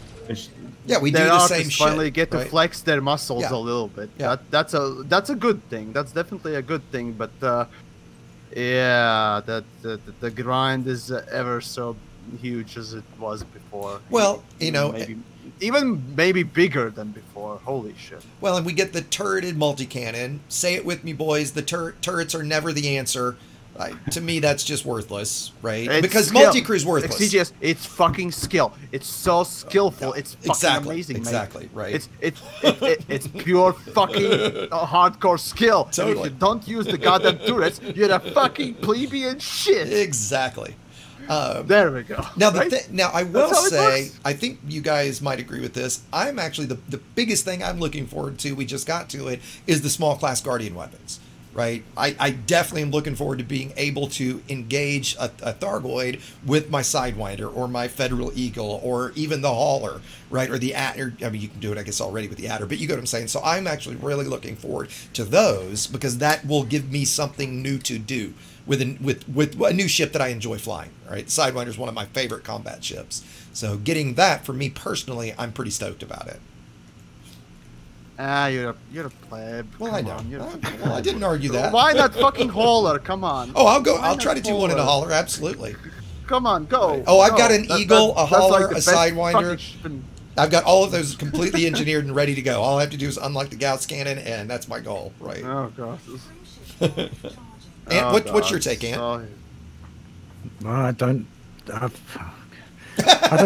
Yeah, we do Their the artists same shit. finally get to right? flex their muscles Yeah. a little bit. Yeah. That's a good thing. That's definitely a good thing. But yeah, the grind is ever so huge as it was before. Well, you know, maybe bigger than before. Holy shit. well, and we get the turreted multi-cannon. Say it with me, boys. The turrets are never the answer. To me, that's just worthless, right? It's because skill. multi-crew's worthless. CGS, it's fucking skill. It's so skillful. It's fucking amazing, mate. Exactly, right. It's pure fucking hardcore skill. And Totally. if you don't use the goddamn turrets, you're a fucking plebeian shit. Exactly. There we go. Now, right? now I will That's how it say, works. I think you guys might agree with this. I'm actually the biggest thing I'm looking forward to. We just got to it. Is the small class Guardian weapons. Right, I definitely am looking forward to being able to engage a Thargoid with my Sidewinder or my Federal Eagle or even the Hauler, right, or the Adder. I mean, you can do it, I guess, already with the Adder, but you get what I'm saying. So I'm actually really looking forward to those because that will give me something new to do with a new ship that I enjoy flying. Right, the Sidewinder is one of my favorite combat ships. So getting that for me personally, I'm pretty stoked about it. You're a pleb. Well, Come I know. on, you're a Well, I didn't argue that. Why not fucking hauler? Come on. Oh, I'll Why try not to do one in a Hauler. Absolutely. Come on, go. Oh, I've go. got an Eagle, a that's like Hauler, the a best Sidewinder. fucking ship in- I've got all of those completely engineered and ready to go. All I have to do is unlock the Gauss cannon, and that's my goal, right? Oh god. Ant, what's your take, Ant? Sorry. Well, I don't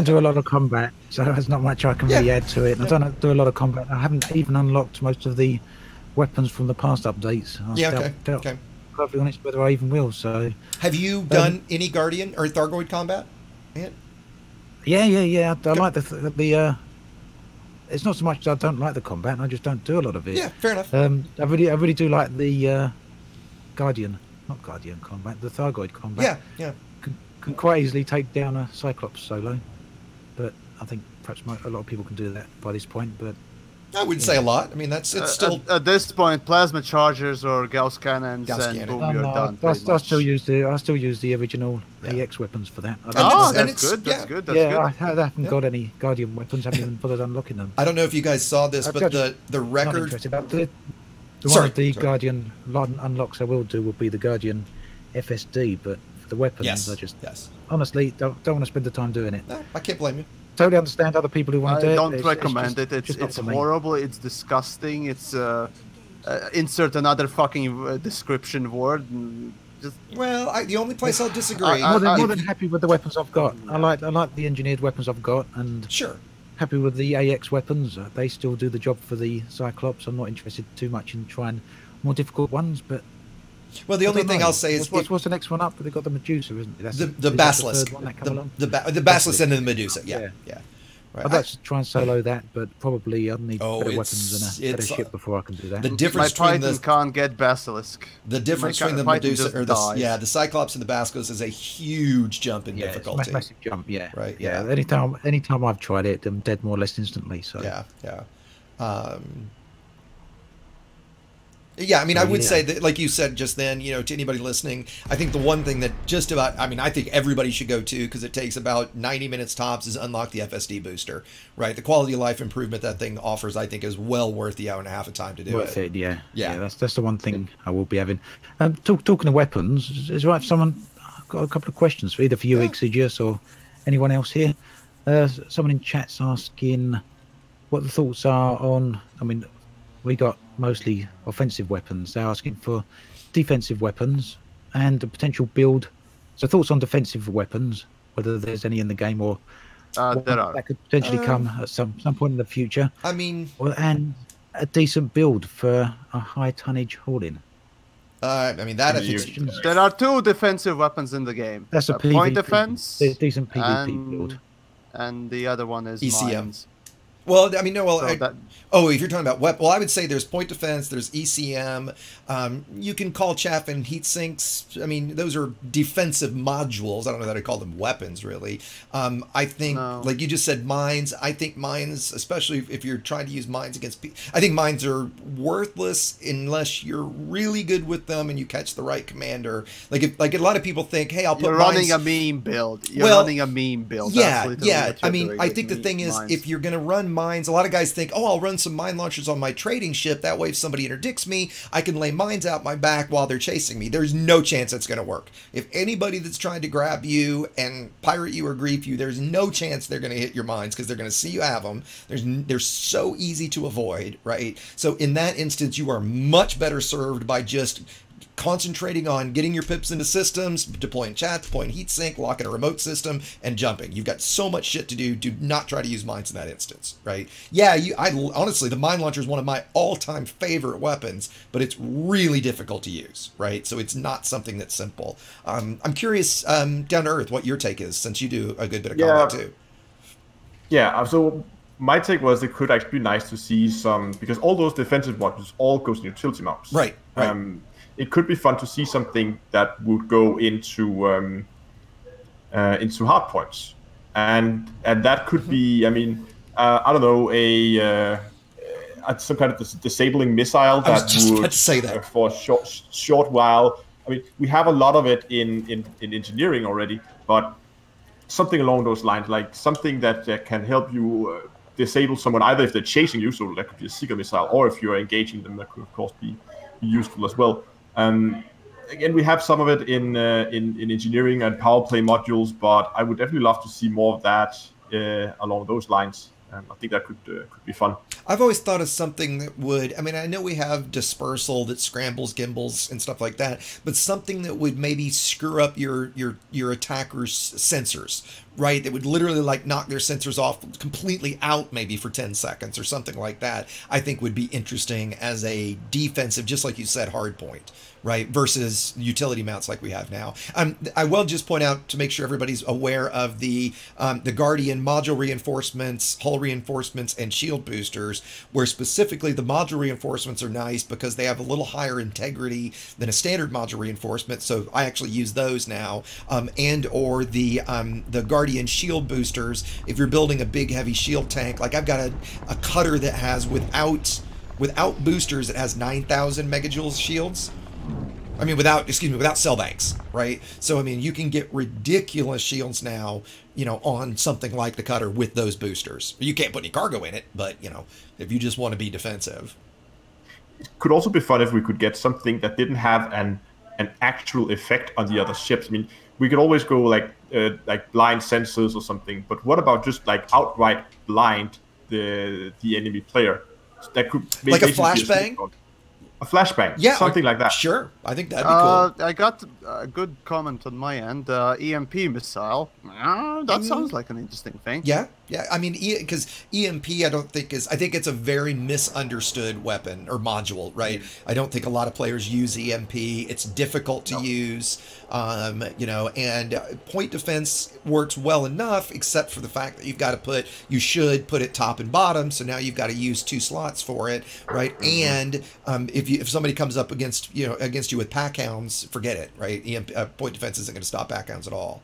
do a lot of combat, so there's not much I can really add to it. I don't do a lot of combat. I haven't even unlocked most of the weapons from the past updates. I doubt, perfectly honest, whether I even will. So, have you done any Guardian or Thargoid combat, Ant? yeah. I like the. It's not so much that I don't like the combat. I just don't do a lot of it. Yeah, fair enough. I really do like the not Guardian combat, the Thargoid combat. Yeah. Can quite easily take down a Cyclops solo, but I think perhaps a lot of people can do that by this point. But I wouldn't say a lot. I mean, it's still. At this point, plasma chargers or Gauss cannons, Gauss and cannon. boom, you're done. I still use the original AX weapons for that. That's good. That's good. I haven't got any Guardian weapons. Haven't even bothered unlocking them. I don't know if you guys saw this, but the Not record. interested. One of the Guardian unlocks I will do will be the Guardian FSD, but for the weapons, I just honestly don't want to spend the time doing it. No, I can't blame you. Totally understand other people who want to do it. I don't recommend it. just not It's for me. horrible. It's disgusting. It's insert another fucking description word. And just Well, the only place I'll disagree. More than happy with the weapons I've got. I like the engineered weapons I've got, and Sure. happy with the AX weapons. They still do the job for the Cyclops. I'm not interested too much in trying more difficult ones, but Well, the only thing I'll say is what's the next one up? They've got the Medusa, isn't it? That's the is that Basilisk. third one that come along? The Basilisk and the Medusa. Yeah. Right. I'd like to try and solo that, but probably I'd need better it's- weapons and a better it's, ship before I can do that. the my difference between Titan can't get Basilisk. the difference My between the Titan Medusa just or dies. the Cyclops and the Basilisk is a huge jump in difficulty. It's a massive jump, yeah. Right, Yeah. yeah. Anytime I've tried it, I'm dead more or less instantly. So Yeah. Yeah, I mean, I would say that, like you said just then, to anybody listening, I think the one thing that I think everybody should go to, because it takes about 90 minutes tops, is unlock the FSD booster, right? The quality of life improvement that thing offers, I think, is well worth the hour and a half of time to do worth it. it, yeah. Yeah. That's the one thing I will be having. Talking of weapons, is it right if someone, I've got a couple of questions, either for you, Exigius, or anyone else here. Someone in chat's asking what the thoughts are on, I mean, we got mostly offensive weapons. They're asking for defensive weapons and a potential build. So thoughts on defensive weapons, whether there's any in the game or There are. that could potentially come at some point in the future. I mean, And a decent build for a high tonnage hauling. I mean, that I think. There are two defensive weapons in the game. That's a point PvP, defense, decent PvP build. and the other one is ECM. mines. Well, I mean, no. Well, So oh, if you're talking about weapon, well, I would say there's point defense, there's ECM. You can call chaff and heat sinks. I mean, those are defensive modules. I don't know that I call them weapons, really. I think, like you just said, mines. I think mines, especially if you're trying to use mines against people, I think mines are worthless unless you're really good with them and you catch the right commander. Like a lot of people think, hey, I'll put You're mines. running a meme build. You're running a meme build. Yeah. I mean, I think the thing is, if you're going to run mines, a lot of guys think, oh, I'll run some mine launchers on my trading ship. That way, if somebody interdicts me, I can lay mines out my back while they're chasing me. There's no chance that's going to work. If anybody that's trying to grab you and pirate you or grief you, there's no chance they're going to hit your mines because they're going to see you have them. They're so easy to avoid, right? So in that instance, you are much better served by just concentrating on getting your pips into systems, deploying chat, deploying heatsink, locking a remote system, and jumping. You've got so much shit to do. Do not try to use mines in that instance, right? Yeah, I honestly, the mine launcher is one of my all-time favorite weapons, but it's really difficult to use, right? So it's not something that's simple. I'm curious, down to earth, what your take is, since you do a good bit of combat too. Yeah, so my take was it could actually be nice to see some, because all those defensive modules all goes in utility mounts. Right. It could be fun to see something that would go into hard points, and that could be, I mean, I don't know, some kind of disabling missile that I was just would about to say that. For a short while. I mean, we have a lot of it in engineering already, but something along those lines, like something that can help you disable someone, either if they're chasing you, so that could be a Seeker missile, or if you're engaging them, that could of course be useful as well. Again, we have some of it in engineering and power play modules, but I would definitely love to see more of that along those lines. I think that could be fun. I've always thought of something that would, I mean, I know we have dispersal that scrambles gimbals and stuff like that, but something that would maybe screw up your attacker's sensors, right? That would literally like knock their sensors off completely out maybe for 10 seconds or something like that, I think would be interesting as a defensive, just like you said, hard point, right? Versus utility mounts like we have now. I will just point out to make sure everybody's aware of the Guardian module reinforcements, hull reinforcements, and shield boosters, where specifically the module reinforcements are nice because they have a little higher integrity than a standard module reinforcement. So I actually use those now, and or the Guardian shield boosters. If you're building a big heavy shield tank, like I've got a cutter that has without boosters, it has 9,000 megajoules shields. I mean, without cell banks, right? So, I mean, you can get ridiculous shields now, you know, on something like the cutter with those boosters. You can't put any cargo in it, but, you know, if you just want to be defensive. It could also be fun if we could get something that didn't have an actual effect on the other ships. I mean, we could always go like blind sensors or something, but what about just like outright blind the enemy player? So that could like a flashbang? A flashbang, yeah, something like that. Sure, I think that'd be cool. I got a good comment on my end. EMP missile. That sounds like an interesting thing. Yeah. I mean, because EMP, I think it's a very misunderstood weapon or module, right? I don't think a lot of players use EMP. It's difficult to use, you know, and point defense works well enough, except for the fact that you should put it top and bottom. So now you've got to use 2 slots for it, right? And if somebody comes up against you with pack hounds, forget it, right? Point defense isn't going to stop pack hounds at all.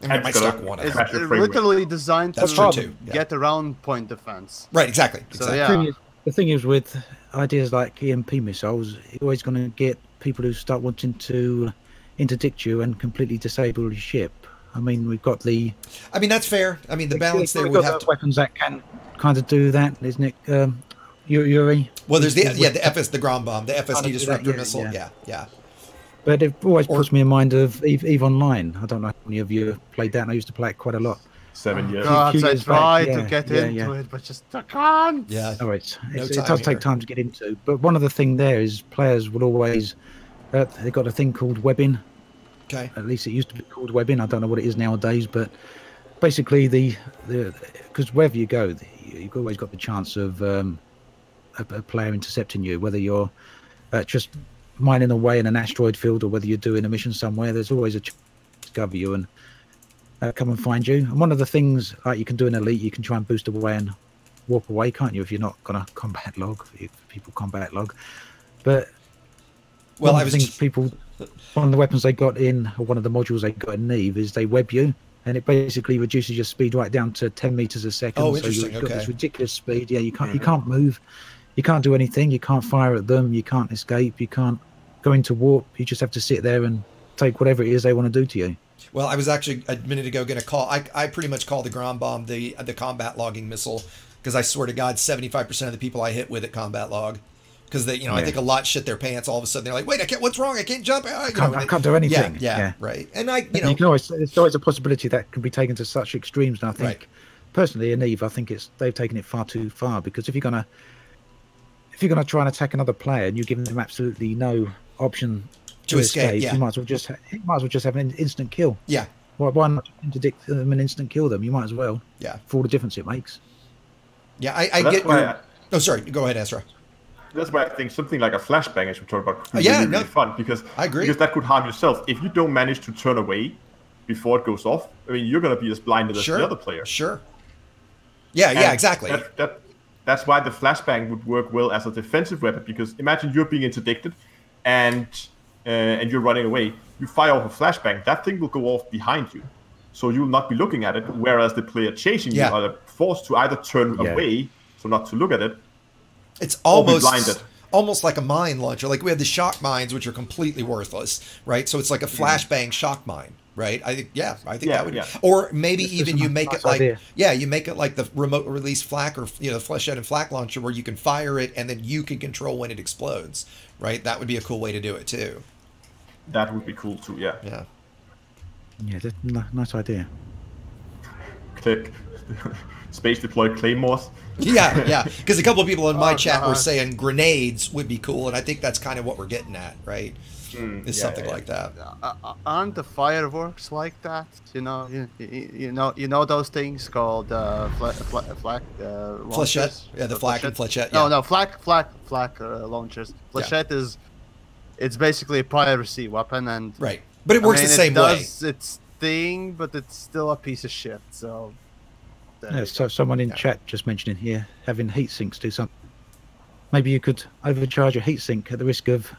It's literally designed to get around point defense. Right, exactly. So, yeah. The thing is with ideas like EMP missiles, you're always going to get people who start wanting to interdict you and completely disable your ship. I mean, we've got the... I mean, that's fair. I mean, the balance there would have to... weapons that can kind of do that, isn't it, Yuri? Well, there's the ground bomb, the FSD disruptor missile. Yeah. But it always puts me in mind of EVE Online. I don't know how many of you have played that, and I used to play it quite a lot. 7 years. God, I tried to get into it, but just I can't. Yeah. Oh, it does take time to get into. But one of the thing there is players would always... they've got a thing called webbing. Okay. At least it used to be called webbing. I don't know what it is nowadays, but basically because wherever you go, you've always got the chance of a player intercepting you, whether you're just mining away in an asteroid field or whether you're doing a mission somewhere. There's always a chance to discover you and come and find you. And one of the things like you can do in Elite, you can try and boost away and warp away, can't you? If you're not gonna combat log, if people combat log. But Well, one of the weapons they got in, or one of the modules they got in Neve, is they web you, and it basically reduces your speed right down to 10 meters a second. Oh, so interesting. you've got Okay. this ridiculous speed. Yeah, you can't move, you can't do anything, you can't fire at them, you can't escape, you can't go into warp. You just have to sit there and take whatever it is they want to do to you. Well, I was actually a minute ago going to call. I pretty much call the ground bomb the combat logging missile, because I swear to God, 75% of the people I hit with at combat log, because they, I think a lot shit their pants. All of a sudden, they're like, "Wait, I can't. What's wrong? I can't jump. I can't do anything." Yeah, right. And you can always. There's always a possibility that can be taken to such extremes. And I think, personally, in Eve, I think they've taken it far too far. Because if you're gonna try and attack another player and you're giving them absolutely no option to escape, you might as well just have an instant kill. Yeah. Why not interdict them and instant kill them? You might as well. Yeah. For all the difference it makes. Yeah, I get. Oh, sorry. Go ahead, Ezra. That's why I think something like a flashbang, as we talked about, could be really fun, because I agree. Because that could harm yourself if you don't manage to turn away before it goes off. I mean, you're going to be as blinded as the other player. Sure. Yeah, exactly. That's why the flashbang would work well as a defensive weapon, because imagine you're being interdicted, and you're running away. You fire off a flashbang, that thing will go off behind you, so you'll not be looking at it. Whereas the player chasing you are forced to either turn away, so not to look at it. It's almost like a mine launcher. Like we have the shock mines, which are completely worthless, right? So it's like a flashbang shock mine, right? I think that would, or maybe even you make it like, you make it like the remote release flak, or the flechette and flak launcher, where you can fire it and then you can control when it explodes, right? That would be a cool way to do it too. That would be cool too. Yeah. That's a nice idea. Click. Space deployed claymores. Yeah, because a couple of people in my chat were saying grenades would be cool, and I think that's kind of what we're getting at, right? Something like that. Aren't the fireworks like that? You know those things called flak flechette. Yeah, the flak and flechette. No, flak launchers. Flechette it's basically a piracy weapon, and but it works the same way. It does its thing, but it's still a piece of shit. So. So someone in chat just mentioning here having heat sinks do something. Maybe you could overcharge a heat sink at the risk of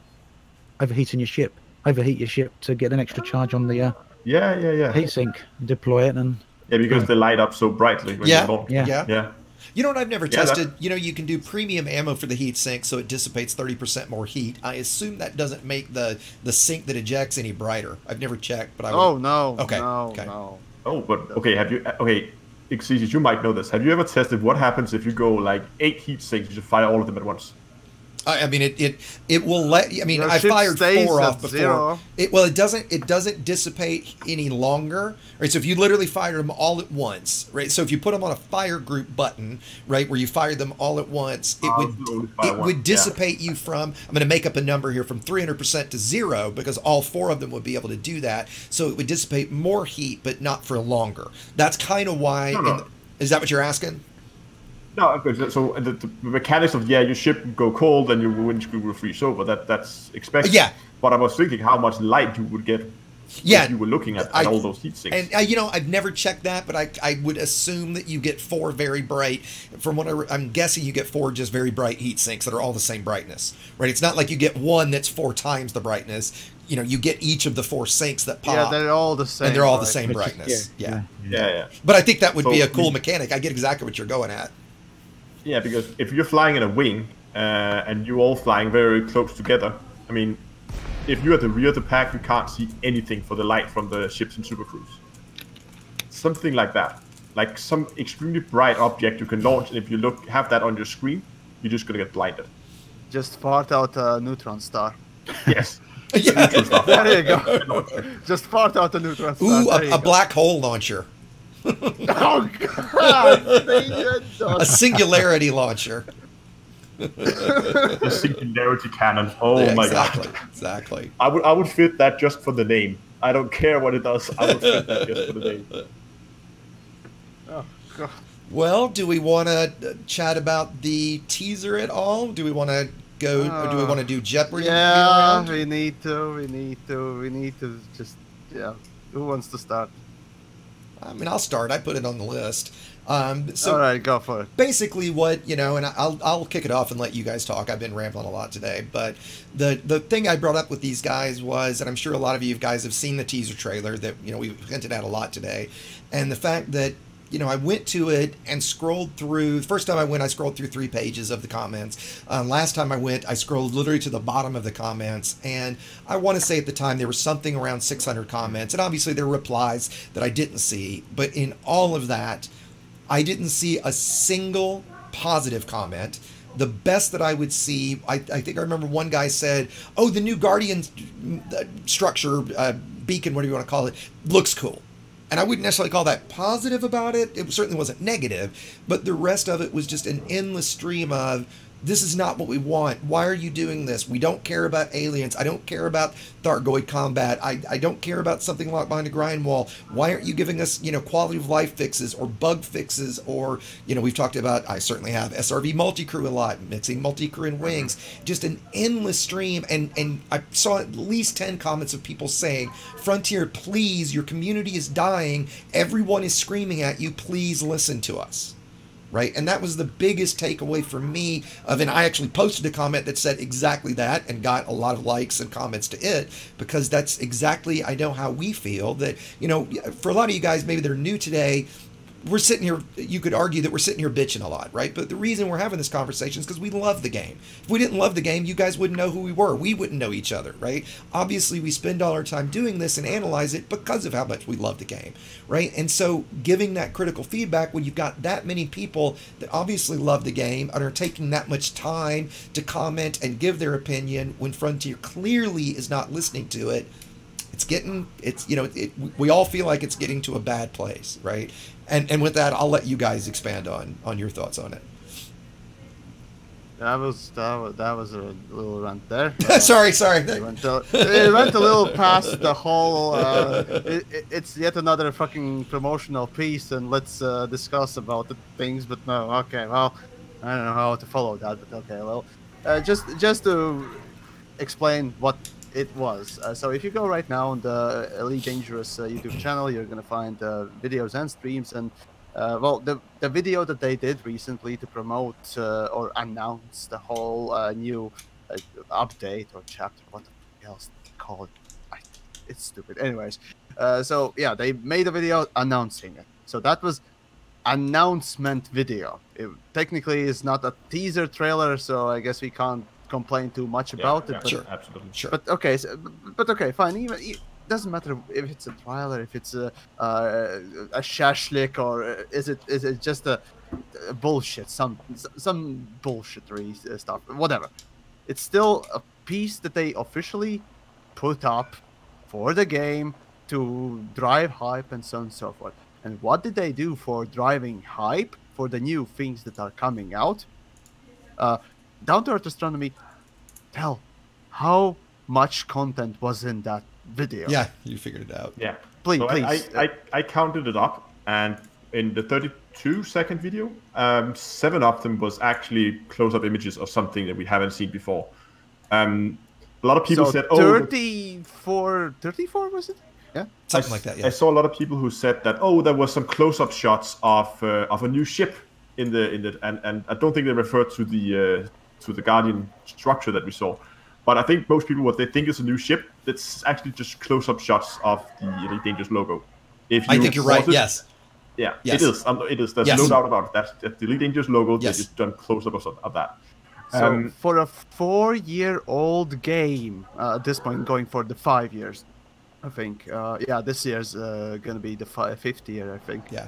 overheating your ship. Overheat your ship to get an extra charge on the heat sink. Deploy it and because they light up so brightly when you launch. Yeah. You know what I've never tested? You can do premium ammo for the heat sink, so it dissipates 30% more heat. I assume that doesn't make the sink that ejects any brighter. I've never checked, but I would. Oh no. Okay. No. Oh, but have you? Exeges, you might know this. Have you ever tested what happens if you go like 8 heat sinks? You just fire all of them at once. I mean, it will let. I mean, I fired 4 off before. 0. It doesn't dissipate any longer, right? So if you literally fire them all at once, right? So if you put them on a fire group button, right, where you fire them all at once, it would dissipate you from. I'm going to make up a number here, from 300% to 0, because all 4 of them would be able to do that. So it would dissipate more heat, but not for longer. That's kind of why. No. Is that what you're asking? No, so the mechanics of your ship would go cold and your windscreen will freeze over. That's expected. Yeah. But I was thinking how much light you would get. If you were looking at all those heat sinks. And I've never checked that, but I would assume that you get 4 very bright. From what I'm guessing, you get 4 just very bright heat sinks that are all the same brightness, right? It's not like you get one that's 4 times the brightness. You get each of the 4 sinks that pop. Yeah, they're all the same. And they're all the same brightness. Yeah. But I think that would be a cool mechanic. I get exactly what you're going at. Yeah, because if you're flying in a wing and you're all flying very close together, I mean, if you're at the rear of the pack, you can't see anything for the light from the ships in Super Cruise. Something like that. Like some extremely bright object you can launch, and if you have that on your screen, you're just going to get blinded. Just fart out a neutron star. Yes. Neutron star. There you go. Just fart out a neutron star. Ooh, a black hole launcher. Oh, God. A singularity launcher. A singularity cannon. Oh, my God. Exactly. I would fit that just for the name. I don't care what it does. I would fit that just for the name. Oh, God. Well, do we want to chat about the teaser at all? Do we want to go, or do we want to do Jeopardy? Yeah, we need to just, Who wants to start? I mean, I'll start. I put it on the list. So all right, go for it. basically what, you know, and I'll kick it off and let you guys talk. I've been rambling a lot today, but the thing I brought up with these guys was, and I'm sure a lot of you guys have seen the teaser trailer that, you know, we've hinted at a lot today, and the fact that, you know, I went to it and scrolled through. The first time I went, I scrolled through 3 pages of the comments. Last time I went, I scrolled literally to the bottom of the comments. And I want to say at the time there was something around 600 comments. And obviously there were replies that I didn't see. But in all of that, I didn't see a single positive comment. The best that I would see, I think I remember one guy said, oh, the new Guardian structure, beacon, whatever you want to call it, looks cool. And I wouldn't necessarily call that positive about it. It certainly wasn't negative, but the rest of it was just an endless stream of, this is not what we want. Why are you doing this? We don't care about aliens. I don't care about Thargoid combat. I don't care about something locked behind a grind wall. Why aren't you giving us, you know, quality of life fixes or bug fixes? Or, you know, we've talked about, I certainly have SRV multi-crew a lot, mixing multi-crew and wings, just an endless stream. And I saw at least 10 comments of people saying, Frontier, please, your community is dying. Everyone is screaming at you. Please listen to us. Right? And that was the biggest takeaway for me and I actually posted a comment that said exactly that and got a lot of likes and comments to it, because that's exactly, I know how we feel, that, you know, for a lot of you guys, maybe they're new today, we're sitting here, you could argue that we're sitting here bitching a lot, right? But the reason we're having this conversation is because we love the game. If we didn't love the game, you guys wouldn't know who we were. We wouldn't know each other, right? Obviously, we spend all our time doing this and analyze it because of how much we love the game, right? And so giving that critical feedback when you've got that many people that obviously love the game and are taking that much time to comment and give their opinion when Frontier clearly is not listening to it, we all feel like it's getting to a bad place, right? And with that, I'll let you guys expand on your thoughts on it. That was a little rant there. Sorry. It went a little past the whole. It's yet another fucking promotional piece, and let's discuss about the things. But no, okay, well, I don't know how to follow that, but okay, well, just to explain what it was. So if you go right now on the Elite Dangerous YouTube channel, you're gonna find videos and streams, and well, the video that they did recently to promote or announce the whole new update or chapter, what the else they call it? It's stupid. Anyways, so yeah, they made a video announcing it. So that was announcement video. It technically is not a teaser trailer, so I guess we can't complain too much about it. But, sure, absolutely. Sure. But okay, but okay, fine. Even it doesn't matter if it's a trailer, if it's a shashlik, or is it just a bullshit, some bullshittery stuff, whatever. It's still a piece that they officially put up for the game to drive hype and so on and so forth. And what did they do for driving hype for the new things that are coming out? Down to Earth Astronomy, tell how much content was in that video. Yeah, you figured it out. Yeah. Please. I counted it up, and in the 32-second video, 7 of them was actually close-up images of something that we haven't seen before. A lot of people said, 34 was it? Yeah, something like that. Yeah. I saw a lot of people who said that, there was some close-up shots of a new ship in the and I don't think they referred to the Guardian structure that we saw, but I think most people, what they think is a new ship, that's actually just close-up shots of the Elite Dangerous logo. I think you're right. Yes. Yeah, yes. It is. It is. There's no doubt about it. That's the Elite Dangerous logo. Yes. They just done close-ups of that. So for a 4-year-old game, at this point, going for the 5 years, I think. Yeah, this year's gonna be the 5th year, I think. Yeah.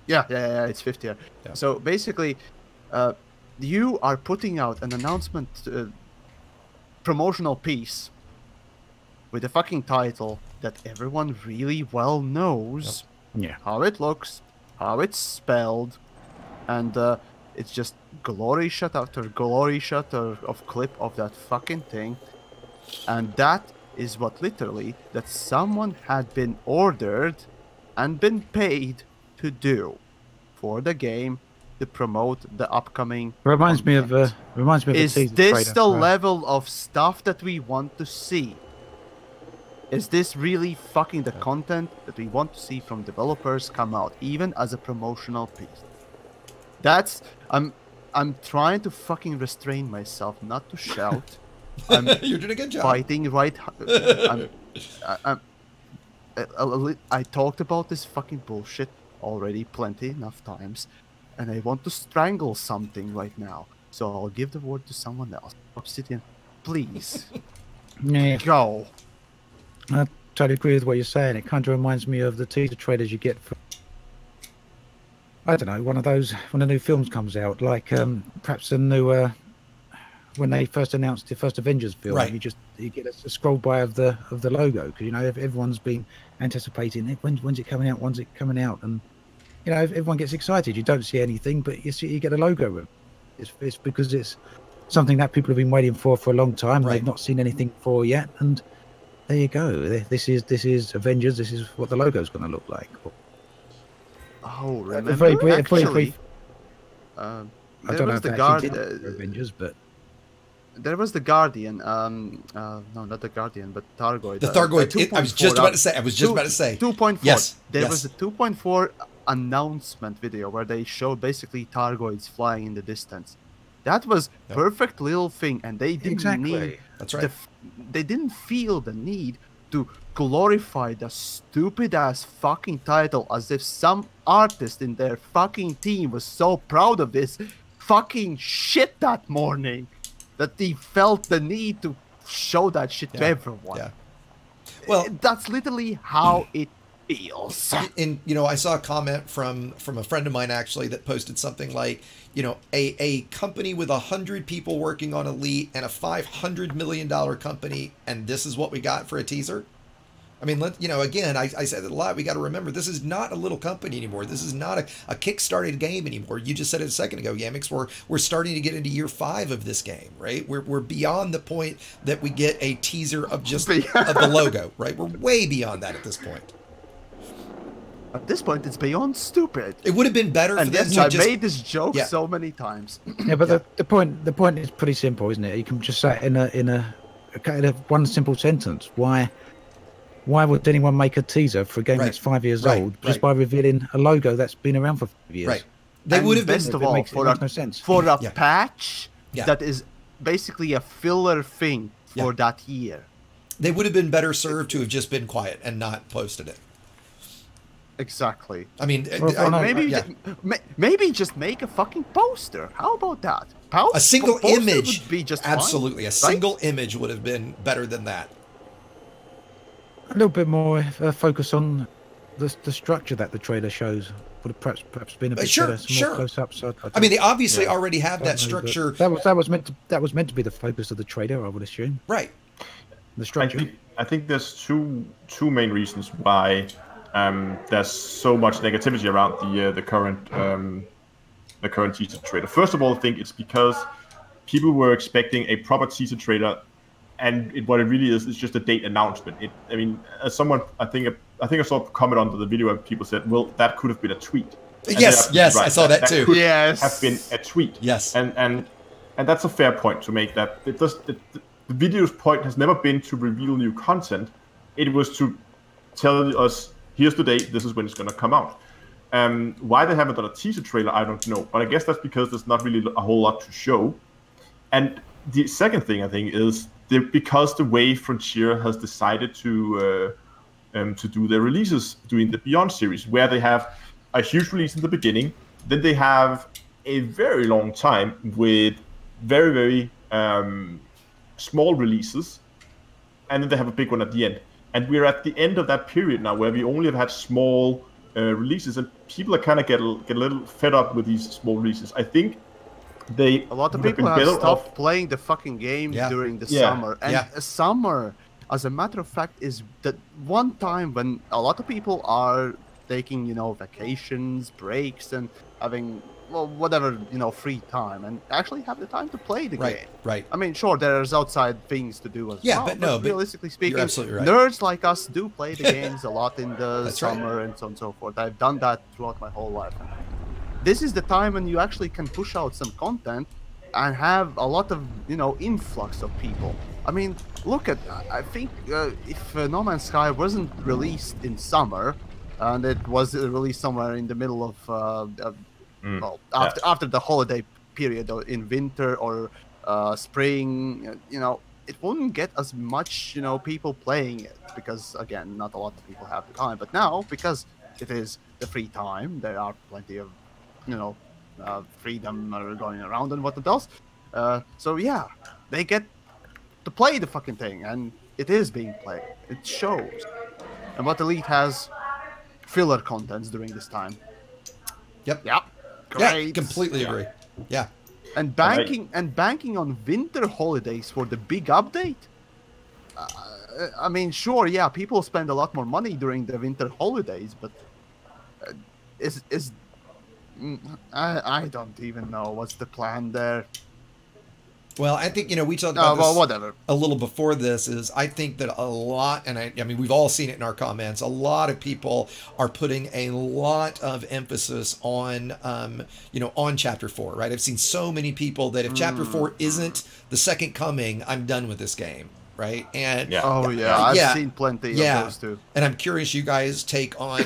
Yeah, it's 5th year. Yeah. So basically, you are putting out an announcement, promotional piece with a fucking title that everyone really well knows. Yeah. How it looks, how it's spelled, and it's just glory shot after glory shot of clip of that fucking thing, and that is what literally that someone had been ordered and been paid to do for the game to promote the upcoming. Reminds me of Is this the level of stuff that we want to see? Is this really fucking the content that we want to see from developers come out, even as a promotional piece? That's I'm trying to fucking restrain myself not to shout. You're doing a good job. Fighting right. I talked about this fucking bullshit already enough times, and I want to strangle something right now. So I'll give the word to someone else. Obsidian, please. Yeah, Go. I totally agree with what you're saying. It kind of reminds me of the teaser trailers you get for, I don't know, one of those when a new film comes out, like perhaps a new when they first announced the first Avengers film. Right. You get a scroll by of the logo, because everyone's been anticipating it. When's it coming out? When's it coming out? And everyone gets excited. You don't see anything, but you get a logo. It's because it's something that people have been waiting for a long time. Right. They've not seen anything for yet, and there you go. This is Avengers. This is what the logo's going to look like. Oh, remember? Actually, I there don't know was if the they guard. actually did Avengers, but There was the Guardian. No, not the Guardian, but Thargoid. The Thargoid. I was just about to say. 2.4. Yes. There was a 2.4 announcement video where they showed basically Thargoids flying in the distance. That was perfect little thing, and they didn't need. That's right. They didn't feel the need to glorify the stupid ass fucking title as if some artist in their fucking team was so proud of this fucking shit that morning that they felt the need to show that shit to everyone. Yeah. Well, that's literally how it feels. And I saw a comment from a friend of mine actually that posted something like, a company with 100 people working on Elite and a $500 million company, and this is what we got for a teaser. I mean, again, I said it a lot. We got to remember, this is not a little company anymore. This is not a kick-started game anymore. You just said it a second ago, Yamiks. We're starting to get into year 5 of this game, right? We're beyond the point that we get a teaser of just of the logo, right? We're way beyond that at this point. At this point, it's beyond stupid. It would have been better for them to I made this joke so many times. Yeah, but the point is pretty simple, isn't it? You can just say in a kind of one simple sentence. Why would anyone make a teaser for a game that's 5 years old just by revealing a logo that's been around for 5 years? Right. They would have been. Best of all, for no sense. For a patch that is basically a filler thing for that year. They would have been better served to have just been quiet and not posted it. Exactly. I mean, maybe just make a fucking poster. How about that? A single image would be just absolutely. fine, A single image would have been better than that. A little bit more focus on the structure that the trailer shows. Would have perhaps been a bit better, more close up. So I mean, they obviously already have that structure. That was meant to be the focus of the trailer, I would assume. Right. The structure. I think there's two main reasons why there's so much negativity around the current teaser trailer. First of all, I think it's because people were expecting a proper teaser trailer, and what it really is just a date announcement. I mean, as someone, I think I saw a comment under the video where people said, "Well, that could have been a tweet." And yes, right. I saw that too. Yes, have been a tweet. Yes, and that's a fair point to make. That it does. The video's point has never been to reveal new content. It was to tell us, here's the date, this is when it's going to come out. Why they haven't done a teaser trailer, I don't know. But I guess that's because there's not really a whole lot to show. And the second thing, I think, is because the way Frontier has decided to do their releases, doing the Beyond series, where they have a huge release in the beginning, then they have a very long time with very, very small releases, and then they have a big one at the end. And we're at the end of that period now, where we only have had small releases, and people are kind of get a little fed up with these small releases. I think a lot of people have stopped playing the fucking game during the summer, and summer, as a matter of fact, is the one time when a lot of people are taking, vacations, breaks, and having whatever, free time, and actually have the time to play the game. Right. I mean, sure, there's outside things to do as well. But realistically speaking, you're absolutely right. Nerds like us do play the games a lot in the summer and so on and so forth. I've done that throughout my whole life. This is the time when you actually can push out some content and have a lot of influx of people. I mean, look at, I think if No Man's Sky wasn't released in summer, and it was released somewhere in the middle of after the holiday period, or in winter or spring, it wouldn't get as much people playing it, because again, not a lot of people have the time. But now, because it is the free time, there are plenty of freedom going around and what else. So yeah, they get to play the fucking thing, and it is being played. It shows. And what Elite has, filler contents during this time. Yep. Yep. Great. Yeah, completely agree. Yeah. And banking on winter holidays for the big update. I mean, sure, yeah, people spend a lot more money during the winter holidays, but I don't even know what's the plan there. Well, I think, we talked about this whatever. a little before this, is I think that a lot, and I mean, we've all seen it in our comments, a lot of people are putting a lot of emphasis on, on Chapter 4, right? I've seen so many people that if Chapter 4 isn't the second coming, I'm done with this game, right? And I've seen plenty of those too. And I'm curious you guys' take on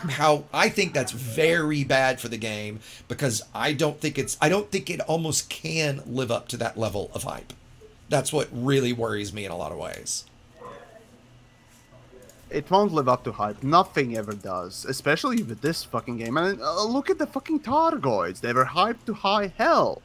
how I think that's very bad for the game, because I don't think it almost can live up to that level of hype. That's what really worries me in a lot of ways. It won't live up to hype. Nothing ever does, especially with this fucking game. And look at the fucking Targoids. They were hyped to high hell.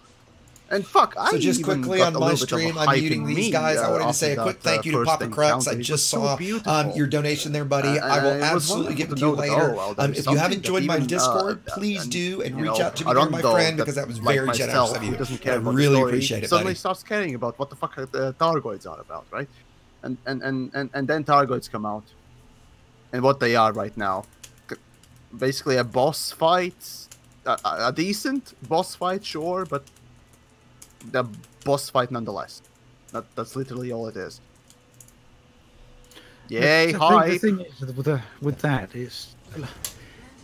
And fuck, so just quickly on my stream, I'm muting these guys. I wanted to say a quick thank you to Papa Crux. I just saw your donation there, buddy. I will absolutely give it to you later. If you haven't joined my Discord, please do, and reach out to me there, my friend, because that was very generous of you. I really appreciate it, buddy. Suddenly starts caring about what the fuck the Targoids are about, right? And then Targoids come out, and what they are right now, basically a boss fight, a decent boss fight, sure, but the boss fight nonetheless. That's literally all it is. Yay, hype! The thing is with that is,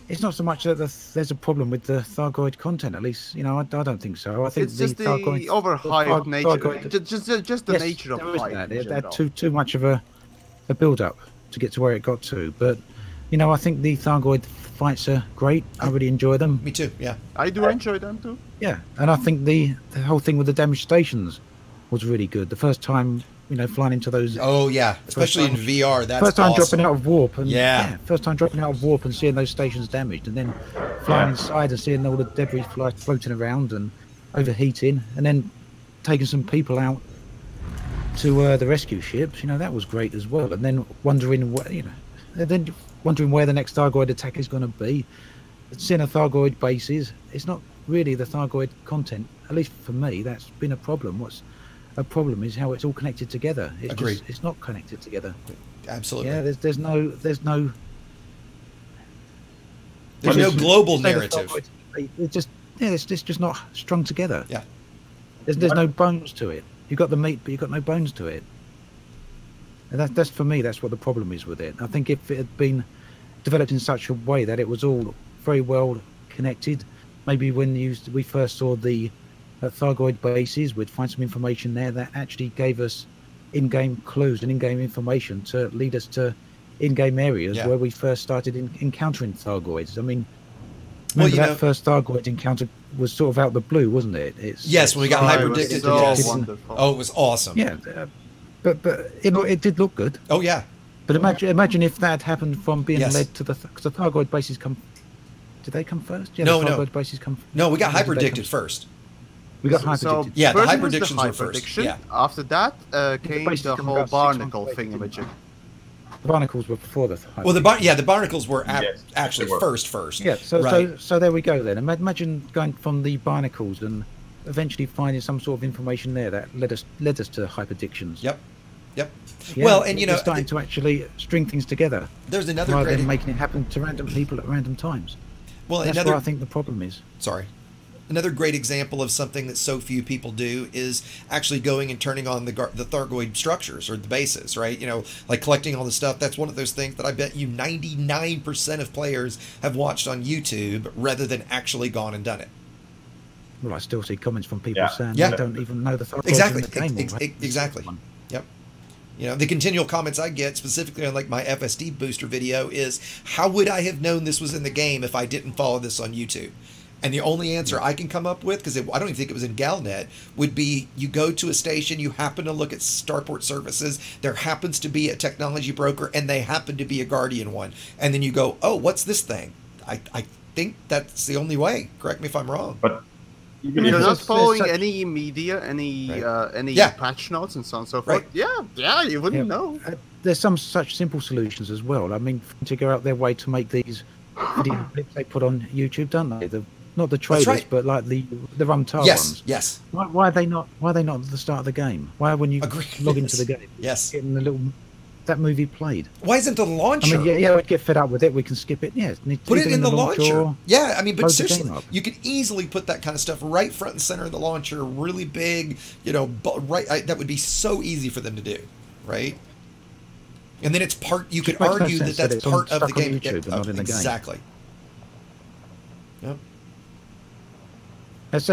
it's not so much that there's a problem with the Thargoid content. At least, I don't think so. I think it's just the overhyped nature. Just the nature of hype. It had too much of a build-up to get to where it got to. But I think the Thargoid fights are great. I really enjoy them. Me too. Yeah, I do enjoy them too. Yeah, and I think the whole thing with the damage stations was really good. The first time, flying into those. Oh yeah, especially in VR. That's first time awesome. Dropping out of warp. And, first time dropping out of warp and seeing those stations damaged, and then flying inside and seeing all the debris floating around and overheating, and then taking some people out to the rescue ships. That was great as well. And then wondering where the next Thargoid attack is going to be. Seeing a Thargoid bases, it's not really the Thargoid content. At least for me, that's been a problem. What's a problem is how it's all connected together. It's not connected together. Absolutely. Yeah, there's no global narrative. It's just not strung together. Yeah. There's no bones to it. You've got the meat, but you've got no bones to it. And that's for me. That's what the problem is with it. I think if it had been developed in such a way that it was all very well connected, maybe when we first saw the Thargoid bases, we'd find some information there that actually gave us in-game clues and in-game information to lead us to in-game areas where we first started encountering Thargoids. I mean, remember that first Thargoid encounter was sort of out of the blue, wasn't it? Yes, when we got hyper-addicted to this. Oh, it was awesome. Yeah, but it did look good. Oh yeah. But imagine if that had happened from being led to the Thargoid bases come. Did they come first? Yeah, no, the Thargoid bases come. No, we got hyper-addicted first. We got hyper-addicted. Yeah, the hyper-addictions were first. Yeah. After that came the whole barnacle thingamajig. The barnacles were before the. Well, the barnacles were actually first. Yeah, so there we go then. Imagine going from the barnacles and eventually finding some sort of information there that led us to hyper-addictions. Yep. Yeah, well, and starting to actually string things together. There's another rather than making it happen to random people at random times. Well, that's what I think the problem is. Sorry. Another great example of something that so few people do is actually going and turning on the Thargoid structures or the bases, right? Like collecting all the stuff. That's one of those things that I bet you 99% of players have watched on YouTube rather than actually gone and done it. well, I still see comments from people Yeah. saying Yeah. they don't even know the Thargoids Exactly. in the game. or Exactly. Yep. You know, the continual comments I get, specifically on like my FSD booster video, is how would I have known this was in the game if I didn't follow this on YouTube? And the only answer I can come up with, because I don't even think it was in Galnet, would be you go to a station, you happen to look at Starport services, there happens to be a technology broker, and they happen to be a Guardian one. And then you go, oh, what's this thing? I think that's the only way. Correct me if I'm wrong. But even You're if not there's following such- any media, any Right. Yeah. patch notes and so on and so forth. Right. Yeah, you wouldn't Yeah. know. There's some such simple solutions as well. I mean, to go out their way to make these video clips they put on YouTube, don't they? Not the trailers, right. but like the Runtale Yes, ones. yes. Why are they not? Why are they not at the start of the game? Why, when you Agreed. log into the game, Yes. getting the little that movie played? Why isn't the I launcher? mean, yeah, we'd get fed up with it. We can skip it. Yeah, Put it in the launcher. or- Yeah, I mean, but load the seriously, game up. you could easily put that kind of stuff right front and center of the launcher, really big, you know, right. That would be so easy for them to do, right? And then it's part. You could Which makes no argue that sense that that's it's on- part of the stuck on game. YouTube and not in the game. Exactly. Yep. That's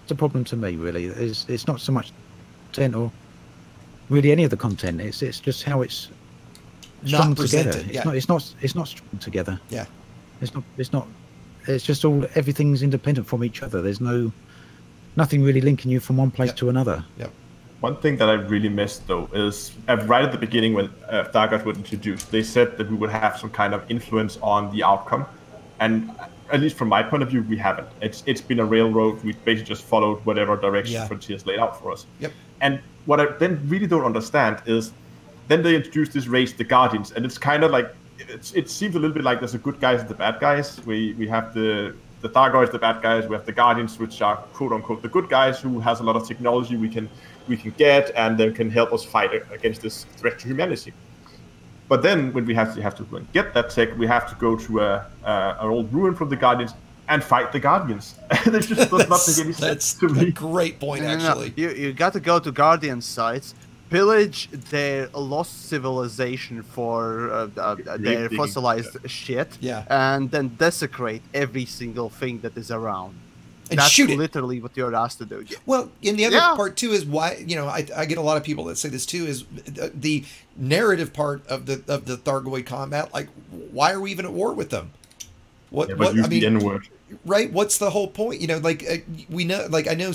the problem to me. Really, is it's not so much content or really any of the content. It's just how it's strung together. presented, yeah. It's not strung together. Yeah. It's not. It's just everything's independent from each other. There's nothing really linking you from one place Yep. to another. Yep. One thing that I really missed, though, is right at the beginning when Thargoids were introduced, they said that we would have some kind of influence on the outcome. And at least from my point of view, we haven't. It's been a railroad. We basically just followed whatever direction Yeah. Frontiers laid out for us. Yep. And what I then really don't understand is then they introduced this race, the Guardians, and it's kind of like, it seems a little bit like there's the good guys and the bad guys. We have the Thargoids, the bad guys. We have the Guardians, which are quote unquote the good guys who has a lot of technology we can get and then can help us fight against this threat to humanity. But then when we have to go and get that tech, we have to go to an old ruin from the Guardians and fight the Guardians. It just does not make any sense That's to a me. great point, No, no, no. actually. You got to go to Guardian sites, pillage their lost civilization for their digging, fossilized shit, Yeah. and then desecrate every single thing that is around. And That's shoot it. literally what you're asked to do. Well, and the other Yeah. part too is why, you know, I get a lot of people that say this too, is the narrative part of the Thargoid combat. Like, why are we even at war with them? Yeah, but use the N-word. Right? What's the whole point? You know, like we know, like I know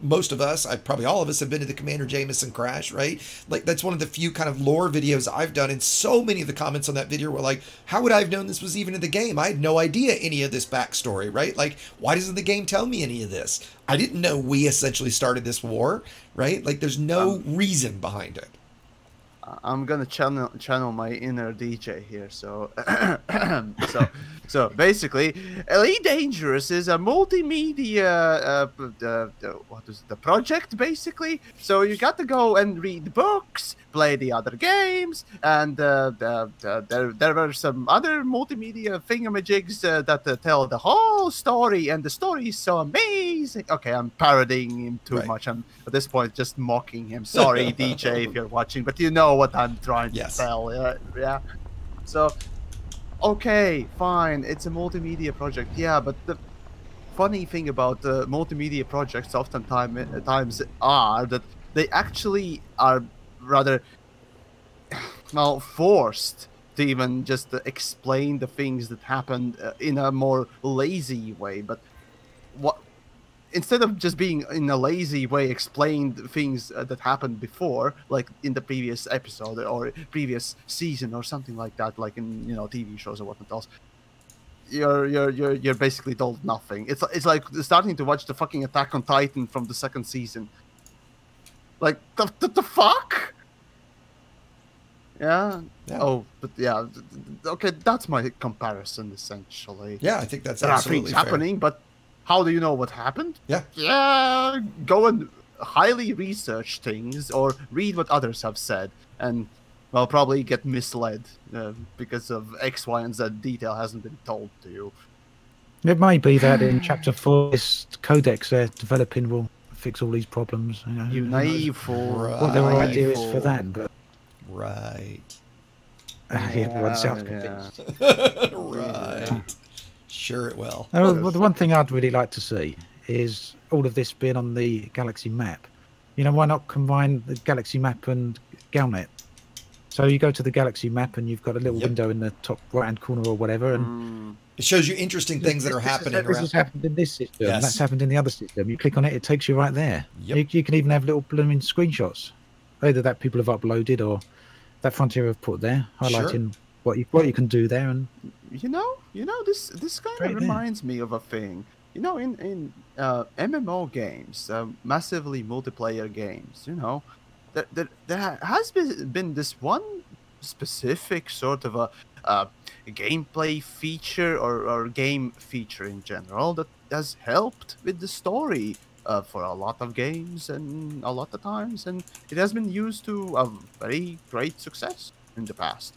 most of us, probably all of us have been to the Commander Jameson crash, right? Like that's one of the few kind of lore videos I've done, and so many of the comments on that video were like, "How would I have known this was even in the game? I had no idea any of this backstory, right? Like, why doesn't the game tell me any of this? I didn't know we essentially started this war, right? Like, there's no reason behind it." I'm gonna channel my inner DJ here. So, so basically, Elite Dangerous is a multimedia what is the project basically? So you got to go and read books, play the other games, and there were some other multimedia thingamajigs that tell the whole story, and the story is so amazing. Okay, I'm parodying him too Right. much. I'm at this point just mocking him. Sorry, DJ, if you're watching, but you know what I'm trying to Yes. tell. Yeah. So, okay, fine. It's a multimedia project. Yeah, but the funny thing about multimedia projects oftentimes are that they actually are rather well forced to even just explain the things that happened in a more lazy way. But what instead of just being in a lazy way explained things that happened before, like in the previous episode or previous season or something like that, like in TV shows or whatnot else, you're basically told nothing. It's like starting to watch the fucking Attack on Titan from the second season. Like the fuck? Yeah. Yeah. Oh, but yeah. Okay, that's my comparison essentially. Yeah, I think that's There are absolutely things fair. happening, but how do you know what happened? Yeah. Yeah, go and highly research things or read what others have said, and well, probably get misled because of X, Y, and Z detail hasn't been told to you. It may be that in Chapter 4, this codex they're developing will fix all these problems. You who knows naive fool. what their Right. idea is for that, but Right. yeah, well, it sounds Yeah. convinced. Right. Sure it will. Well, the one thing I'd really like to see is all of this being on the Galaxy map, why not combine the Galaxy map and Galnet? So you go to the Galaxy map and you've got a little window in the top right-hand corner or whatever, and it shows you interesting things that are happening. This has happened in this system. Yes. That's happened in the other system. You click on it, it takes you right there. Yep. You can even have little blooming screenshots, either that people have uploaded or that Frontier have put there, highlighting what you can do there. And this kind of reminds me of a thing. In MMO games, massively multiplayer games, there has been this one specific sort of a gameplay feature or game feature in general that has helped with the story for a lot of games and a lot of times, and it has been used to a very great success in the past,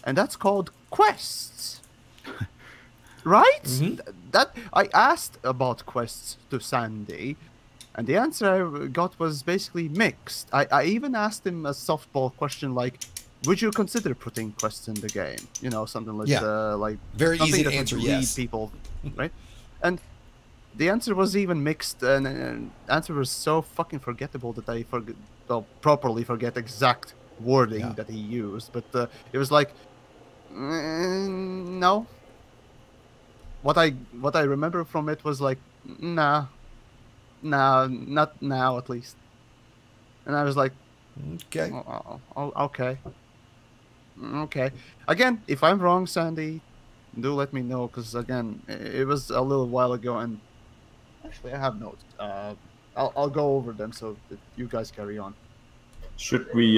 and that's called quests. Right? That I asked about quests to Sandy, and the answer I got was basically mixed. I even asked him a softball question like, would you consider putting quests in the game? Something like like very easy to answer. Yes, people, right? And the answer was even mixed, and the answer was so fucking forgettable that I properly forget exact wording that he used. But it was like, no. What I remember from it was like, nah, not now at least. And I was like, okay, okay. Again, if I'm wrong, Sandy, do let me know, because again, it was a little while ago, and actually I have notes. I'll go over them so that you guys carry on. Should we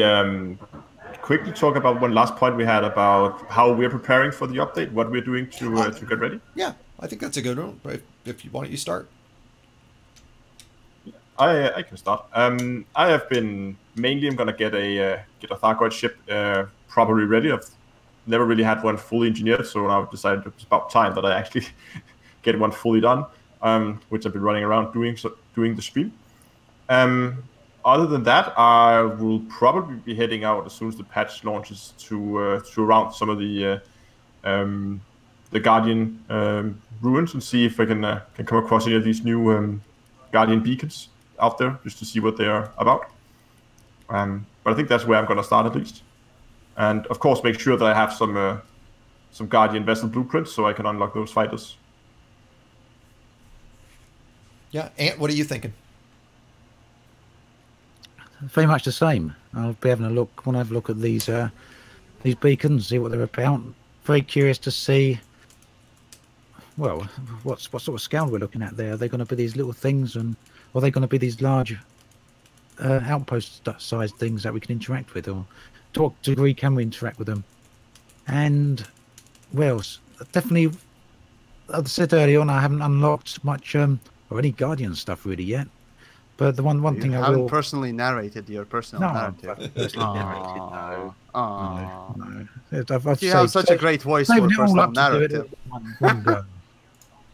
quickly talk about one last point we had about how we're preparing for the update, what we're doing to get ready? Yeah, I think that's a good one. If you want, you start. I can start. I have been I'm gonna get a Thargoid ship properly ready. I've never really had one fully engineered, so now I've decided it's about time that I actually get one fully done, which I've been running around doing the stream. Other than that, I will probably be heading out as soon as the patch launches to around some of the Guardian ruins and see if I can come across any of these new Guardian beacons out there, just to see what they are about. But I think that's where I'm going to start at least, and of course make sure that I have some Guardian vessel blueprints so I can unlock those fighters. Yeah, Ant, what are you thinking? Very much the same. I'll be having a look. Want to have a look at these beacons, see what they're about. Very curious to see. Well, what sort of scale we're looking at there? Are they going to be these little things, or are they going to be these large outpost-sized things that we can interact with, or to what degree can we interact with them? And well, definitely, as I said earlier on, I haven't unlocked much or any Guardian stuff really yet. But the one thing I will personally narrated your personal narrative. No. You have such a great voice for personal narrative. One go.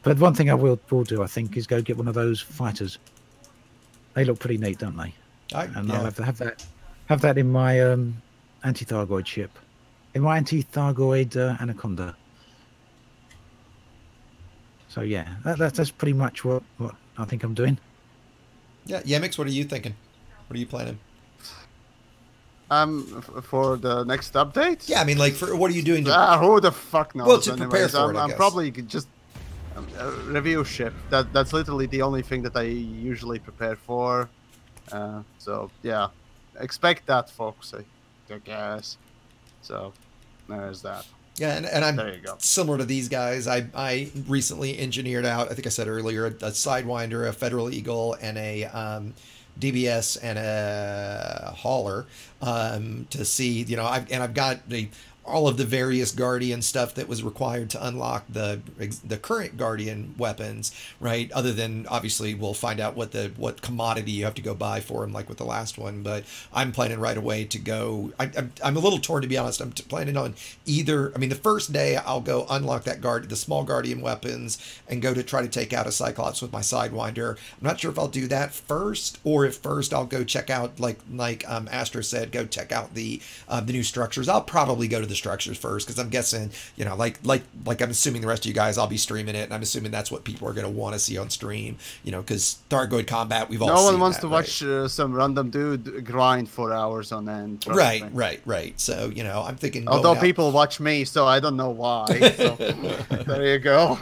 But one thing I will do, I think, is go get one of those fighters. They look pretty neat, don't they? I'll have that in my anti-Thargoid ship, in my anti-Thargoid Anaconda. So yeah, that's pretty much what I think I'm doing. Yeah, Yamiks, what are you thinking? What are you planning? For the next update? Yeah, I mean, like, for what are you doing? Who the fuck knows? Well, to prepare for it, I'm probably just review ship. That's literally the only thing that I usually prepare for. So yeah, expect that, folks. I guess. So there's that. Yeah, and I'm there you go. Similar to these guys. I recently engineered out, I think I said earlier, a Sidewinder, a Federal Eagle, and a DBS and a hauler to see, I've got all of the various Guardian stuff that was required to unlock the current Guardian weapons, right? Other than, obviously, we'll find out what commodity you have to go buy for them, like with the last one. But I'm planning right away to go. I'm a little torn, to be honest. I'm planning on either. I mean, the first day I'll go unlock the small Guardian weapons and go to try to take out a Cyclops with my Sidewinder. I'm not sure if I'll do that first, or if first I'll go check out, like Astra said, go check out the new structures. I'll probably go to the the structures first, because I'm guessing, you know, like I'm assuming the rest of you guys, I'll be streaming it, and I'm assuming that's what people are going to want to see on stream, you know, because Thargoid combat, we've all seen. No one wants that, to watch some random dude grind for hours on end. Right. So, you know, I'm thinking. Although people watch me, so I don't know why. So, there you go.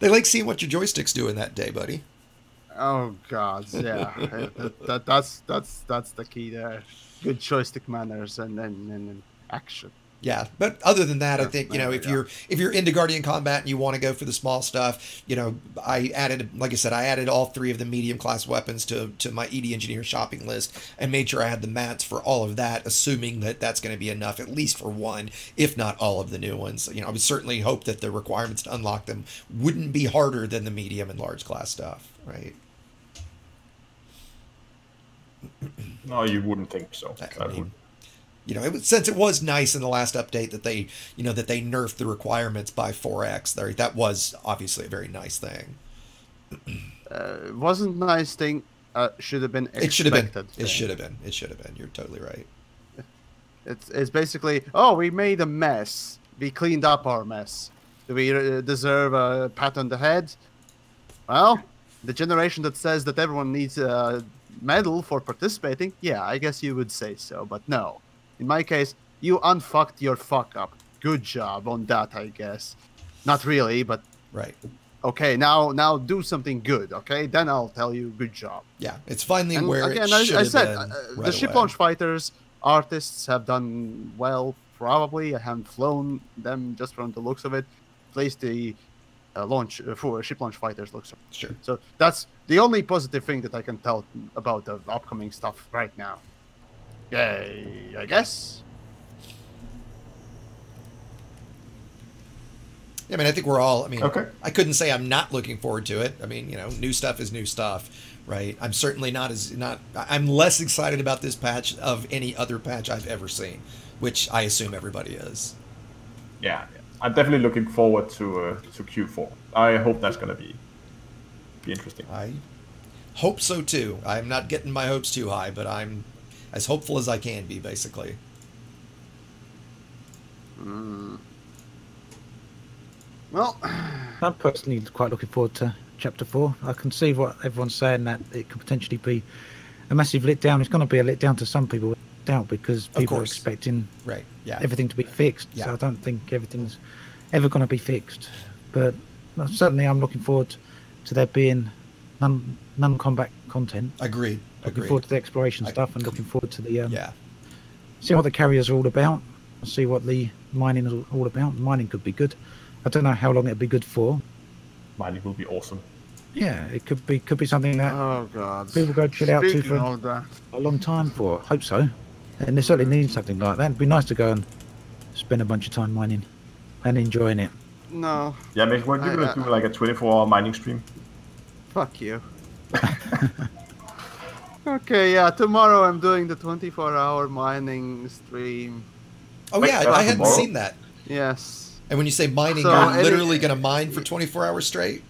They like seeing what your joystick's doing that day, buddy. Oh God, yeah. That's the key there. Good joystick manners and action. Yeah, but other than that, I think, you know, if you're into Guardian Combat and you want to go for the small stuff, you know, I added all 3 of the medium class weapons to my ED Engineer shopping list and made sure I had the mats for all of that, assuming that that's going to be enough, at least for one, if not all of the new ones. You know, I would certainly hope that the requirements to unlock them wouldn't be harder than the medium and large class stuff, right? No, you wouldn't think so. I mean, you know, since it was nice in the last update that they nerfed the requirements by 4x. That was obviously a very nice thing. Wasn't nice thing. Should have been expected. It should have been. It should have been. It should have been. You're totally right. It's basically, oh, we made a mess. We cleaned up our mess. Do we deserve a pat on the head? Well, the generation that says that everyone needs a medal for participating, yeah, I guess you would say so, but no. In my case, you unfucked your fuck up. Good job on that, I guess. Not really, but right. Okay, now do something good. Okay, then I'll tell you good job. Yeah, it's finally and where again, it should I have said been right the ship away. launch fighters artists have done well. Probably I haven't flown them just from the looks of it. At least the launch for ship launch fighters looks sure. So that's the only positive thing that I can tell about the upcoming stuff right now. Yay, I guess. Yeah, I mean, I think we're all. I mean, okay. I couldn't say I'm not looking forward to it. I mean, you know, new stuff is new stuff, right? I'm certainly not. I'm less excited about this patch of any other patch I've ever seen, which I assume everybody is. Yeah, I'm definitely looking forward to Q4. I hope that's gonna be interesting. I hope so too. I'm not getting my hopes too high, but I'm as hopeful as I can be, basically. Well, I'm personally quite looking forward to Chapter 4. I can see what everyone's saying, that it could potentially be a massive letdown. It's going to be a letdown to some people, doubt, because people are expecting everything to be fixed. Yeah. So I don't think everything's ever going to be fixed. But certainly I'm looking forward to there being non-combat content. Agreed. Looking forward to the exploration stuff and looking forward to the see what the carriers are all about. See what the mining is all about. Mining could be good. I don't know how long it'll be good for. Mining will be awesome. Yeah, it could be something that people go chill out to for a long time for. I hope so. And they certainly need something like that. It'd be nice to go and spend a bunch of time mining and enjoying it. No. Yeah, maybe we're gonna do like a 24-hour mining stream. Fuck you. Okay, yeah, tomorrow I'm doing the 24-hour mining stream. Oh yeah, I hadn't seen that. Yes. And when you say mining, you're literally going to mine for 24 hours straight?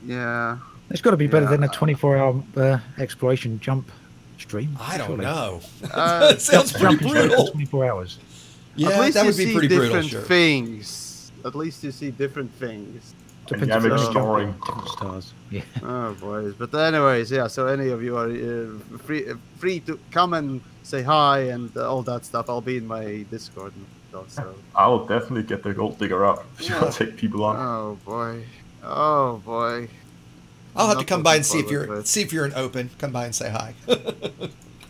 Yeah. It's got to be better than a 24-hour exploration jump stream. I don't know. That sounds pretty brutal. 24 hours. Yeah, that would be pretty brutal. Different things. At least you see different things. And Yamiks exploring different stars. Yeah. Oh boys, but anyways, yeah. So any of you are free to come and say hi and all that stuff. I'll be in my Discord. So I'll definitely get the gold digger up if you want to take people on. Oh boy, oh boy. I'll have to come by and see if you're an open. Come by and say hi.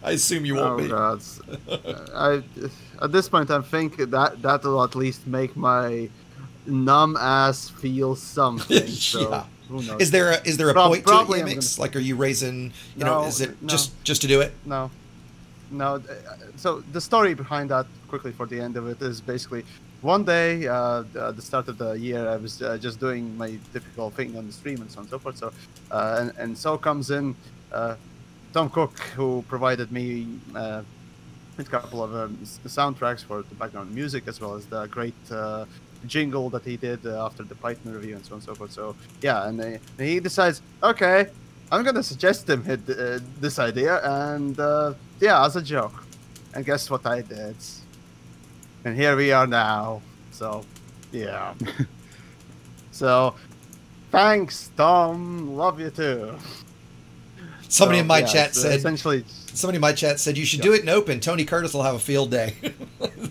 I assume you won't be. God. At this point, I'm thinking that'll at least make my numb ass feel something. So Yeah. who knows? Is there a point to it, Yamiks? Like, are you raising? Is it just to do it? No. So the story behind that, quickly for the end of it, is basically one day at the start of the year, I was just doing my typical thing on the stream and so on and so forth. So and so comes in Tom Cook, who provided me a couple of soundtracks for the background music, as well as the great jingle that he did after the Python review and so on and so forth. So yeah, and he decides, okay, I'm gonna suggest him this idea, and yeah, as a joke. And guess what I did? And here we are now. So, yeah. So, thanks, Tom. Love you too. Somebody So, in my yeah, chat said. essentially. Somebody in my chat said you should do it in open. Tony Curtis will have a field day.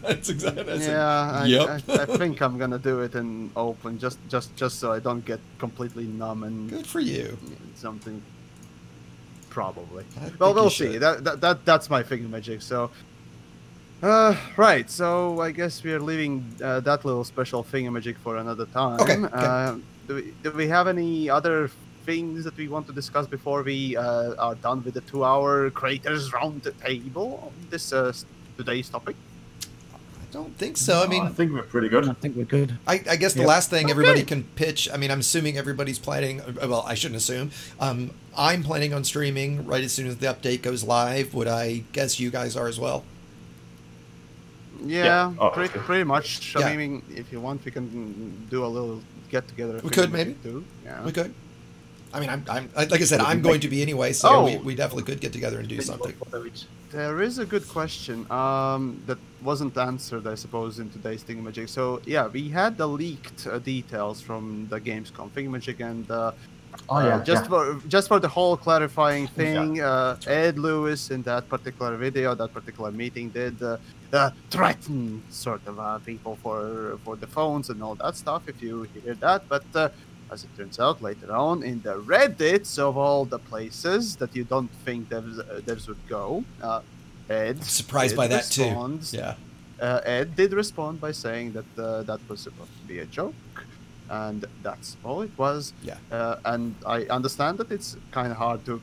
That's exactly. Yeah, I think I'm gonna do it in open, just so I don't get completely numb and. Good for you. Something. Probably. I think Well, we'll you see. should. That's my thingamajig. So. Right. So I guess we are leaving that little special thingamajig for another time. Okay. Do we have any other things that we want to discuss before we are done with the 2-hour Creators Roundtable on this today's topic? I don't think so. I mean, I think we're pretty good. I think we're good. I guess the last thing everybody can pitch. I mean, I'm assuming everybody's planning. Well, I shouldn't assume. I'm planning on streaming right as soon as the update goes live. Would I guess you guys are as well? Yeah, Oh, pretty much. Yeah. I mean, if you want, we can do a little get together. We could maybe. Too. Yeah. We could. I mean, I'm like I said, I'm going to be anyway, so we definitely could get together and do something. There is a good question that wasn't answered, I suppose, in today's Thingamajig. So yeah, we had the leaked details from the Gamescom Thingamajig, and just for the whole clarifying thing, Ed Lewis in that particular video, that particular meeting, did threaten sort of people for the phones and all that stuff. If you hear that, but. As it turns out, later on in the Reddits of all the places that you don't think devs would go, Ed. I'm surprised by that too. Yeah. Ed did respond by saying that that was supposed to be a joke, and that's all it was. Yeah. And I understand that it's kind of hard to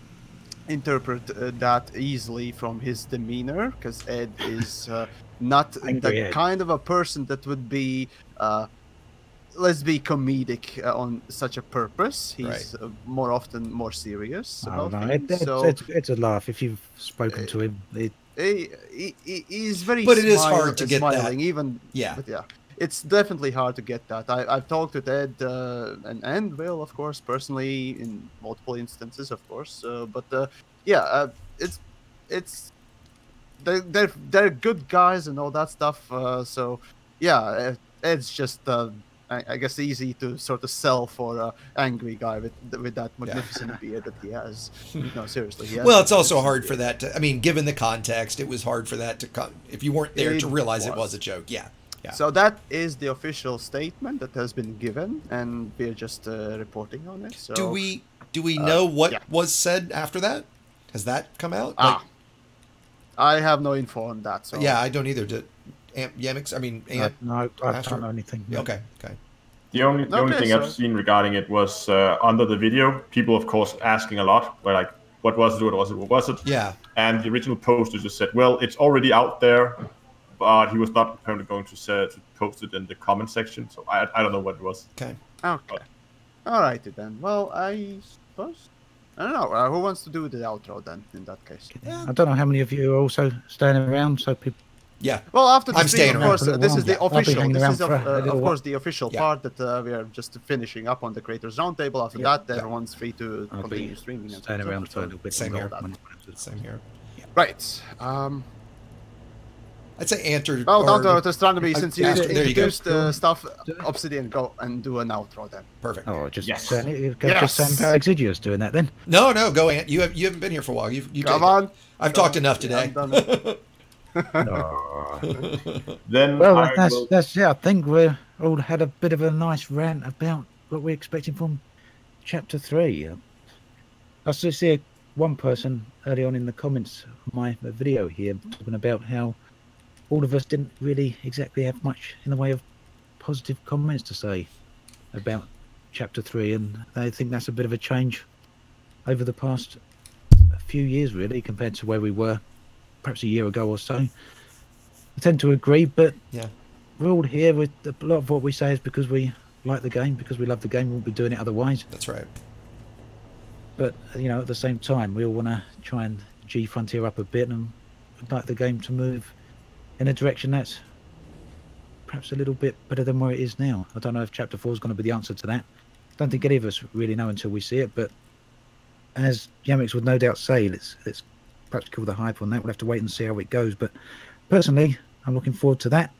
interpret that easily from his demeanor, because Ed is not the kind of a person that would be. Let's be comedic on such a purpose. He's more often more serious about things. It's a laugh if you've spoken to him. He's very. But it is hard to get smiling, that. Even yeah. But yeah, it's definitely hard to get that. I've talked with Ed and Will, of course, personally in multiple instances, of course. It's they're good guys and all that stuff. So yeah, Ed's just. I guess easy to sort of sell for an angry guy with that magnificent beard that he has. No, seriously. Well, it's also hard for that to. I mean, given the context, it was hard for that to come. If you weren't there to realize it was a joke. Yeah. So that is the official statement that has been given, and we're just reporting on it. So do we know what was said after that? Has that come out? I have no info on that. So yeah, I don't either. Yamiks? I mean, Ant? No, I don't know anything. No. Okay. The only thing I've seen regarding it was under the video, people, of course, asking a lot. Were like, what was it? What was it? Yeah. And the original poster just said, well, it's already out there, but he was not apparently going to post it in the comment section. So I don't know what it was. Okay. All righty then. Well, I suppose. I don't know. Who wants to do the outro then, in that case? Yeah. I don't know how many of you are also staying around, so people... Yeah. Well, after the I'm stream, staying of course, around. this is the official. This is, of course, the official part that we are just finishing up on the Creators Roundtable. After that, everyone's free to continue streaming. And staying around for a little bit. Same here. Same here. Right. I'd say Ant Well, Earth Astronomy, since you introduced stuff, Obsidian, go and do an outro then. Perfect. Oh, just sound Paroxsym doing that then. No, go Ant. You haven't been here for a while. You come on. I've talked enough today. Then that's I think we all had a bit of a nice rant about what we're expecting from chapter 3. I still see one person early on in the comments of my video here talking about how all of us didn't really exactly have much in the way of positive comments to say about chapter 3, and I think that's a bit of a change over the past few years really compared to where we were perhaps a year ago or so. I tend to agree, but we're all here with a lot of what we say is because we like the game, because we love the game. We won't be doing it otherwise. That's right. But at the same time, we all want to try and Frontier up a bit, and we'd like the game to move in a direction that's perhaps a little bit better than where it is now. I don't know if chapter 4 is going to be the answer to that. I don't think any of us really know until we see it, but as Yamiks would no doubt say, let's perhaps kill the hype on that. We'll have to wait and see how it goes. But personally, I'm looking forward to that.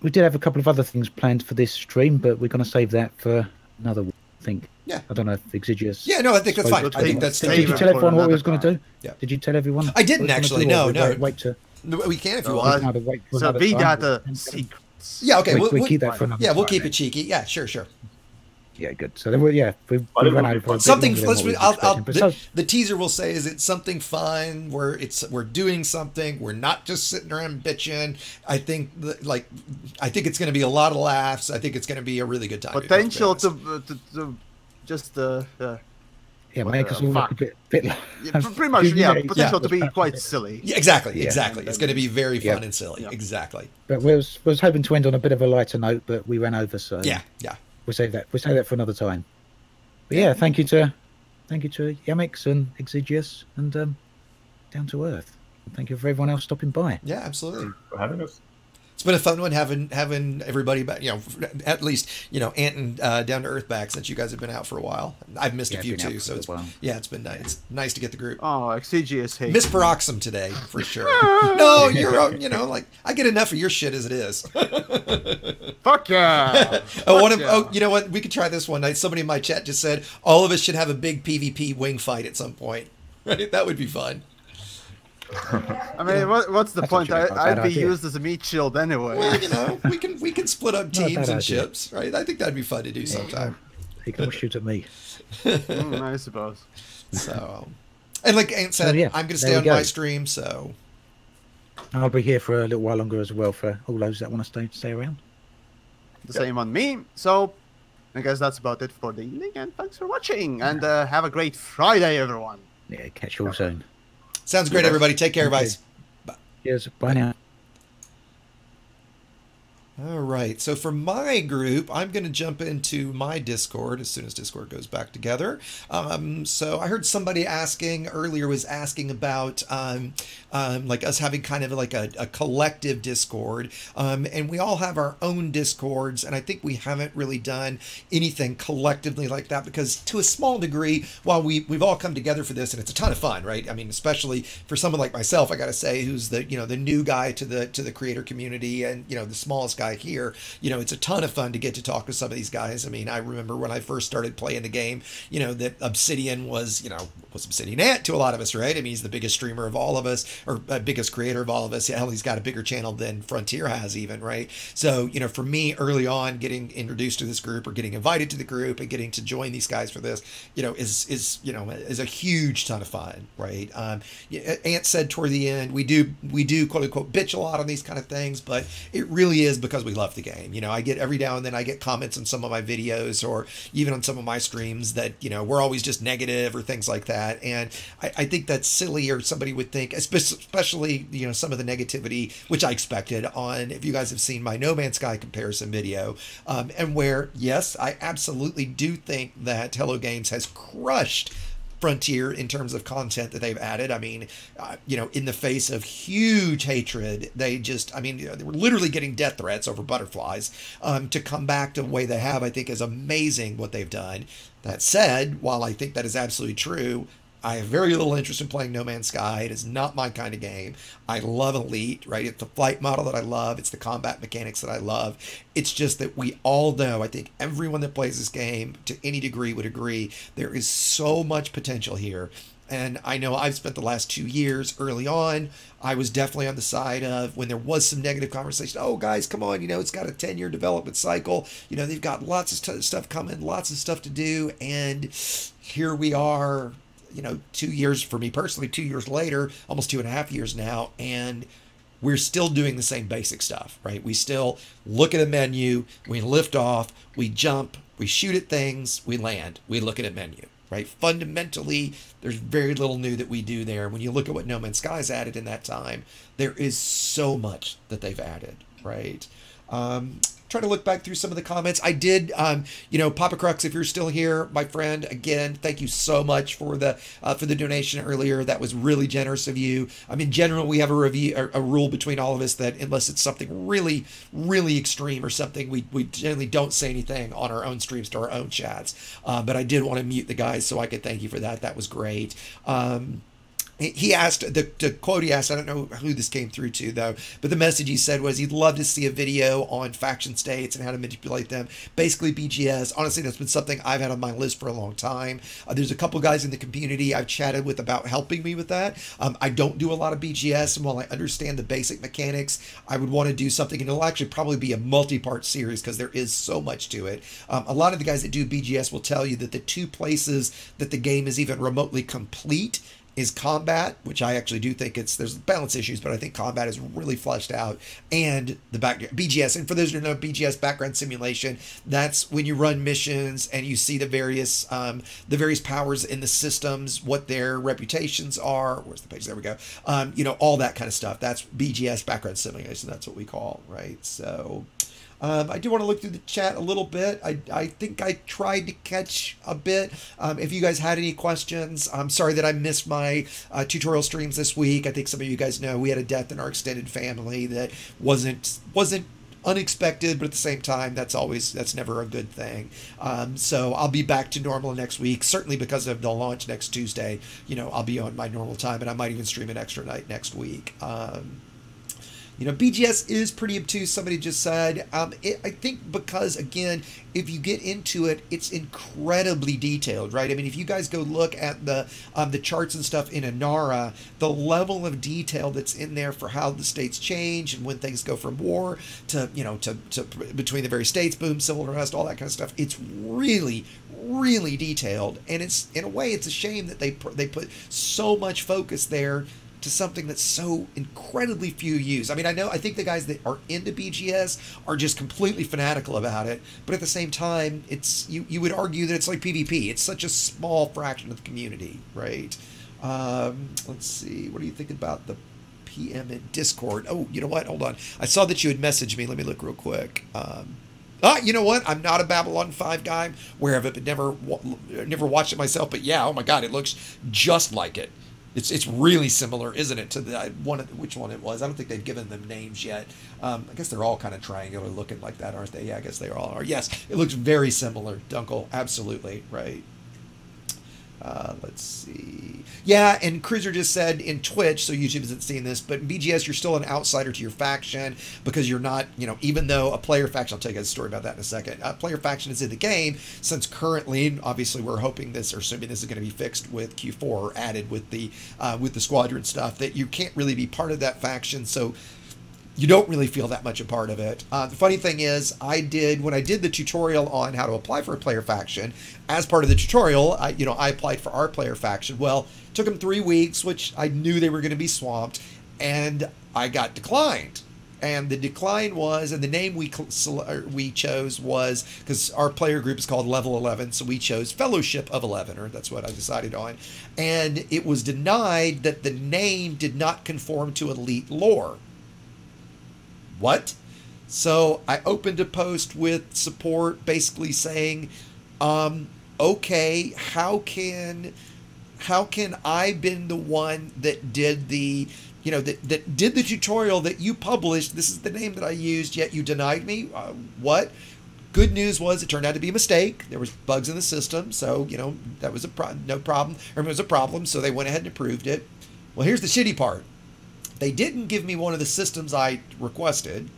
We did have a couple of other things planned for this stream, but we're going to save that for another week, I think. Yeah. I don't know if Exigious... Yeah, no, I think that's fine. I think that's... Did you tell everyone what we was going to do? Yeah. Did you tell everyone? I didn't actually, no. Wait to... We can if you want. So be that a secret. Yeah, okay. We'll keep that for another time. Yeah, we'll keep it cheeky. Yeah, sure. Yeah, good. So then we went over something. The teaser will say is it's something fun where we're doing something. We're not just sitting around bitching. I think it's going to be a lot of laughs. I think it's going to be a really good time. Potential to just make us all look a bit yeah, pretty much. Yeah, potential to be quite silly. Yeah, exactly. It's going to be very fun and silly. Yeah. Exactly. But we was hoping to end on a bit of a lighter note, but we ran over. So yeah. We'll save that for another time. But yeah, thank you to Yamiks and Exigious and Down to Earth. And thank you for everyone else stopping by. Yeah, absolutely. For having us. It's been a fun one having everybody back, at least, Ant and Down to Earth back since you guys have been out for a while. I've missed a few too, so it's been nice. It's nice to get the group. Oh, Exigious hates Miss Paroxsym today, for sure. No, you're, I get enough of your shit as it is. Fuck yeah. You know what? We could try this one night. Somebody in my chat just said all of us should have a big PvP wing fight at some point. Right? That would be fun. I mean, what's the point? I'd be used as a meat shield anyway. Well, we can split up teams and ships, right? I think that'd be fun to do sometime. He can all shoot at me. I suppose. So, and like Ant said, I'm going to stay on my stream, so I'll be here for a little while longer as well for all those that want to stay around. The same on me. So, I guess that's about it for the evening, and thanks for watching, and have a great Friday, everyone. Yeah, catch you all soon. Sounds great, everybody. Take care, guys. Bye. Cheers. Bye now. All right, so for my group, I'm going to jump into my Discord as soon as Discord goes back together. So I heard somebody was asking about like us having kind of like a collective Discord, and we all have our own Discords, and I think we haven't really done anything collectively like that because to a small degree, while we've all come together for this, and it's a ton of fun, right? I mean, especially for someone like myself, I got to say, who's the new guy to the creator community and the smallest guy here, it's a ton of fun to get to talk to some of these guys. I mean, I remember when I first started playing the game, that Obsidian was Obsidian Ant to a lot of us, right? I mean, he's the biggest streamer of all of us, or biggest creator of all of us. Hell, he's got a bigger channel than Frontier has even, right? So, for me early on, getting introduced to this group or getting invited to the group and getting to join these guys for this, is a huge ton of fun, right? Ant said toward the end, we do quote unquote bitch a lot on these kind of things, but it really is because we love the game. I get every now and then I get comments on some of my videos or even on some of my streams that, we're always just negative or things like that. And I think that's silly, or somebody would think, especially, some of the negativity, which I expected on, if you guys have seen my No Man's Sky comparison video, and where, yes, I absolutely do think that Hello Games has crushed Frontier in terms of content that they've added. I mean, in the face of huge hatred, they were literally getting death threats over butterflies. To come back to the way they have, I think is amazing what they've done. That said, while I think that is absolutely true, I have very little interest in playing No Man's Sky. It is not my kind of game. I love Elite, right? It's the flight model that I love. It's the combat mechanics that I love. It's just that we all know, I think everyone that plays this game to any degree would agree, there is so much potential here. And I know I've spent the last 2 years early on. I was definitely on the side of when there was some negative conversation. Oh, guys, come on. It's got a 10-year development cycle. They've got lots of stuff coming, lots of stuff to do. And here we are, 2 years for me personally, 2 years later, almost 2.5 years now. And we're still doing the same basic stuff, right? We still look at a menu, we lift off, we jump, we shoot at things, we land, we look at a menu. Right? Fundamentally, there's very little new that we do there. When you look at what No Man's Sky's added in that time, there is so much that they've added, right? Trying to look back through some of the comments. I did, Papa Crux, if you're still here, my friend, again, thank you so much for the donation earlier. That was really generous of you. In general, we have a rule between all of us that unless it's something really, really extreme or something, we generally don't say anything on our own streams to our own chats. But I did want to mute the guys so I could thank you for that. That was great. he asked, the quote he asked, I don't know who this came through to though, but the message he said was he'd love to see a video on faction states and how to manipulate them. Basically BGS. Honestly, that's been something I've had on my list for a long time. There's a couple guys in the community I've chatted with about helping me with that. I don't do a lot of BGS, and while I understand the basic mechanics, I would want to do something, and it'll actually probably be a multi-part series because there is so much to it. A lot of the guys that do BGS will tell you that the two places that the game is even remotely complete is combat, which I actually do think there's balance issues, but I think combat is really fleshed out, and the BGS. And for those who don't know, BGS, background simulation, that's when you run missions and you see the various powers in the systems, what their reputations are. Where's the page? There we go. All that kind of stuff. That's BGS, background simulation. That's what we call, right? So I do want to look through the chat a little bit. I think I tried to catch a bit. If you guys had any questions, I'm sorry that I missed my tutorial streams this week. I think some of you guys know we had a death in our extended family that wasn't unexpected, but at the same time, that's never a good thing. So I'll be back to normal next week, certainly because of the launch next Tuesday. I'll be on my normal time, and I might even stream an extra night next week. BGS is pretty obtuse, somebody just said. I think because, again, if you get into it, it's incredibly detailed, right? I mean, if you guys go look at the charts and stuff in Inara, the level of detail that's in there for how the states change and when things go from war to between the various states, boom, civil unrest, all that kind of stuff, it's really, really detailed. And it's, in a way, it's a shame that they put so much focus there to something that's so incredibly few use. I mean, I think the guys that are into BGS are just completely fanatical about it, but at the same time, it's you would argue that it's like PvP. It's such a small fraction of the community, right? Let's see. What do you think about the PM in Discord? Oh, you know what? Hold on. I saw that you had messaged me. Let me look real quick. You know what? I'm not a Babylon 5 guy. I'm aware of it, but never watched it myself. But yeah, oh my God, it looks just like it. It's really similar, isn't it, to which one it was? I don't think they've given them names yet. I guess they're all kind of triangular looking like that, aren't they? Yeah, I guess they all are. Yes, it looks very similar, Dunkel. Absolutely, right. Let's see. Yeah, and Cruiser just said in Twitch, so YouTube isn't seeing this, but in BGS, you're still an outsider to your faction because you're not, even though a player faction, I'll tell you guys a story about that in a second, a player faction is in the game, since currently, obviously, we're hoping this, or assuming this is going to be fixed with Q4 or added with the squadron stuff, that you can't really be part of that faction, so you don't really feel that much a part of it. The funny thing is, when I did the tutorial on how to apply for a player faction, as part of the tutorial, I applied for our player faction. Well, it took them 3 weeks, which I knew they were going to be swamped, and I got declined. And the decline was, and the name we chose was, because our player group is called Level 11, so we chose Fellowship of 11, or that's what I decided on. And it was denied that the name did not conform to Elite lore. What? So I opened a post with support basically saying, okay, how can I been the one that did the, that did the tutorial that you published? This is the name that I used, yet you denied me. What? Good news was it turned out to be a mistake. There was bugs in the system, so that was no problem. Or it was a problem, so they went ahead and approved it. Well, here's the shitty part. They didn't give me one of the systems I requested.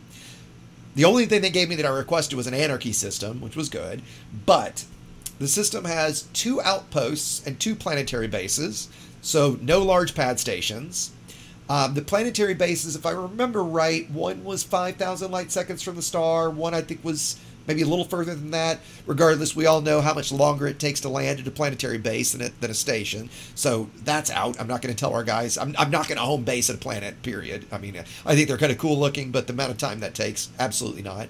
The only thing they gave me that I requested was an anarchy system, which was good. But the system has 2 outposts and 2 planetary bases, so no large pad stations. The planetary bases, if I remember right, one was 5,000 light seconds from the star. One, I think, was maybe a little further than that. Regardless, we all know how much longer it takes to land at a planetary base than a station. So that's out. I'm not going to tell our guys. I'm not going to home base at a planet, period. I mean, I think they're kind of cool looking, but the amount of time that takes, absolutely not.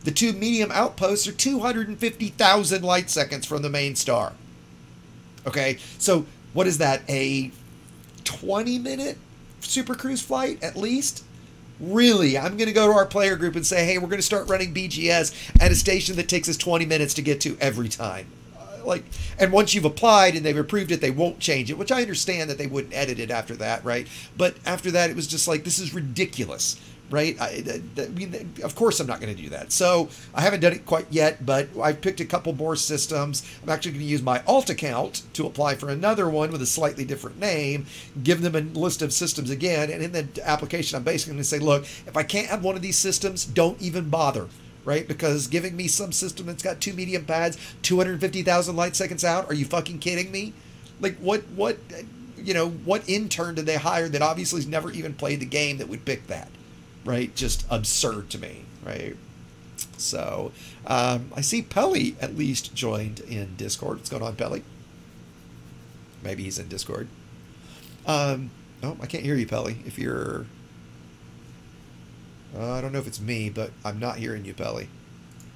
The 2 medium outposts are 250,000 light seconds from the main star. Okay, so what is that? A 20-minute super cruise flight, at least? Really, I'm going to go to our player group and say, hey, we're going to start running BGS at a station that takes us 20 minutes to get to every time. And once you've applied and they've approved it, they won't change it, which I understand that they wouldn't edit it after that, right? But after that, it was just like, this is ridiculous. right? I mean, of course I'm not going to do that. So I haven't done it quite yet, but I've picked a couple more systems. I'm actually going to use my alt account to apply for another one with a slightly different name, give them a list of systems again, and in the application I'm basically going to say, look, if I can't have one of these systems, don't even bother. Right? Because giving me some system that's got 2 medium pads, 250,000 light seconds out, are you fucking kidding me? Like, what intern did they hire that obviously has never even played the game that would pick that? Right? Just absurd to me, right? So, I see Pelly at least joined in Discord. What's going on, Pelly? Maybe he's in Discord. Oh, I can't hear you, Pelly. If you're... I don't know if it's me, but I'm not hearing you, Pelly.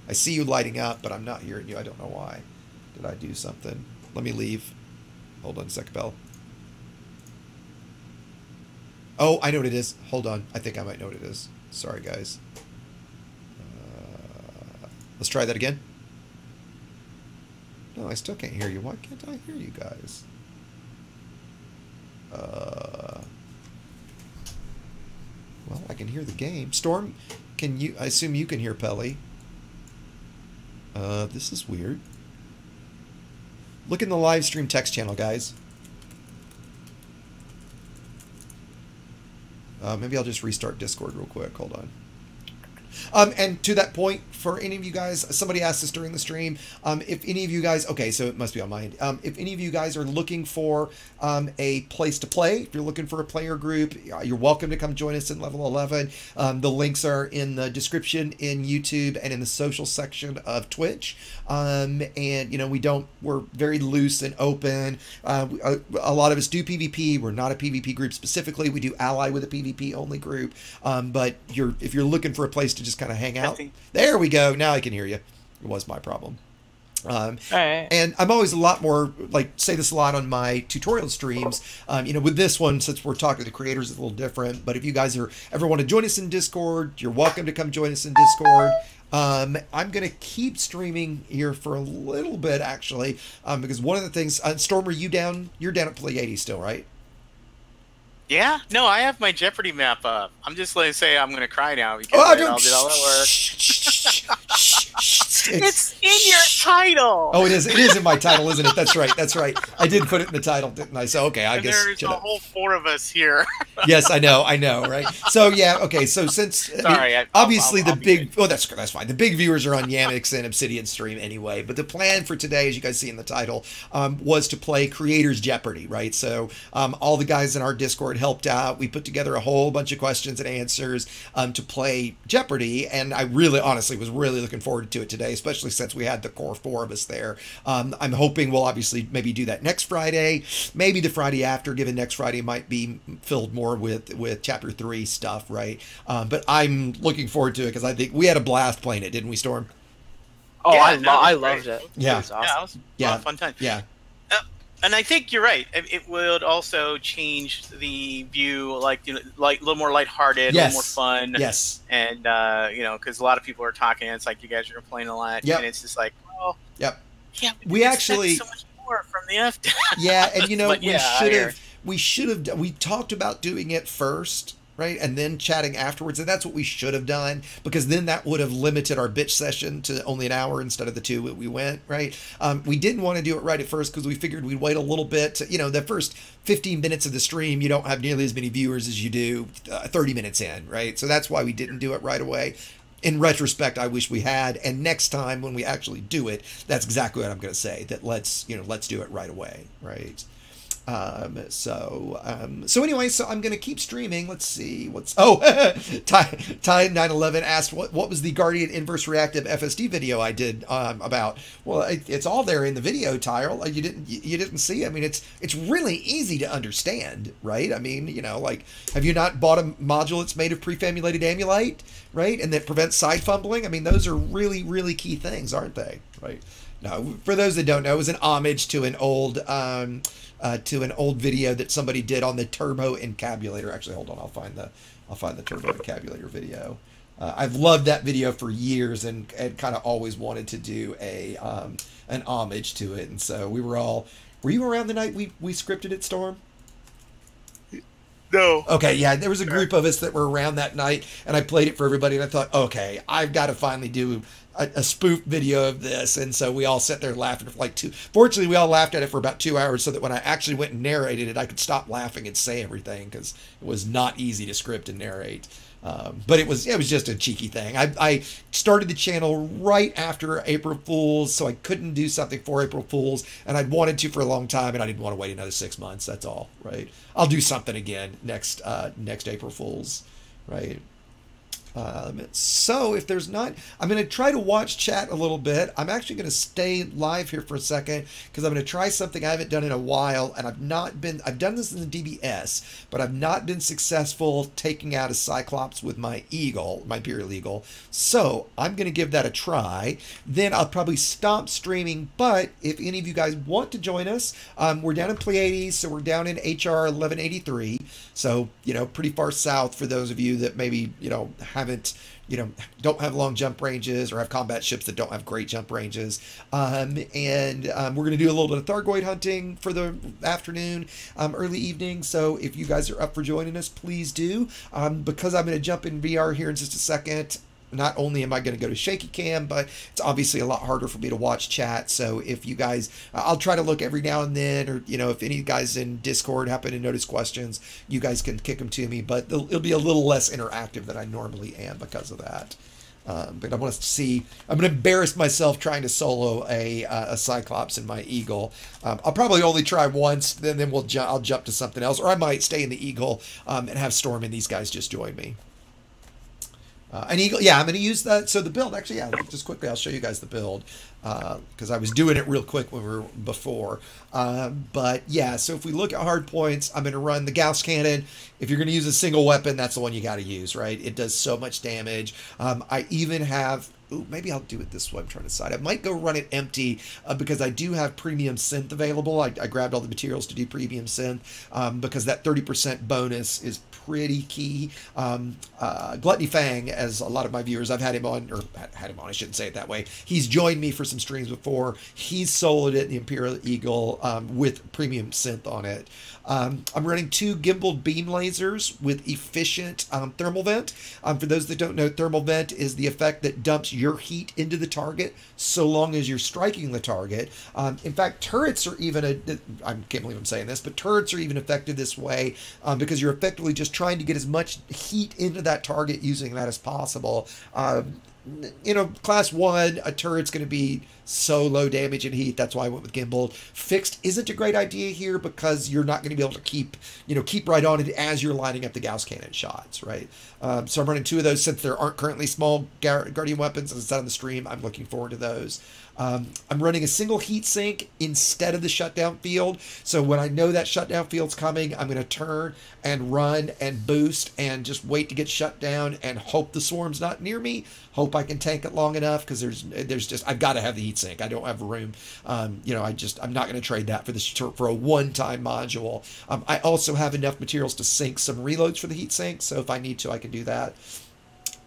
I see you lighting up, but I'm not hearing you. I don't know why. Did I do something? Let me leave. Hold on a second, Bell. Oh, I know what it is. Hold on. I think I might know what it is. Sorry, guys. Let's try that again. No, I still can't hear you. Why can't I hear you guys? Well, I can hear the game. Storm, can you... I assume you can hear Pelly. This is weird. Look in the live stream text channel, guys. Maybe I'll just restart Discord real quick. Hold on. And to that point, for any of you guys, somebody asked this during the stream, if any of you guys, okay, so it must be on my end. If any of you guys are looking for a place to play, if you're looking for a player group, you're welcome to come join us in Level 11. The links are in the description in YouTube and in the social section of Twitch. And, you know, we're very loose and open. A lot of us do PvP. We're not a PvP group specifically. We do ally with a PvP only group. But if you're looking for a place to just kind of hang out, there we go. Now I can hear you. It was my problem. And I'm always a lot more, like, say this a lot on my tutorial streams. You know, with this one, since we're talking to creators, it's a little different. But if you guys ever want to join us in Discord, you're welcome to come join us in Discord. I'm going to keep streaming here for a little bit, actually, because one of the things, Stormer, you're down at Play 80 still, right? Yeah, no, I have my Jeopardy map up. I'm just going to say I'm going to cry now because I did all that work. It's in your title. Oh, it is. It is in my title, isn't it? That's right. That's right. I did put it in the title, didn't I? So, okay, I guess. There's a whole 4 of us here. Yes, I know, right? So, yeah, okay, so since... Sorry, obviously the big... Oh, that's fine. The big viewers are on Yamiks and Obsidian stream anyway, but the plan for today, as you guys see in the title, was to play Creators Jeopardy, right? So, all the guys in our Discord helped out. We put together a whole bunch of questions and answers to play Jeopardy, and I really, honestly, was really looking forward to it today, especially since we had the core 4 of us there. I'm hoping we'll obviously maybe do that next Friday, maybe the Friday after, given next Friday might be filled more with Chapter 3 stuff, right? But I'm looking forward to it because I think we had a blast playing it, didn't we, Storm? Oh, yeah, I loved it. Yeah. It was awesome. Yeah, it was a lot of fun time. Yeah. And I think you're right. It would also change the view, like, you know, like a little more lighthearted, Yes. a little more fun. Yes. And you know, because a lot of people are talking, and it's like you guys are complaining a lot, Yep. and it's just like, well, Yep. yeah, We actually so much more from the F. Yeah, and you know, But yeah, we talked about doing it first, right? And then chatting afterwards. And that's what we should have done, because then that would have limited our bitch session to only an hour instead of the 2 that we went, right? We didn't want to do it right at first because we figured we'd wait a little bit. You know, the first 15 minutes of the stream, you don't have nearly as many viewers as you do 30 minutes in, right? So that's why we didn't do it right away. In retrospect, I wish we had. And next time when we actually do it, that's exactly what I'm going to say, that let's do it right away, right? So anyway, so I'm going to keep streaming. Let's see Time 911 asked what was the Guardian Inverse Reactive FSD video I did about. Well, it's all there in the video, Tyrell. You didn't see. I mean, it's really easy to understand, right? I mean, you know, like, have you not bought a module that's made of prefamulated amulite, right? And that prevents side fumbling? I mean, those are really, really key things, aren't they? Right? No, for those that don't know, it was an homage to an old video that somebody did on the turbo encabulator. Actually, hold on, I'll find the turbo encabulator video. I've loved that video for years and kind of always wanted to do an homage to it. And so were you around the night we scripted it, Storm? No. Okay, yeah, there was a group of us that were around that night, and I played it for everybody, and I thought, okay, I've got to finally do a spoof video of this. And so we all sat there laughing for like fortunately, we all laughed at it for about 2 hours so that when I actually went and narrated it, I could stop laughing and say everything, because it was not easy to script and narrate. But it was just a cheeky thing. I started the channel right after April Fool's, so I couldn't do something for April Fool's, and I'd wanted to for a long time, and I didn't want to wait another 6 months. That's all, right? I'll do something again next April Fool's, right? So if there's not, I'm going to try to watch chat a little bit. I'm actually going to stay live here for a second because I'm going to try something I haven't done in a while, and I've done this in the DBS, but I've not been successful taking out a Cyclops with my Eagle, my Imperial Eagle. So I'm going to give that a try. Then I'll probably stop streaming, but if any of you guys want to join us, we're down in Pleiades, so we're down in HR 1183. So, pretty far south for those of you that maybe, don't have long jump ranges or have combat ships that don't have great jump ranges. We're going to do a little bit of Thargoid hunting for the afternoon, early evening. So if you guys are up for joining us, please do. Because I'm going to jump in VR here in just a second. Not only am I going to go to shaky cam, but it's obviously a lot harder for me to watch chat. So if you guys, I'll try to look every now and then, or, if any guys in Discord happen to notice questions, you guys can kick them to me, but it'll be a little less interactive than I normally am because of that. But I want to see, I'm going to embarrass myself trying to solo a Cyclops in my Eagle. I'll probably only try once, then I'll jump to something else, or I might stay in the Eagle, and have Storm and these guys just join me. An Eagle, yeah, I'm going to use that. So the build, actually, yeah, just quickly, I'll show you guys the build, because I was doing it real quick when we were before. But yeah, so if we look at hard points, I'm going to run the Gauss Cannon. If you're going to use a single weapon, that's the one you got to use, right? It does so much damage. I even have, ooh, maybe I'll do it this way. I'm trying to decide. I might go run it empty because I do have premium synth available. I grabbed all the materials to do premium synth because that 30% bonus is pretty key. Gluttony Fang, as a lot of my viewers, I've had him on, or had him on, I shouldn't say it that way. He's joined me for some streams before. He's soloed it in the Imperial Eagle with premium synth on it. I'm running 2 gimbaled beam lasers with efficient thermal vent. For those that don't know, thermal vent is the effect that dumps your heat into the target so long as you're striking the target. In fact, turrets are even, I can't believe I'm saying this, but turrets are even effective this way because you're effectively just trying to get as much heat into that target using that as possible. Class 1, a turret's going to be so low damage and heat. That's why I went with gimbal. Fixed isn't a great idea here because you're not going to be able to keep right on it as you're lining up the Gauss Cannon shots, right? So I'm running 2 of those since there aren't currently small Guardian weapons. As I said on the stream, I'm looking forward to those. I'm running a single heat sink instead of the shutdown field. So when I know that shutdown field's coming, I'm going to turn and run and boost and just wait to get shut down and hope the swarm's not near me. Hope I can tank it long enough because there's just, I've got to have the heat sink. I don't have room. I'm not going to trade that for a one-time module. I also have enough materials to sink some reloads for the heat sink. So if I need to, I can do that.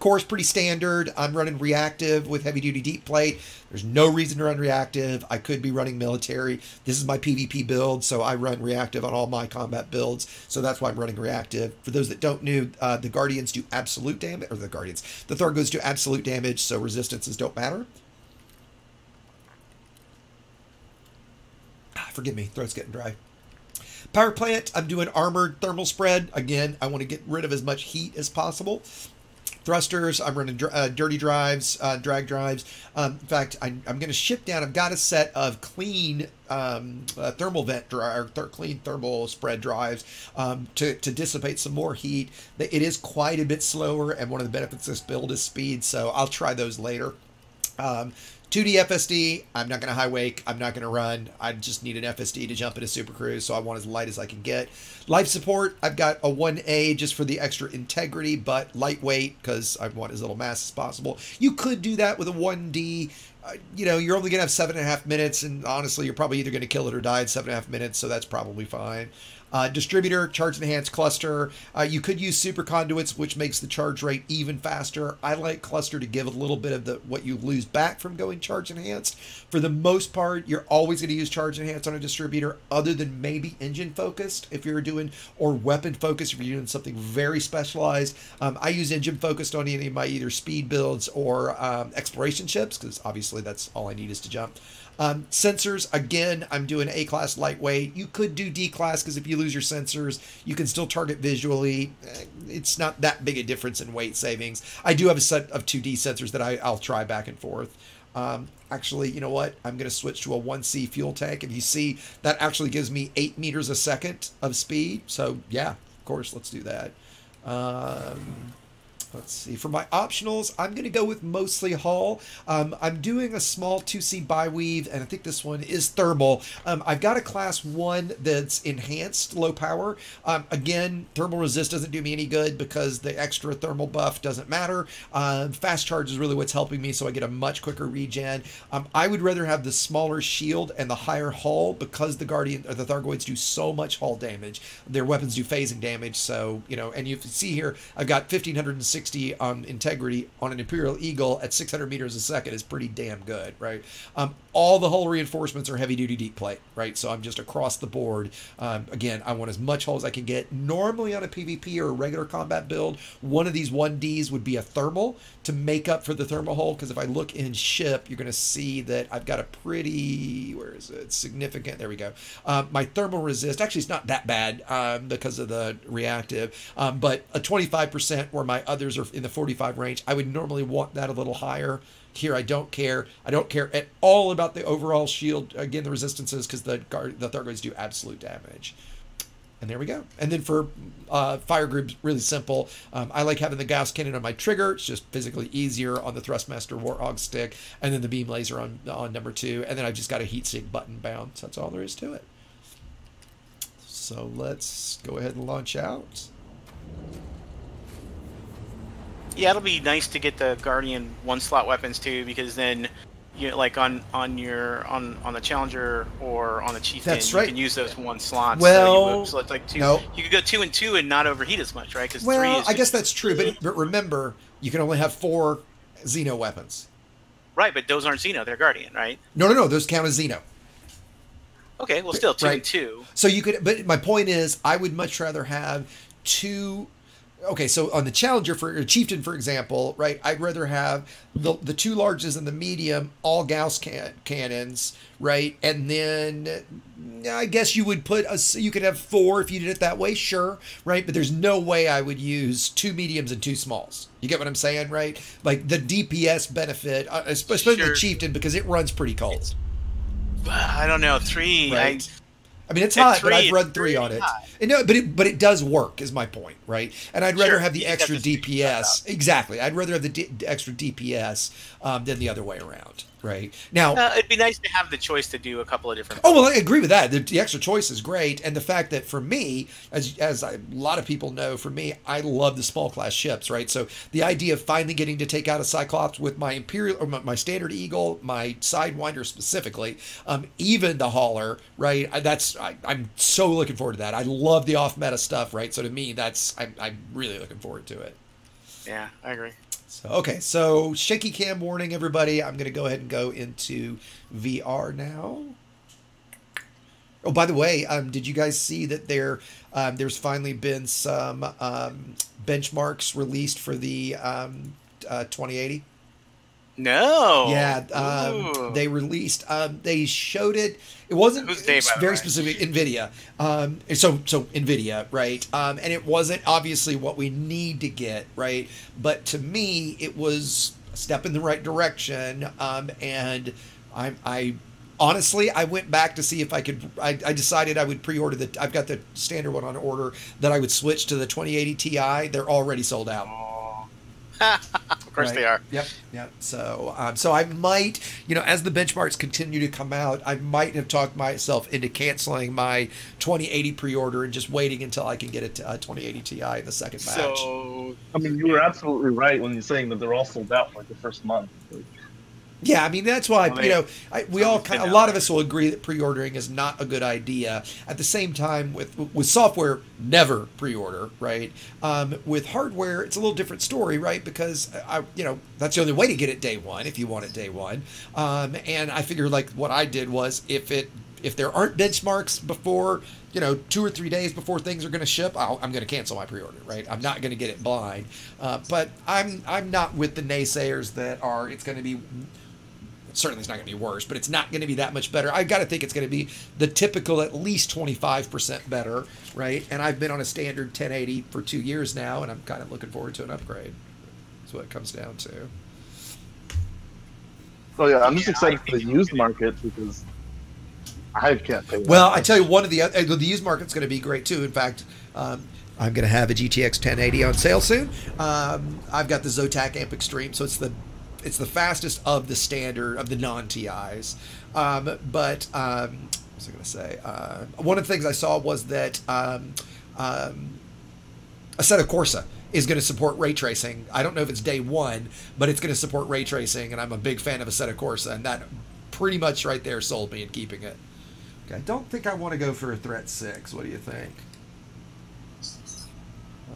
Core's pretty standard. I'm running reactive with heavy duty deep plate. There's no reason to run reactive. I could be running military. This is my PvP build, so I run reactive on all my combat builds. So that's why I'm running reactive. For those that don't know, the Guardians do absolute damage, or the Thargoids do absolute damage, so resistances don't matter. Forgive me, throat's getting dry. Power plant, I'm doing armored thermal spread. Again, I want to get rid of as much heat as possible. Thrusters, I'm running dirty drives, drag drives. In fact, I'm going to ship down, I've got a set of clean thermal vent clean thermal spread drives to dissipate some more heat. It is quite a bit slower, and one of the benefits of this build is speed, so I'll try those later. 2D FSD, I'm not going to high wake, I'm not going to run, I just need an FSD to jump into Super Cruise, so I want as light as I can get. Life support, I've got a 1A just for the extra integrity, but lightweight because I want as little mass as possible. You could do that with a 1D. You're only going to have 7.5 minutes, and honestly, you're probably either going to kill it or die in 7.5 minutes, so that's probably fine. Distributor, charge enhanced cluster. You could use super conduits, which makes the charge rate even faster. I like cluster to give a little bit of what you lose back from going charge enhanced. For the most part, you're always going to use charge enhanced on a distributor, other than maybe engine focused if you're doing, or weapon focused if you're doing something very specialized. I use engine focused on any of my either speed builds or exploration ships, because obviously that's all I need is to jump. Sensors, again, I'm doing A-class lightweight. You could do D-class, because if you lose your sensors, you can still target visually. It's not that big a difference in weight savings. I do have a set of 2D sensors that I'll try back and forth. Actually, you know what? I'm going to switch to a 1C fuel tank. And you see, that actually gives me 8 meters a second of speed. So, yeah, of course, let's do that. Let's see. For my optionals, I'm going to go with mostly hull. I'm doing a small 2C bi-weave, and I think this one is thermal. I've got a class 1 that's enhanced low power. Again, thermal resist doesn't do me any good because the extra thermal buff doesn't matter. Fast charge is really what's helping me, so I get a much quicker regen. I would rather have the smaller shield and the higher hull, because the Guardian or the Thargoids do so much hull damage. Their weapons do phasing damage, so, you know, and you can see here, I've got 1560 integrity on an Imperial Eagle at 600 meters a second is pretty damn good, right? All the hull reinforcements are heavy duty deep plate, right? So I'm just across the board. Again, I want as much hull as I can get. Normally on a PvP or a regular combat build, one of these 1Ds would be a thermal to make up for the thermal hull, because if I look in ship, you're going to see that I've got a pretty, where is it, significant, there we go. My thermal resist, actually it's not that bad because of the reactive, but a 25% where my others are in the 45 range. I would normally want that a little higher. Here, I don't care. I don't care at all about the overall shield. Again, the resistances, because the Thargoids do absolute damage. And there we go. And then for fire groups, really simple. I like having the gas cannon on my trigger. It's just physically easier on the Thrustmaster Warthog stick. And then the beam laser on number 2. And then I've just got a heat sink button bound. So that's all there is to it. So let's go ahead and launch out. Yeah, it'll be nice to get the Guardian 1-slot weapons too, because then, you know, like on the Challenger or on the Chieftain, That's right. You can use those 1 slots. Well, so it's like 2. no. You could go 2 and 2 and not overheat as much, right? Because 3 is. I guess that's true, but remember, you can only have 4 Xeno weapons. Right, but those aren't Xeno; they're Guardian, right? No, those count as Xeno. Okay, well, still 2 right. and 2. So you could, but my point is, I would much rather have 2. Okay, so on the Challenger for a Chieftain, for example, right? I'd rather have the 2 larges and the medium, all Gauss cannons, right? And then I guess you would you could have 4 if you did it that way, sure, right? But there's no way I would use 2 mediums and 2 smalls. You get what I'm saying, right? Like the DPS benefit, especially the Chieftain, because it runs pretty cold. I don't know, 3. Right. I mean, it's hot, but I've run 3 on it. And no, but it does work, is my point, right? And I'd rather have the extra DPS. Exactly. I'd rather have the extra DPS than the other way around, right? Now, it'd be nice to have the choice to do a couple of different. Oh, well, I agree with that. The extra choice is great, and the fact that for me, as a lot of people know, for me, I love the small class ships, right? So the idea of finally getting to take out a Cyclops with my Imperial or my Standard Eagle, my Sidewinder specifically, even the Hauler, right? I'm so looking forward to that. I love the off meta stuff, right? So to me, I'm really looking forward to it. Yeah, I agree. So, okay, so shaky cam warning, everybody. I'm going to go ahead and go into VR now. Oh, by the way, did you guys see that there's finally been some benchmarks released for the 2080? No. Yeah, they released. They showed it. It wasn't very specific. NVIDIA. So NVIDIA, right? And it wasn't obviously what we need to get, right? But to me, it was a step in the right direction. And I honestly, I went back to see if I could. I decided I would pre-order I've got the standard one on order, that I would switch to the 2080 Ti. They're already sold out. Of course they are. Yep. So I might, as the benchmarks continue to come out, I might have talked myself into canceling my 2080 pre-order and just waiting until I can get a 2080 Ti in the second batch. So, I mean, you were absolutely right when you're saying that they're all sold out for like the first month. Yeah, I mean, that's why, you know, we all kind of, a lot of us will agree that pre-ordering is not a good idea. At the same time, with software, never pre-order, right? With hardware, it's a little different story, right? Because, you know, that's the only way to get it day one, if you want it day one. And I figured, like, what I did was, if there aren't benchmarks before, you know, 2 or 3 days before things are going to ship, I'm going to cancel my pre-order, right? I'm not going to get it blind. But I'm not with the naysayers that are, it's going to be... Certainly it's not going to be worse, but it's not going to be that much better. I got to think it's going to be the typical at least 25% better, right? And I've been on a standard 1080 for 2 years now, and I'm kind of looking forward to an upgrade. That's what it comes down to. So yeah, I'm just excited for the used market because I can't pay. Well, I tell you, one of the used market's going to be great too. In fact, I'm going to have a GTX 1080 on sale soon. I've got the Zotac Amp Extreme, so it's the fastest of the standard, of the non-TIs. What was I going to say? One of the things I saw was that Assetto Corsa is going to support ray tracing. I don't know if it's day one, but it's going to support ray tracing, and I'm a big fan of Assetto Corsa, and that pretty much right there sold me in keeping it. Okay, I don't think I want to go for a Threat 6. What do you think?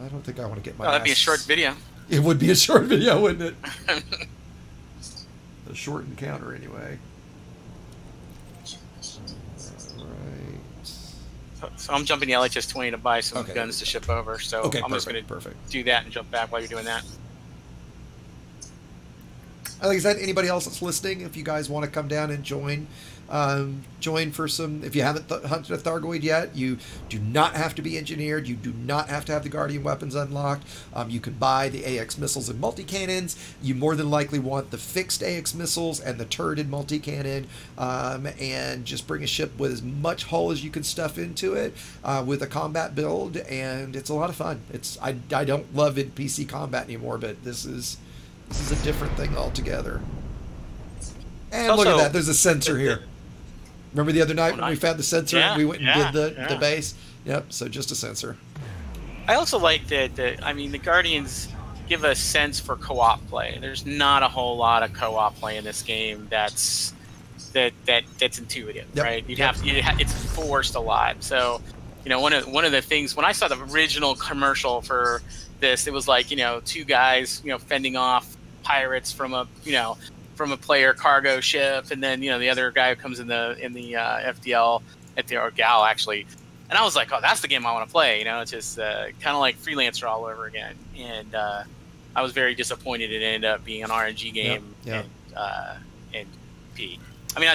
I don't think I want to get my that'd be a short video. It would be a short video, wouldn't it? A short encounter, anyway. All right. So I'm jumping the LHS 20 to buy some guns to ship over. So I'm just going to do that and jump back while you're doing that. Like I said, anybody else that's listening, if you guys want to come down and join for some, if you haven't hunted a Thargoid yet, you do not have to be engineered. You do not have to have the Guardian weapons unlocked. You can buy the AX missiles and multi-cannons. You more than likely want the fixed AX missiles and the turreted multi-cannon, and just bring a ship with as much hull as you can stuff into it, with a combat build, and it's a lot of fun. I don't love it PC combat anymore, but this is a different thing altogether. And look at that, there's a sensor here. Remember the other night when we found the sensor and we went and did the base? Yep, so just a sensor. I also like that, I mean, the Guardians give a sense for co-op play. There's not a whole lot of co-op play in this game that's intuitive, right? It's forced a lot. So, you know, one of the things, when I saw the original commercial for this, it was like, you know, two guys, you know, fending off pirates from a player cargo ship, and then, you know, the other guy who comes in the FDL or gal actually, and I was like, oh, that's the game I want to play. You know, it's just kind of like Freelancer all over again. And I was very disappointed it ended up being an RNG game. And P. I mean,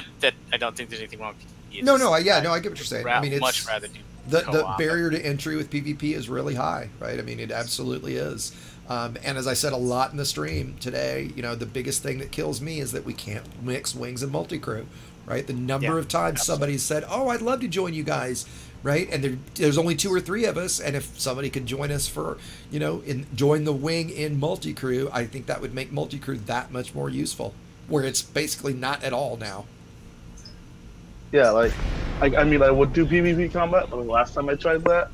I don't think there's anything wrong with PvP. I get what you're saying. I mean, it's much rather do the barrier to entry with PvP is really high, right? I mean, it absolutely is. And as I said a lot in the stream today, you know, the biggest thing that kills me is that we can't mix wings and multi-crew, right? The number of times somebody said, oh, I'd love to join you guys, right? And there's only 2 or 3 of us, and if somebody could join us for, you know, join the wing in multi-crew, I think that would make multi-crew that much more useful, where it's basically not at all now. Yeah, like, I mean, I would do PvP combat, but the last time I tried that,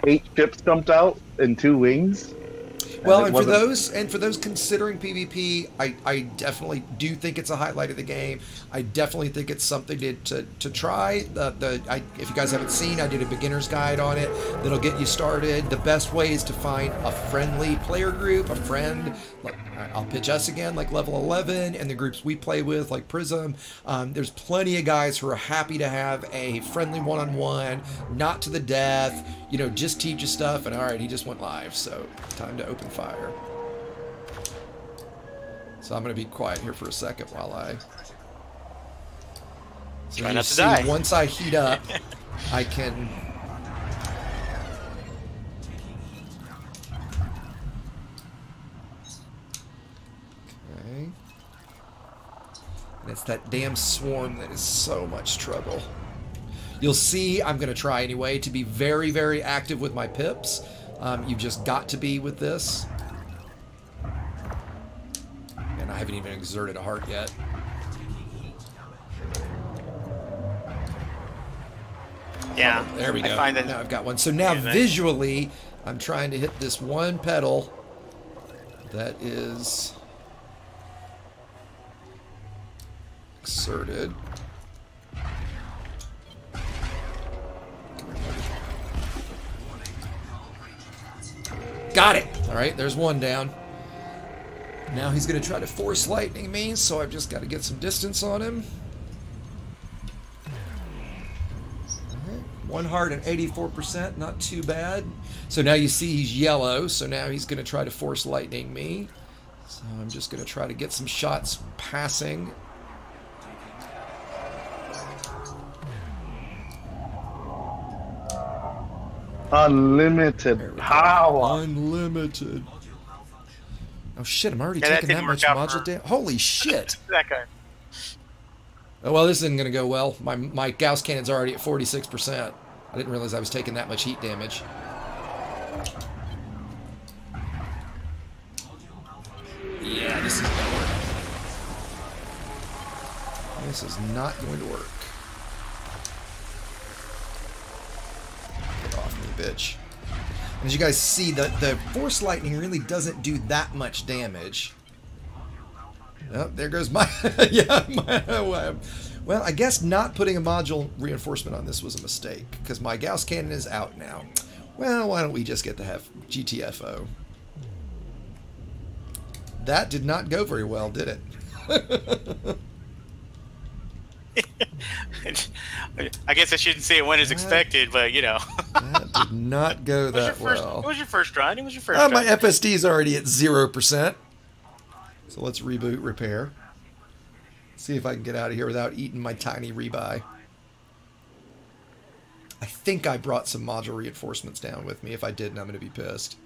8 ships jumped out and 2 wings. Well, and for those considering PvP, I definitely do think it's a highlight of the game. I definitely think it's something to try. If you guys haven't seen, I did a beginner's guide on it that'll get you started. The best way is to find a friendly player group, a friend. Like, I'll pitch us again, like level 11, and the groups we play with, like Prism. There's plenty of guys who are happy to have a friendly one-on-one, not to the death. You know, just teach you stuff. And all right, he just went live, so time to open fire. So I'm going to be quiet here for a second while I... So try not to die. Once I heat up, I can... Okay. And it's that damn swarm that is so much trouble. You'll see I'm going to try anyway to be very, very active with my pips. You've just got to be with this. And I haven't even exerted a heart yet. Yeah. Oh, there we go. Now I've got one. So now yeah, visually, I'm trying to hit this one pedal that is... exerted. Got it. All right, there's one down. Now he's going to try to force lightning me, so I've just got to get some distance on him. Right. 1 heart and 84%, not too bad. So now you see he's yellow, so now he's going to try to force lightning me. So I'm just going to try to get some shots passing. Unlimited power. Unlimited. Oh shit, I'm already taking that much module damage. Holy shit. That guy. Oh, well, this isn't going to go well. My Gauss cannon's already at 46%. I didn't realize I was taking that much heat damage. Yeah, this is going to work. This is not going to work. Get off me, bitch. As you guys see, the force lightning really doesn't do that much damage. Oh, there goes my... well, I guess not putting a module reinforcement on this was a mistake, because my Gauss cannon is out now. Well, why don't we just get to have GTFO? That did not go very well, did it? I guess I shouldn't say it went as expected, but you know. That did not go that well. What was your first run? It was your first run. My FSD is already at 0%. So let's reboot repair. See if I can get out of here without eating my tiny rebuy. I think I brought some module reinforcements down with me. If I didn't, I'm going to be pissed.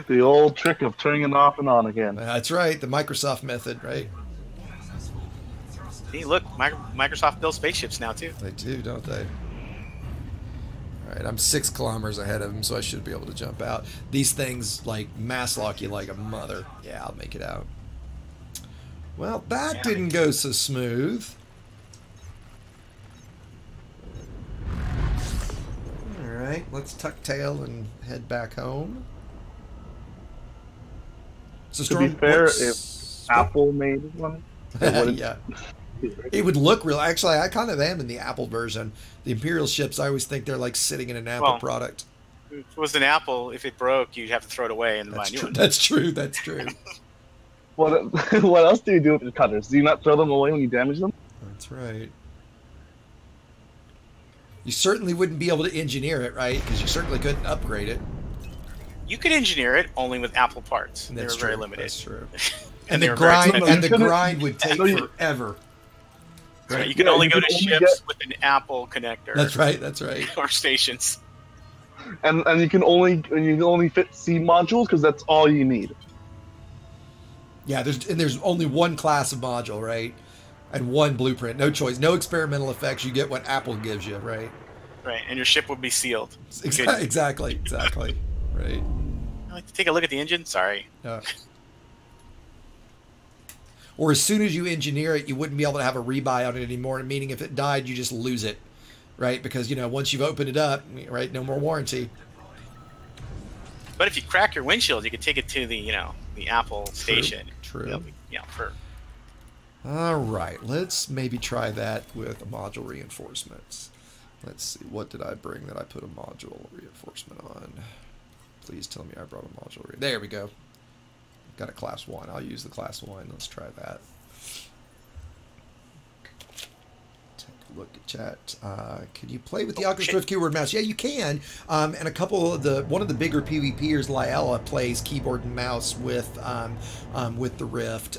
The old trick of turning it off and on again. That's right. The Microsoft method, right? Hey, look, Microsoft builds spaceships now, too. They do, don't they? All right, I'm 6 kilometers ahead of them, so I should be able to jump out. These things, like, mass lock you like a mother. Yeah, I'll make it out. Well, that didn't go so smooth. All right, let's tuck tail and head back home. So, to be fair, if Apple made one, yeah, it would look real. Actually, I kind of am in the Apple version. The Imperial ships, I always think they're like sitting in an Apple product. If it was an Apple, if it broke, you'd have to throw it away and buy a new one. That's true. That's true. What else do you do with your cutters? Do you not throw them away when you damage them? That's right. You certainly wouldn't be able to engineer it, right? Because you certainly couldn't upgrade it. You could engineer it only with Apple parts. They were very limited. That's true. and the grind would take forever. Right. You can only go to ships with an Apple connector. That's right. That's right. Or stations. And you can only fit C modules because that's all you need. Yeah, there's only one class of module, right? And one blueprint. No choice. No experimental effects. You get what Apple gives you, right? Right, and your ship would be sealed. Exactly. Right. I'd like to take a look at the engine. Sorry. Or as soon as you engineer it, you wouldn't be able to have a rebuy on it anymore. Meaning, if it died, you just lose it, right? Because once you've opened it up, right, no more warranty. But if you crack your windshield, you could take it to the the Apple station. True. For. All right, let's maybe try that with module reinforcements. Let's see, what did I bring that I put a module reinforcement on? Please tell me I brought a module. There we go. Got a class 1. I'll use the class 1. Let's try that. Take a look at chat. Can you play with the Oculus keyboard mouse? Yeah, you can. And one of the bigger PvPers, Lyella, plays keyboard and mouse with the Rift.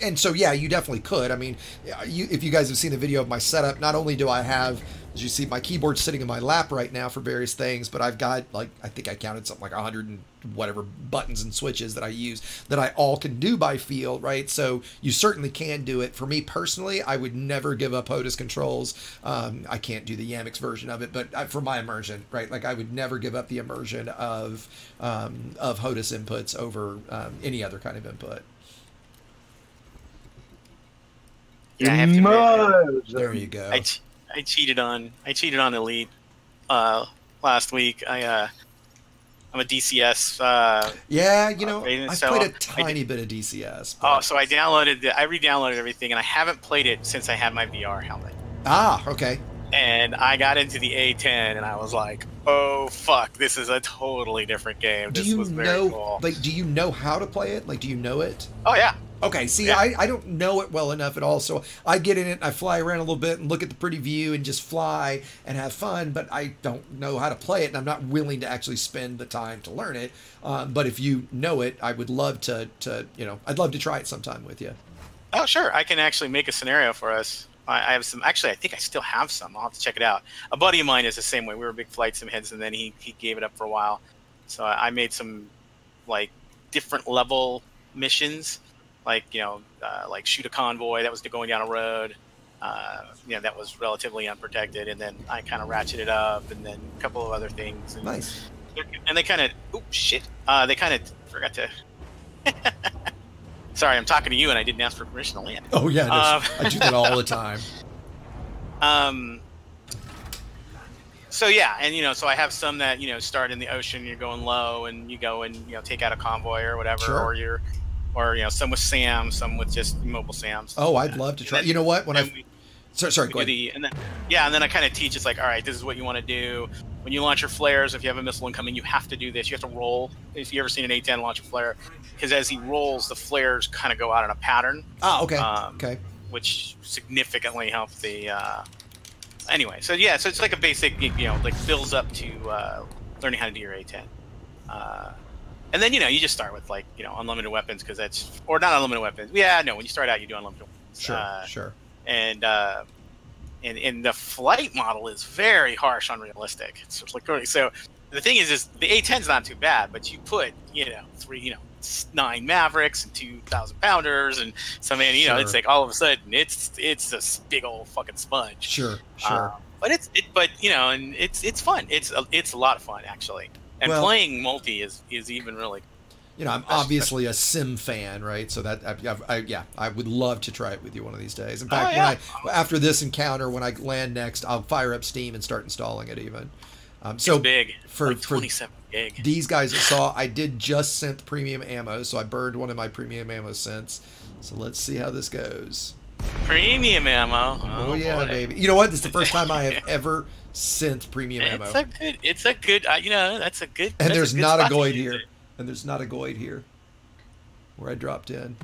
And so, yeah, you definitely could. I mean, if you guys have seen a video of my setup, not only do I have, as you see, my keyboard sitting in my lap right now for various things, but I've got, like, I think I counted something like 100 and whatever buttons and switches that I use that I all can do by feel, right? So you certainly can do it. For me personally, I would never give up HOTAS controls. I can't do the Yamiks version of it, but for my immersion, right? Like, I would never give up the immersion of HOTAS inputs over any other kind of input. Yeah, I have to admit, there you go. I cheated on Elite last week. I I'm a DCS. Yeah, you know, I've so played a tiny bit of DCS. But... Oh, so I re-downloaded everything, and I haven't played it since I had my VR helmet. Ah, okay. And I got into the A10, and I was like, "Oh fuck, this is a totally different game." This was very cool. Like, do you know how to play it? Like, do you know it? Oh yeah. Okay, see, yeah. I don't know it well enough at all, so I get in it, and I fly around a little bit and look at the pretty view and just fly and have fun, but I don't know how to play it, and I'm not willing to actually spend the time to learn it. But if you know it, I would love to you know, I'd love to try it sometime with you. Oh, sure. I can actually make a scenario for us. I have some, actually, I think I still have some. I'll have to check it out. A buddy of mine is the same way. We were big flight sim heads, and then he gave it up for a while. So I made some, like, different level missions. Like, you know, like shoot a convoy that was going down a road, you know, that was relatively unprotected, and then I kind of ratcheted up, and then a couple of other things. And, nice. And they kind of, oh shit, they kind of forgot to. Sorry, I'm talking to you, and I didn't ask for permission to land. Oh yeah, I do that all the time. So yeah, and you know, so I have some that, you know, start in the ocean, you're going low, and you go and, you know, take out a convoy or whatever, sure. or you know, some with SAM, some with just mobile SAMs. Oh, I'd love to try. You know what? When sorry, go ahead. And then I kind of teach. It's like, all right, this is what you want to do when you launch your flares. If you have a missile incoming, you have to do this. You have to roll. If you ever seen an A10 launch a flare, because as he rolls, the flares kind of go out in a pattern. Ah, okay. Okay. Which significantly helps the. Anyway, so yeah, so it's like a basic, you know, like builds up to learning how to do your A10. And then, you know, you just start with, like, you know, unlimited weapons, because that's, or not unlimited weapons. Yeah, no, when you start out, you do unlimited weapons. Sure. And the flight model is very harsh, unrealistic. It's just like, so the thing is the A10's not too bad, but you put, you know, 9 Mavericks and 2,000 pounders and some, and you know, it's like all of a sudden it's this big old fucking sponge. Sure. But but you know, and it's fun. It's a lot of fun, actually. And playing multi is even really. You know, I'm obviously a sim fan, right? So that I would love to try it with you one of these days. In fact, after this encounter, when I land next, I'll fire up Steam and start installing it. Even so, it's big for like 27 gig. These guys that saw, I did just synth premium ammo, so I burned one of my premium ammo synths. So let's see how this goes. Premium ammo. Oh yeah, boy. Baby. You know what? This is the first time I have ever synth premium ammo. It's a good. You know, that's a good. And there's not a Goid here. And there's not a Goid here, where I dropped in.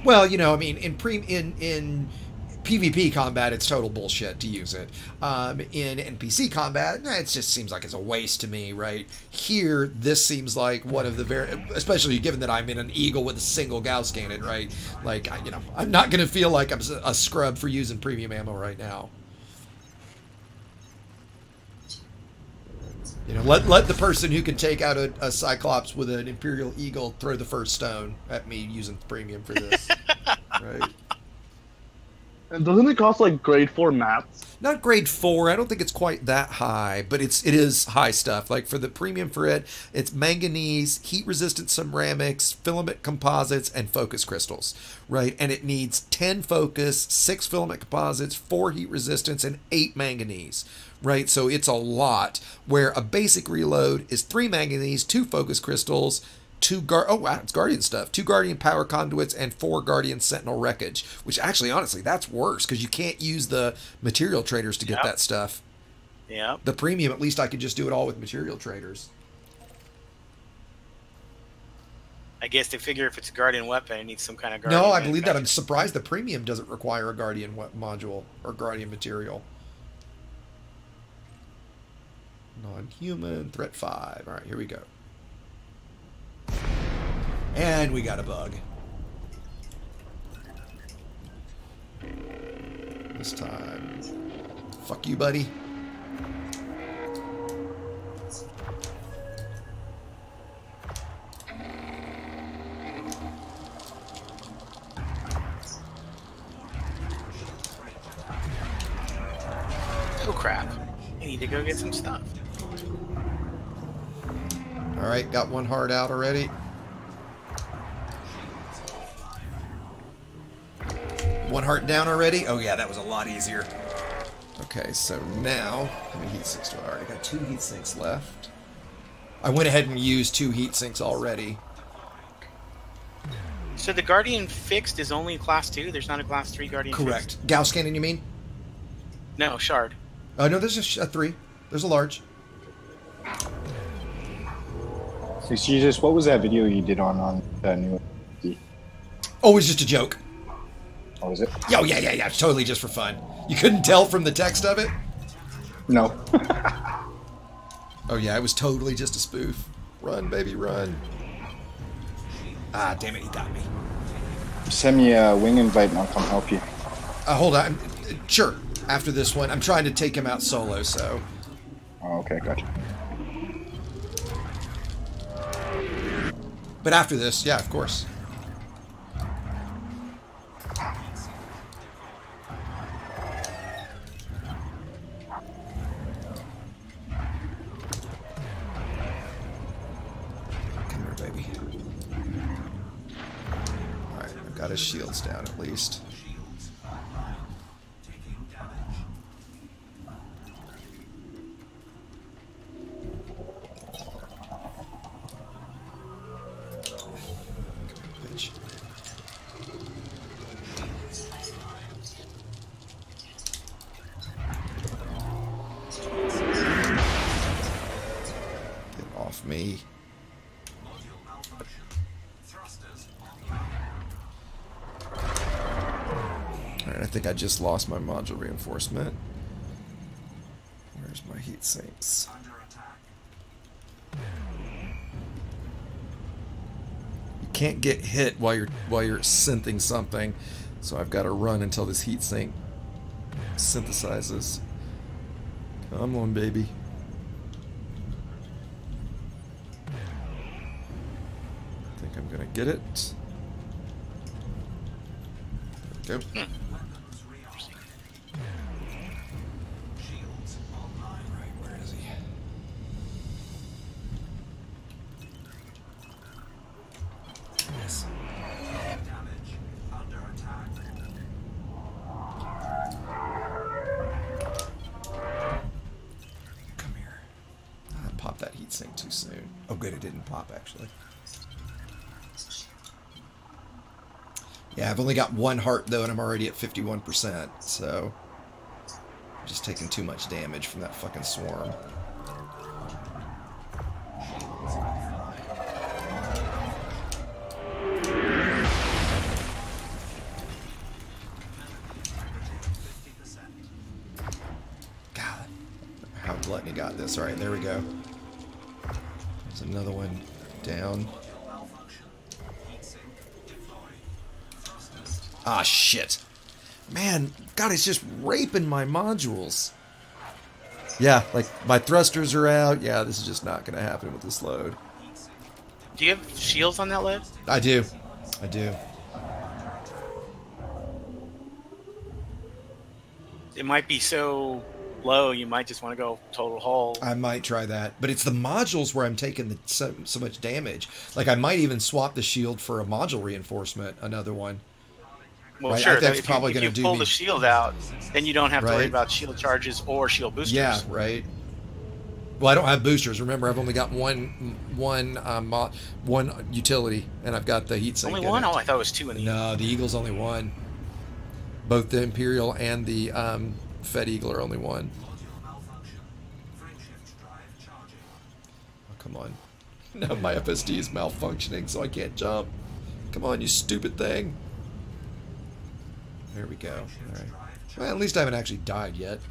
Well, you know, I mean, in PvP combat, it's total bullshit to use it. In NPC combat, it just seems like it's a waste to me, right? Here, this seems like one of the especially given that I'm in an Eagle with a single Gauss cannon, right? Like, you know, I'm not going to feel like I'm a scrub for using premium ammo right now. You know, let the person who can take out a Cyclops with an Imperial Eagle throw the first stone at me using premium for this, right? And doesn't it cost like grade 4 mats? Not grade 4. I don't think it's quite that high, but it is high stuff. Like for the premium for it, it's manganese, heat-resistant ceramics, filament composites, and focus crystals, right? And it needs 10 focus, 6 filament composites, 4 heat resistance, and 8 manganese. Right, so it's a lot, where a basic reload is 3 manganese, 2 focus crystals, 2 it's Guardian stuff, 2 Guardian power conduits, and 4 Guardian Sentinel wreckage, which actually, honestly, that's worse, because you can't use the material traders to get that stuff. Yeah. The premium, at least I could just do it all with material traders. I guess they figure if it's a Guardian weapon, it needs some kind of Guardian. No, I believe that. I'm surprised the premium doesn't require a Guardian module or Guardian material. Non-human, threat 5. All right, here we go. And we got a bug. This time. Fuck you, buddy. Oh, crap. I need to go get some stuff. All right, got one heart out already. One heart down already. Oh yeah, that was a lot easier. Okay, so now how many heat sinks do I already got? 2 heat sinks left. I went ahead and used 2 heat sinks already. So the Guardian fixed is only class 2? There's not a class 3 Guardian Correct. fixed? Gauss cannon, you mean? No, Shard. Oh, no, there's a 3. There's a large. So, Jesus, what was that video you did on new? Oh, it was just a joke. Oh, was it? Oh, yeah. Totally just for fun. You couldn't tell from the text of it? No. Oh, yeah, it was totally just a spoof. Run, baby, run. Ah, damn it, he got me. Send me a wing invite and I'll come help you. Hold on. Sure. After this one, I'm trying to take him out solo, so... Oh, okay, gotcha. But after this, yeah, of course. Come here, baby. Alright, I've got his shields down at least. Me. Alright, I think I just lost my module reinforcement. Where's my heat sinks? You can't get hit while you're synthing something, so I've got to run until this heat sink synthesizes. Come on, baby. I'm gonna get it. There we go. Right, where is he? Yes. Come here. I popped that heatsink too soon. Oh good, it didn't pop actually. Yeah, I've only got 1 heart, though, and I'm already at 51%, so... I'm just taking too much damage from that fucking swarm. God, how Gluttony got this. Alright, there we go. There's another one down. Ah, shit. Man, God, it's just raping my modules. Yeah, like, my thrusters are out. Yeah, this is just not going to happen with this load. Do you have shields on that load? I do. I do. It might be so low, you might just want to go total hull. I might try that. But it's the modules where I'm taking so much damage. Like, I might even swap the shield for a module reinforcement, another one. Well, right? sure. That's probably going to do. If you pull me... the shield out, then you don't have to worry right? about shield charges or shield boosters. Yeah, right. Well, I don't have boosters. Remember, I've only got one utility, and I've got the heat sink. Only one? Oh, I thought it was 2 in the No, the Eagle's only 1. Both the Imperial and the Fed Eagle are only 1. Oh, come on. Now my FSD is malfunctioning, so I can't jump. Come on, you stupid thing. There we go. All right. Well, at least I haven't actually died yet.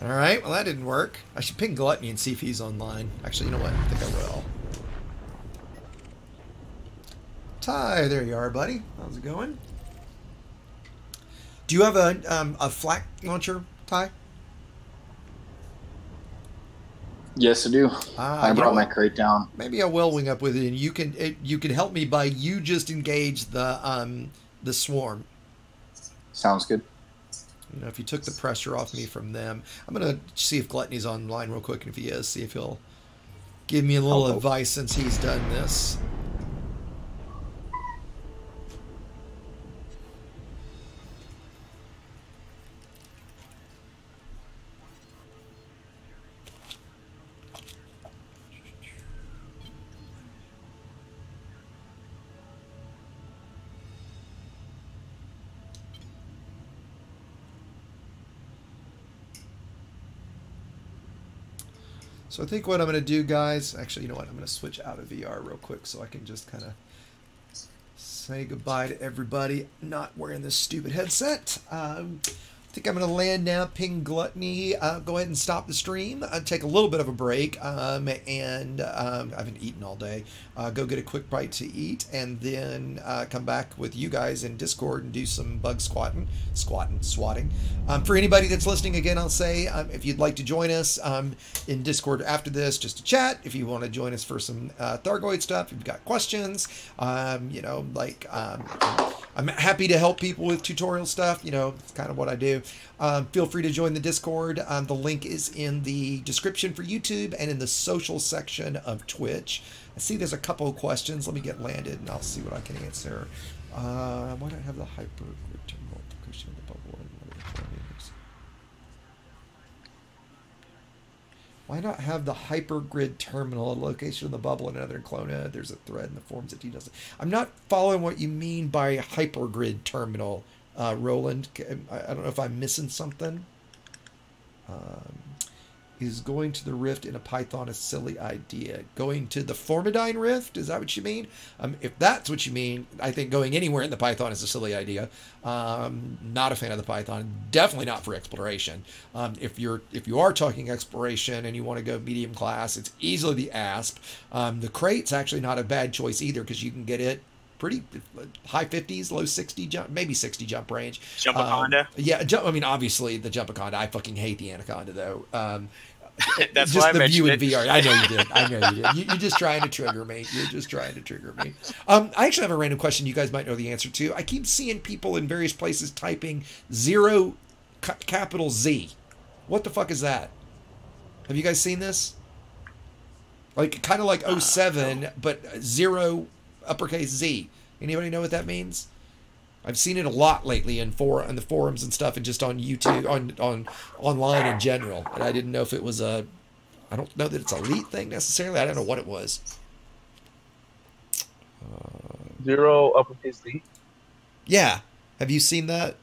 All right. Well, that didn't work. I should ping Gluttony and see if he's online. Actually, you know what? I think I will. Ty, there you are, buddy. How's it going? Do you have a flak launcher, Ty? Yes, I do. I brought my crate down. Maybe I will wing up with it, and you can help me by you just engage the swarm. Sounds good. You know, if you took the pressure off me from them, I'm gonna see if Gluttony's online real quick, and if he is, see if he'll give me a little advice since he's done this. So I think what I'm going to do, guys, actually, you know what? I'm going to switch out of VR real quick so I can just kind of say goodbye to everybody not wearing this stupid headset. I think I'm going to land now, ping Gluttony, go ahead and stop the stream, take a little bit of a break, and I haven't eaten all day, go get a quick bite to eat, and then come back with you guys in Discord and do some bug swatting. For anybody that's listening, again, I'll say, if you'd like to join us in Discord after this, just to chat, if you want to join us for some Thargoid stuff, if you've got questions, you know, like, I'm happy to help people with tutorial stuff, you know, it's kind of what I do. Feel free to join the Discord. The link is in the description for YouTube and in the social section of Twitch. I see there's a couple of questions. Let me get landed and I'll see what I can answer. Why don't I have the hypergrid terminal location of the bubble? Why not have the hypergrid terminal location of the bubble and another clone? There's a thread in the forums that he doesn't. I'm not following what you mean by hypergrid terminal. Roland, I don't know if I'm missing something. Is going to the Rift in a Python a silly idea? Going to the Formidine Rift? Is that what you mean? If that's what you mean, I think going anywhere in the Python is a silly idea. Not a fan of the Python. Definitely not for exploration. If you are talking exploration and you want to go medium class, it's easily the ASP. The Crate's actually not a bad choice either because you can get it pretty high 50s, low 60 jump, maybe 60 jump range. Jumpaconda? Yeah, I mean, obviously the Jumpaconda. I fucking hate the Anaconda though. That's just why the I view in mentioned VR. I know you did. I know you did. You're just trying to trigger me. You're just trying to trigger me. I actually have a random question you guys might know the answer to. I keep seeing people in various places typing capital Z. What the fuck is that? Have you guys seen this? Like kind of like 07, but 0 uppercase Z. Anybody know what that means? I've seen it a lot lately in the forums and stuff, and just on YouTube, on online in general. And I didn't know if it was I don't know that it's an Elite thing necessarily. I don't know what it was. 0 uppercase Z. Yeah, have you seen that?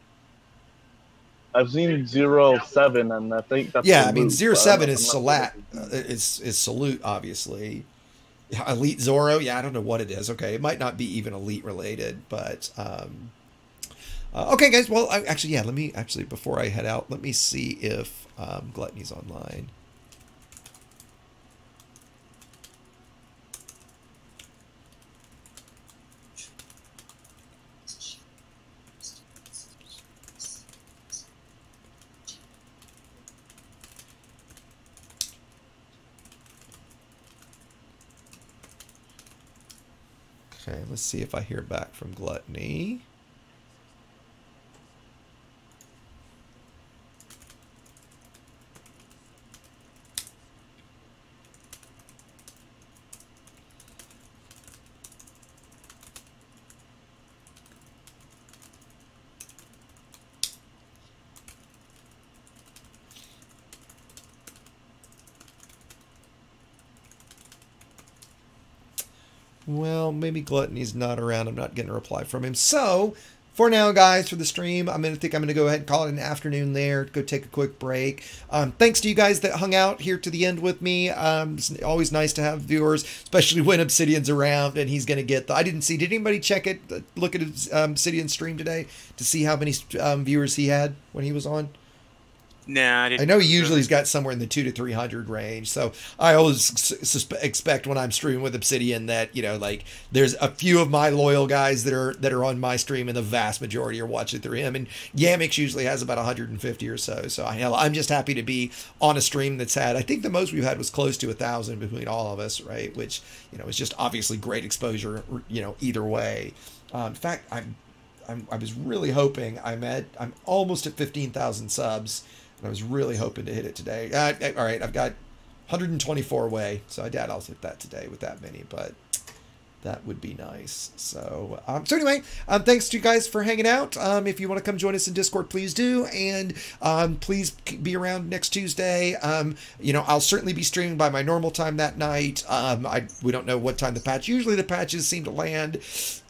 I've seen 07, and I think that's I mean 07 is Salat. is Salute, obviously. Elite Zoro, I don't know what it is. Okay, it might not be even Elite related, but okay, guys. Well, let me before I head out, let me see if Gluttony's online. Okay, let's see if I hear back from Gluttony. Well, maybe Gluttony's not around. I'm not getting a reply from him. So, for now, guys, for the stream, I'm going to go ahead and call it an afternoon there. Go take a quick break. Thanks to you guys that hung out here to the end with me. It's always nice to have viewers, especially when Obsidian's around and he's going to get the... I didn't see... Did anybody look at his Obsidian stream today to see how many viewers he had when he was on? No, I didn't. I know he usually's got somewhere in the 200 to 300 range. So I always expect when I'm streaming with Obsidian that, you know, like there's a few of my loyal guys that are on my stream, and the vast majority are watching through him. And Yamiks usually has about 150 or so. So I'm just happy to be on a stream that's had, I think the most we've had was close to 1,000 between all of us, right? Which, you know, is just obviously great exposure, you know, either way. In fact, I was really hoping I'm almost at 15,000 subs. I was really hoping to hit it today. All right, I've got 124 away, so I doubt I'll hit that today with that many, but that would be nice. So, anyway, thanks to you guys for hanging out. If you want to come join us in Discord, please do, and please be around next Tuesday. You know, I'll certainly be streaming by my normal time that night. We don't know what time the patch. Usually the patches seem to land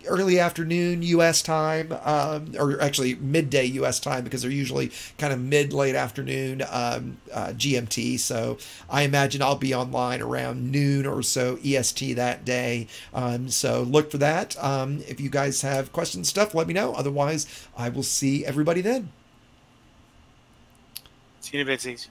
early afternoon U.S. time, or actually midday U.S. time, because they're usually kind of late afternoon GMT. So I imagine I'll be online around noon or so EST that day. So look for that. If you guys have questions and stuff, let me know. Otherwise, I will see everybody then. See you in a bit, Z's.